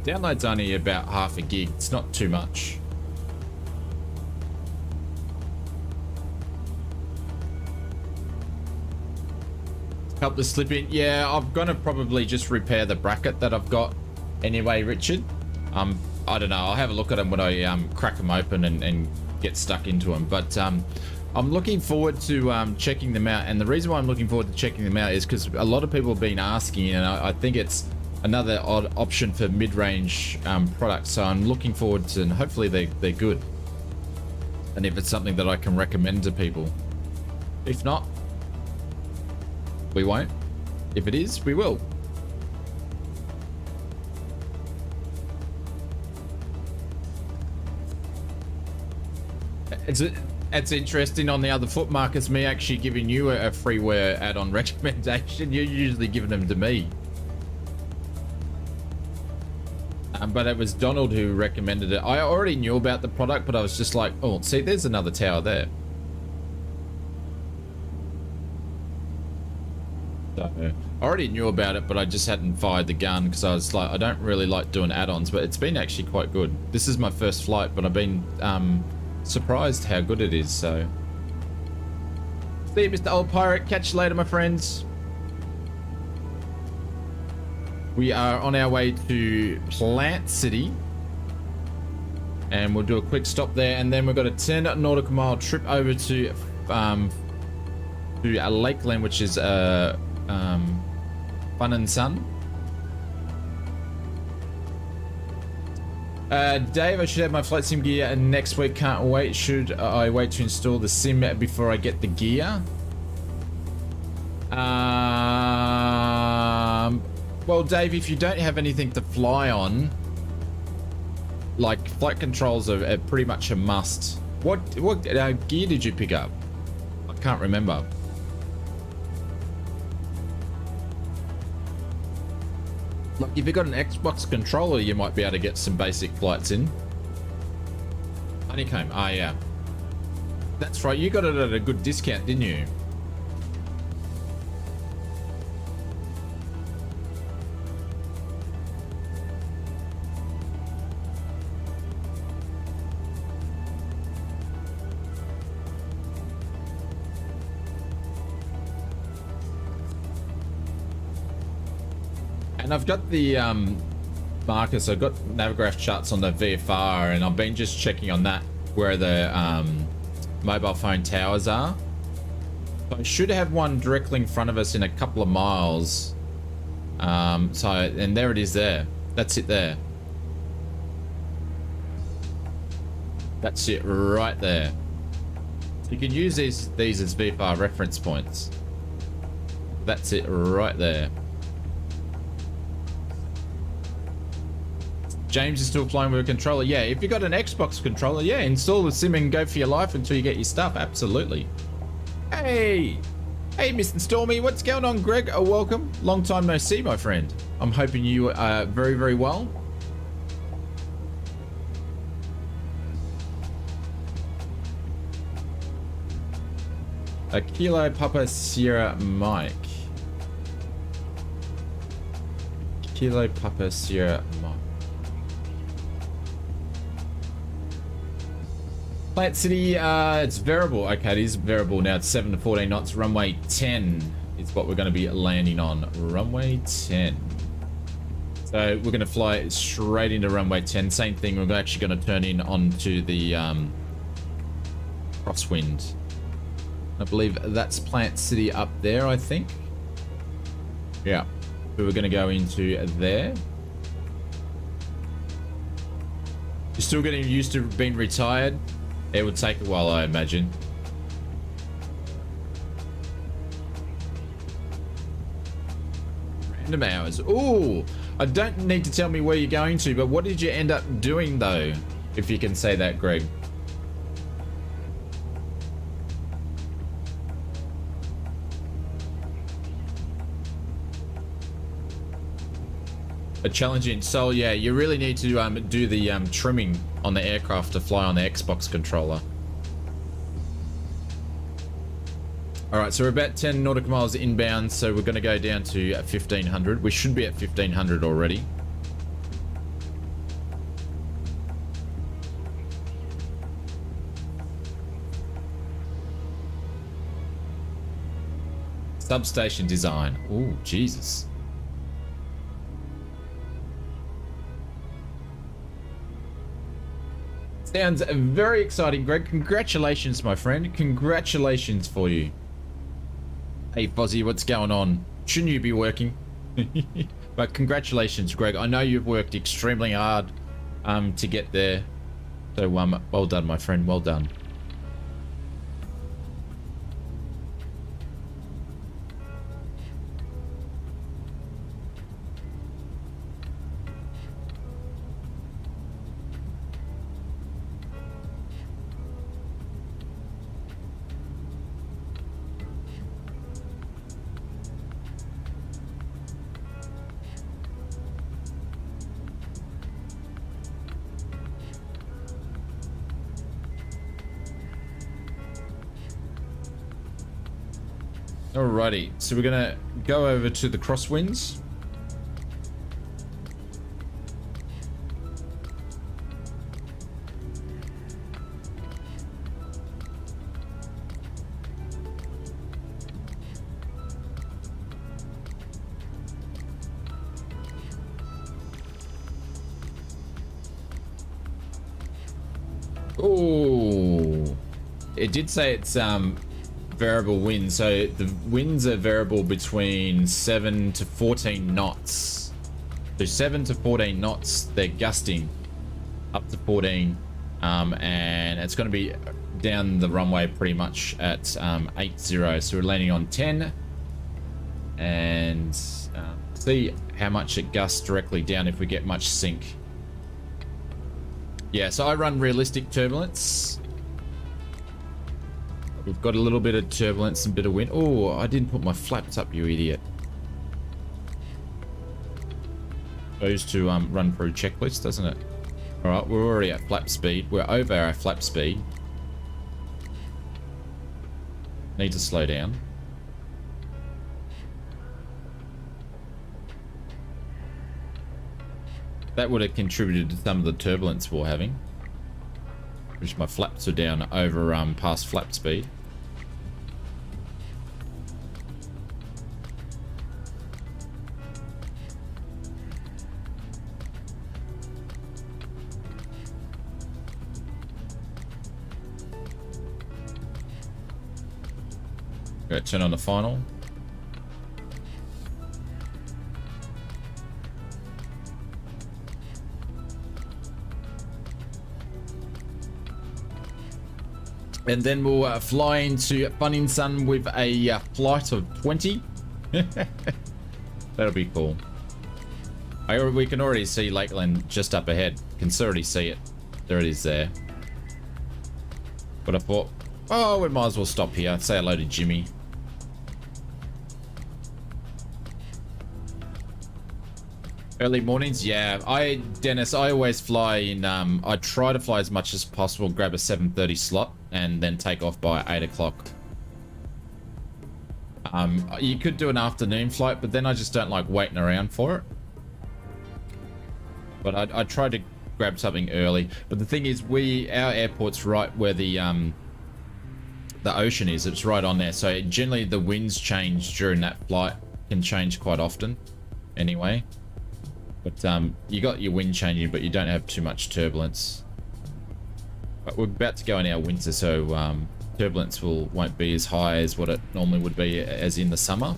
Download's only about half a gig. It's not too much. Help the slip in. Yeah, I'm gonna probably just repair the bracket that I've got anyway, Richard. I don't know. I'll have a look at them when I crack them open and get stuck into them. But I'm looking forward to checking them out. And the reason why I'm looking forward to checking them out is because a lot of people have been asking, and I think it's another odd option for mid-range products. So I'm looking forward to, and hopefully they're good. And if it's something that I can recommend to people. If not, we won't. If it is, we will. It's interesting on the other foot, Marcus, me actually giving you a freeware add-on recommendation. You're usually giving them to me. But it was Donald who recommended it. I already knew about the product, but I was just like, oh, see, there's another tower there. So, I already knew about it, but I just hadn't fired the gun because I was like, I don't really like doing add-ons, but it's been actually quite good. This is my first flight, but I've been surprised how good it is. So, see you, Mr. Old Pirate. Catch you later, my friends. We are on our way to Plant City, and we'll do a quick stop there, and then we've got a 10 nautical mile trip over to a Lakeland, which is Fun and Sun. Dave, I should have my flight sim gear next week. Can't wait. Should I wait to install the sim before I get the gear? Well, Dave, if you don't have anything to fly on, like flight controls are pretty much a must. What gear did you pick up? I can't remember. Like, if you've got an Xbox controller, you might be able to get some basic flights in. Honeycomb, ah, yeah. That's right, you got it at a good discount, didn't you? And I've got the Marcus, I've got Navigraph charts on the VFR, and I've been just checking on that where the mobile phone towers are. So I should have one directly in front of us in a couple of miles. And there it is there. That's it there. That's it right there. So you can use these as VFR reference points. That's it right there. James is still flying with a controller. Yeah, if you got an Xbox controller, yeah, install the sim and go for your life until you get your stuff. Absolutely. Hey, Mr. Stormy, what's going on, Greg? Welcome. Long time no see, my friend. I'm hoping you are very, very well. A Kilo Papa Sierra Mike. Kilo Papa Sierra Mike. Plant City, it's variable. Okay, it is variable now. It's 7 to 14 knots. Runway 10 is what we're going to be landing on. Runway 10. So we're going to fly straight into runway 10. Same thing. We're actually going to turn in onto the crosswind. I believe that's Plant City up there, I think. Yeah. So we're going to go into there. You're still getting used to being retired? It would take a while, I imagine. Random hours. Ooh, I don't need to tell me where you're going to, but what did you end up doing though? If you can say that, Greg. A challenging. So yeah, you really need to do the trimming on the aircraft to fly on the Xbox controller. All right, so we're about 10 nautical miles inbound, so we're going to go down to 1500. We should be at 1500 already. Substation design. Oh, Jesus. Sounds very exciting, Greg. Congratulations, my friend. Congratulations for you. Hey, Fozzie, what's going on? Shouldn't you be working? But congratulations, Greg. I know you've worked extremely hard to get there. So, well done, my friend. Well done. Alrighty, so we're gonna go over to the crosswinds. Oh, it did say it's variable wind, so the winds are variable between 7 to 14 knots. So 7 to 14 knots, they're gusting up to 14, and it's going to be down the runway pretty much at 80. So we're landing on 10, and see how much it gusts directly down if we get much sink. Yeah, so I run realistic turbulence. We've got a little bit of turbulence and a bit of wind. Oh, I didn't put my flaps up, you idiot. Goes to run through checklist, doesn't it? All right, we're already at flap speed. We're over our flap speed. Need to slow down. That would have contributed to some of the turbulence we're having. Which my flaps are down over past flap speed. Go turn on the final. And then we'll fly into Funning Sun with a flight of 20. That'll be cool. We can already see Lakeland just up ahead. Can already see it. There it is there. But I thought, oh, we might as well stop here. Say hello to Jimmy. Early mornings, yeah. Dennis, I always fly in, I try to fly as much as possible, grab a 7:30 slot, and then take off by 8 o'clock. You could do an afternoon flight, but then I just don't like waiting around for it. But I try to grab something early. But the thing is, our airport's right where the ocean is. It's right on there. So generally the winds change during that flight, can change quite often. Anyway. But you got your wind changing, but you don't have too much turbulence. But we're about to go in our winter, so turbulence won't be as high as what it normally would be as in the summer.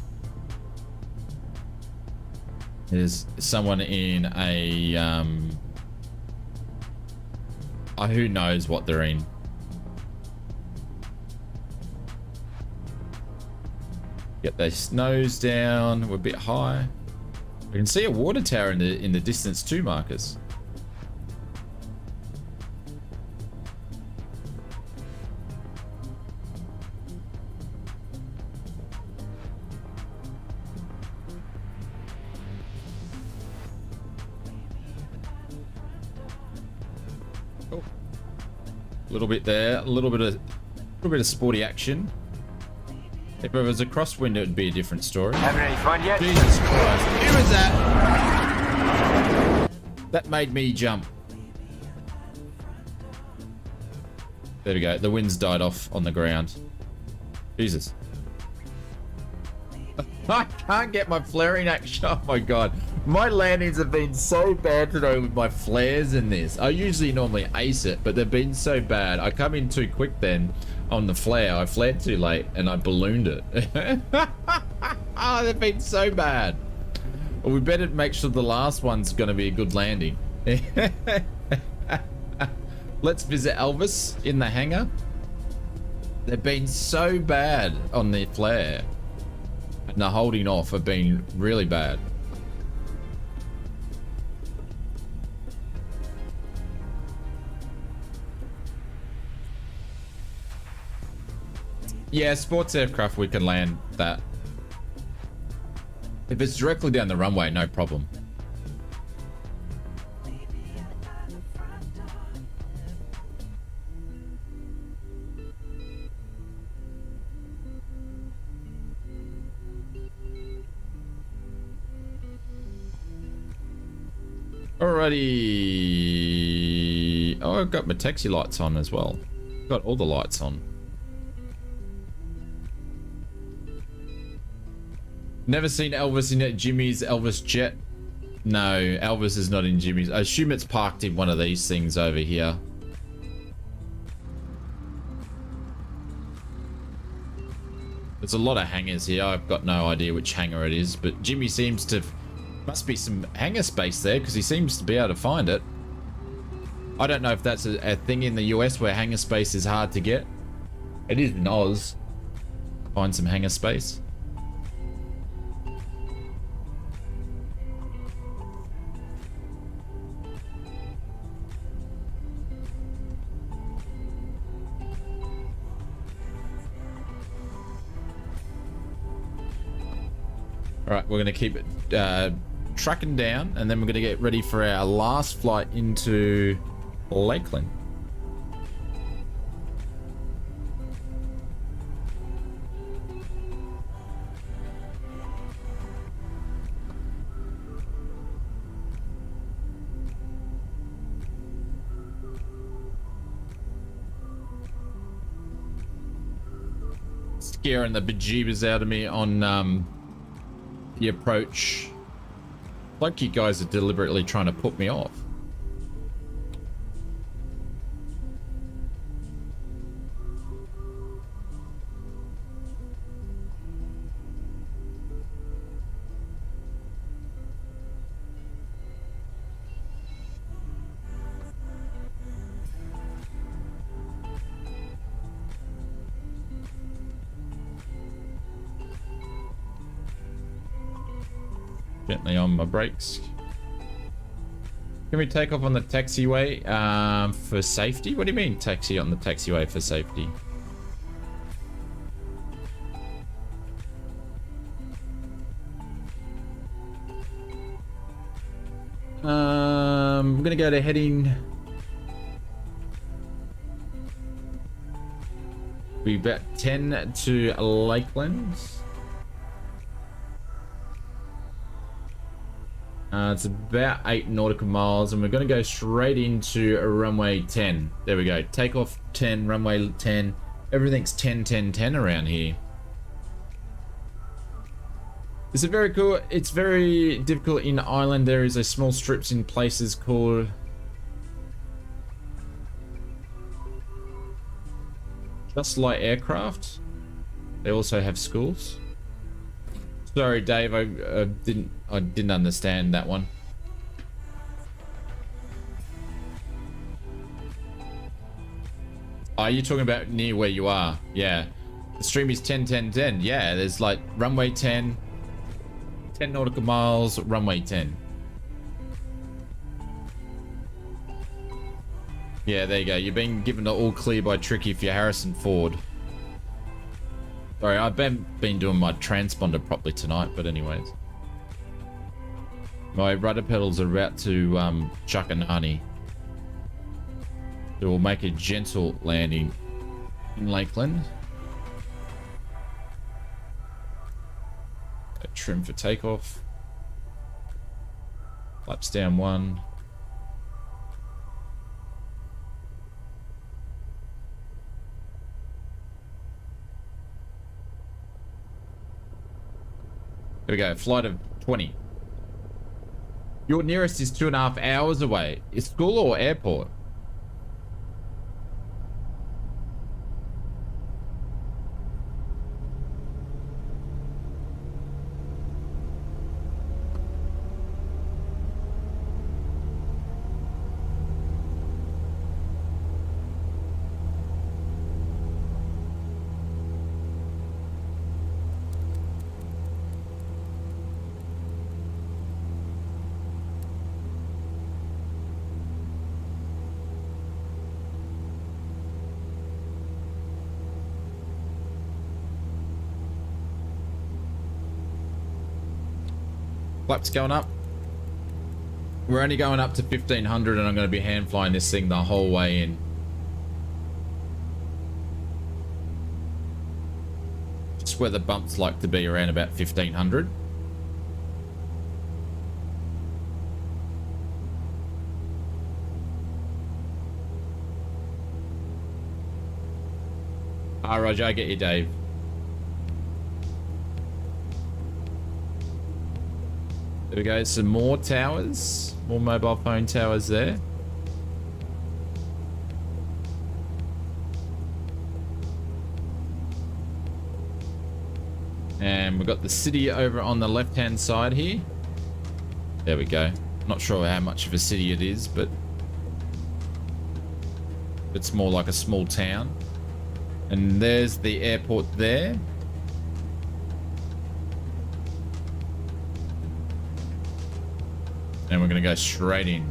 There's someone in a who knows what they're in. Get their nose down. We're a bit high. We can see a water tower in the distance too, Marcus. Oh. A little bit there, a little bit of sporty action. If it was a crosswind, it would be a different story. Having any fun yet? Jesus Christ. Who was that? That made me jump. There we go. The winds died off on the ground. Jesus. I can't get my flaring action. Oh my god. My landings have been so bad today with my flares in this. I usually normally ace it, but they've been so bad. I come in too quick then on the flare. I flared too late and I ballooned it. Oh, they've been so bad. Well, we better make sure the last one's going to be a good landing. Let's visit Elvis in the hangar. They've been so bad on the flare. And the holding off have been really bad. Yeah, sports aircraft, we can land that. If it's directly down the runway, no problem. Alrighty. Oh, I've got my taxi lights on as well. Got all the lights on. Never seen Elvis in Jimmy's Elvis jet. No, Elvis is not in Jimmy's. I assume it's parked in one of these things over here. There's a lot of hangars here. I've got no idea which hangar it is, but Jimmy seems to... Must be some hangar space there because he seems to be able to find it. I don't know if that's a thing in the US where hangar space is hard to get. It is in Oz. Find some hangar space. Alright, we're going to keep it trucking down, and then we're going to get ready for our last flight into Lakeland. Scaring the bejeebers out of me on the approach. Like you guys are deliberately trying to put me off. Gently on my brakes. Can we take off on the taxiway for safety? What do you mean taxi on the taxiway for safety? I'm gonna go to heading. Be about 10 to Lakeland. It's about 8 nautical miles, and we're going to go straight into runway 10. There we go. Takeoff 10, runway 10. Everything's 10, 10, 10 around here. Is it very cool? It's very difficult in Ireland. There is a small strips in places called Just Like Aircraft. They also have schools. Sorry, Dave, I didn't understand that one. Are you talking about near where you are? Yeah. The stream is 10, 10, 10. Yeah, there's like runway 10, 10 nautical miles, runway 10. Yeah, there you go. You're being given the all clear by Tricky for your Harrison Ford. Sorry, I've been doing my transponder properly tonight, but anyways. My rudder pedals are about to chuck a nanny. It will make a gentle landing in Lakeland. Trim for takeoff. Flaps down 1. There we go, flight of 20. Your nearest is 2.5 hours away. Is school or airport? Flaps going up. We're only going up to 1500 and I'm going to be hand flying this thing the whole way in. Just where the bumps like to be, around about 1500. Roger, I get you, Dave. There we go, some more towers, more mobile phone towers there. And we've got the city over on the left-hand side here. There we go. Not sure how much of a city it is, but it's more like a small town. And there's the airport there. And we're going to go straight in.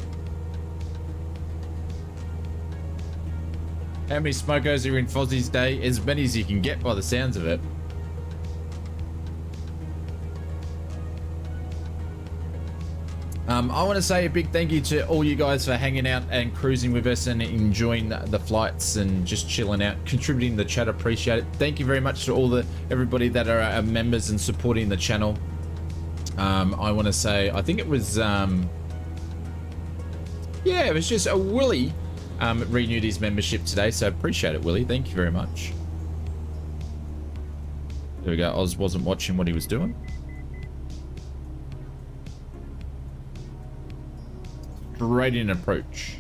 How many smokers are in Fozzie's day? As many as you can get by the sounds of it. I want to say a big thank you to all you guys for hanging out and cruising with us and enjoying the flights and just chilling out, contributing to the chat. Appreciate it. Thank you very much to everybody that are members and supporting the channel. I want to say, I think it was, yeah, it was just a Willie renewed his membership today, so appreciate it, Willie. Thank you very much. There we go. Oz wasn't watching what he was doing. Straight in approach.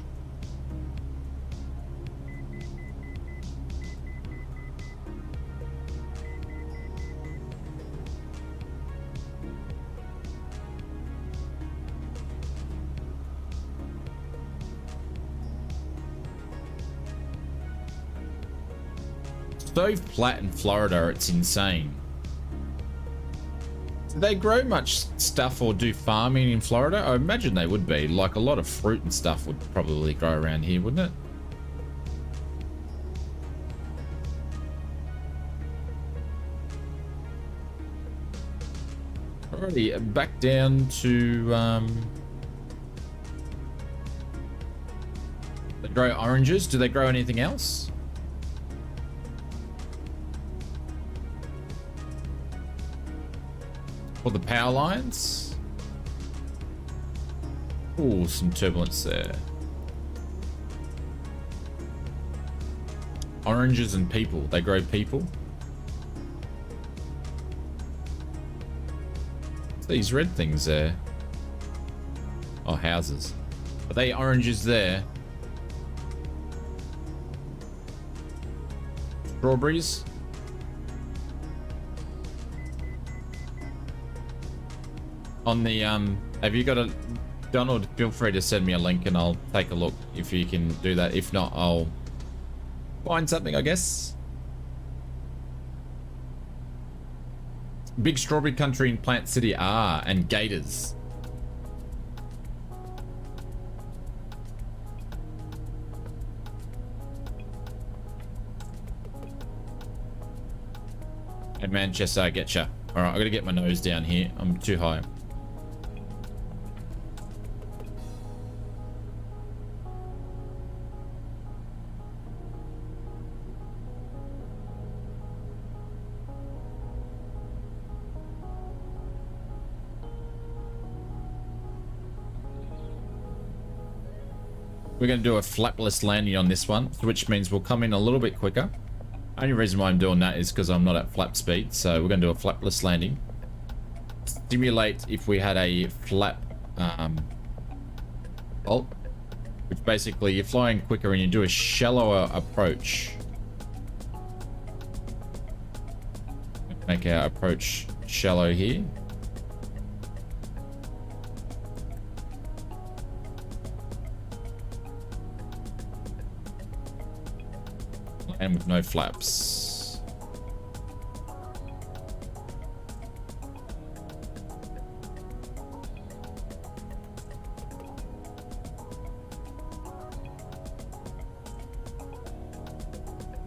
So flat in Florida, it's insane. Do they grow much stuff or do farming in Florida? I imagine they would be. Like a lot of fruit and stuff would probably grow around here, wouldn't it? Alrighty, back down to they grow oranges. Do they grow anything else? For the power lines? Oh, some turbulence there. Oranges and people. They grow people. These red things there. Oh, houses. Are they oranges there? Strawberries? On the, have you got a... Donald, feel free to send me a link and I'll take a look if you can do that. If not, I'll find something, I guess. Big strawberry country in Plant City. Ah, and gators. And Manchester, I getcha. All right, I gotta get my nose down here. I'm too high. We're going to do a flapless landing on this one, which means we'll come in a little bit quicker. Only reason why I'm doing that is because I'm not at flap speed, so we're going to do a flapless landing. Simulate if we had a flap bolt, which basically you're flying quicker and you do a shallower approach. Make our approach shallow here. And with no flaps.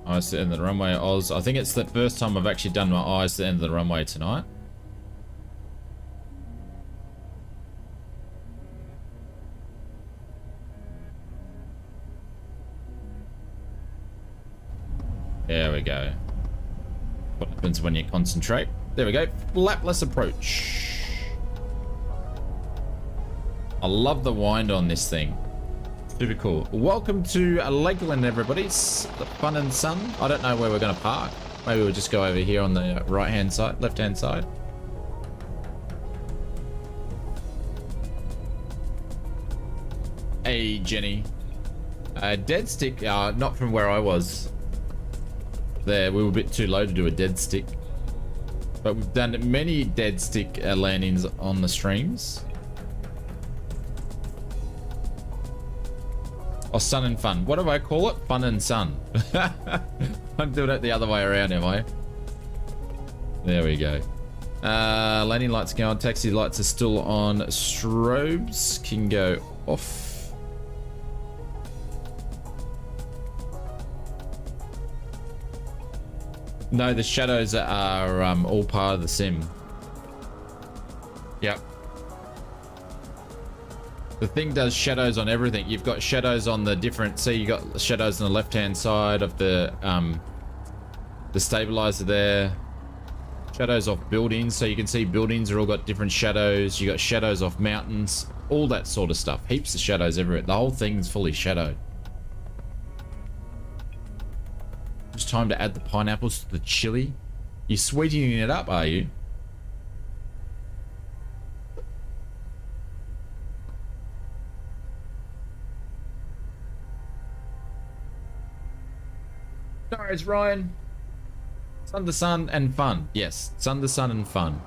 Eyes to the end of the runway, Oz. I think it's the first time I've actually done my eyes to the end of the runway tonight. There we go. What happens when you concentrate? There we go. Flapless approach. I love the wind on this thing. Super cool. Welcome to Lakeland, everybody. It's the fun and sun. I don't know where we're going to park. Maybe we'll just go over here on the right-hand side, left-hand side. Hey, Jenny. Dead stick, not from where I was. There, we were a bit too low to do a dead stick, but we've done many dead stick landings on the streams. Oh, sun and fun. What do I call it? Fun and sun. I'm doing it the other way around, am I? There we go. Landing lights go on. Taxi lights are still on. Strobes can go off. No, the shadows are all part of the sim. Yep. The thing does shadows on everything. You've got shadows on the different... See, you got shadows on the left-hand side of the stabilizer there. Shadows off buildings, so you can see buildings are all got different shadows. You got shadows off mountains, all that sort of stuff. Heaps of shadows everywhere. The whole thing's fully shadowed. It's time to add the pineapples to the chili. You're sweetening it up, are you? No worries, Ryan. Sun to sun and fun. Yes, sun to sun and fun.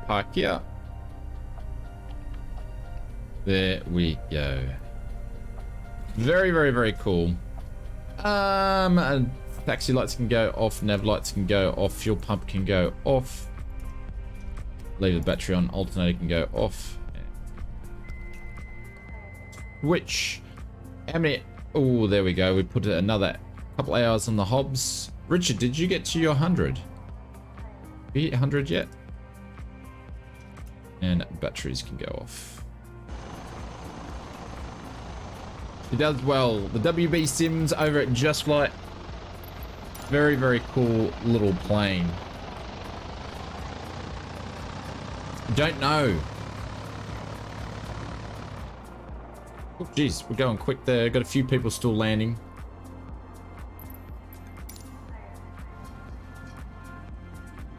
Park here. There we go. Very, very, very cool. And taxi lights can go off, nav lights can go off, fuel pump can go off. Leave the battery on, alternator can go off. Which, how many? Oh, there we go. We put another Couple hours on the hobs. Richard, did you get to your 100? You hit 100 yet? And batteries can go off. He does well. The WB Sims over at Just Flight. Very, very cool little plane. Don't know. Oh, geez, we're going quick there. Got a few people still landing.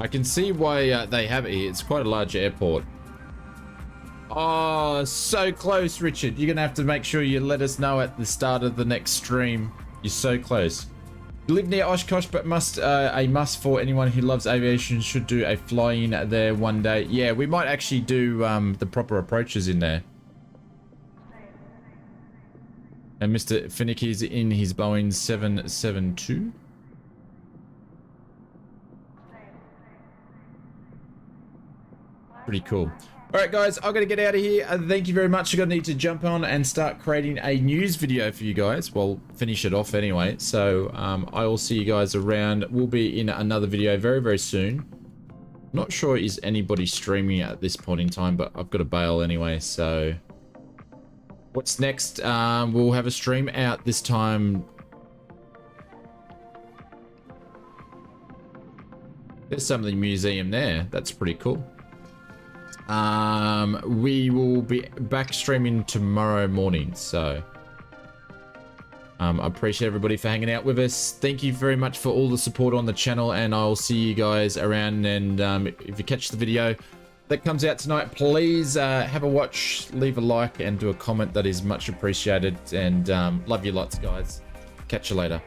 I can see why they have it here. It's quite a large airport. Oh, so close, Richard. You're going to have to make sure you let us know at the start of the next stream. You're so close. You live near Oshkosh, but a must for anyone who loves aviation should do a fly-in there one day. Yeah, we might actually do the proper approaches in there. And Mr. Finicky's in his Boeing 772. Pretty cool. All right, guys, I've got to get out of here. Thank you very much. I'm going to need to jump on and start creating a news video for you guys. Well, finish it off anyway. So I will see you guys around. We'll be in another video very, very soon. Not sure is anybody streaming at this point in time, but I've got to bail anyway. So what's next? We'll have a stream out this time. There's some of the museum there. That's pretty cool. We will be back streaming tomorrow morning, so I appreciate everybody for hanging out with us. Thank you very much for all the support on the channel, and I'll see you guys around. And if you catch the video that comes out tonight, please have a watch, leave a like, and do a comment. That is much appreciated. And love you lots, guys. Catch you later.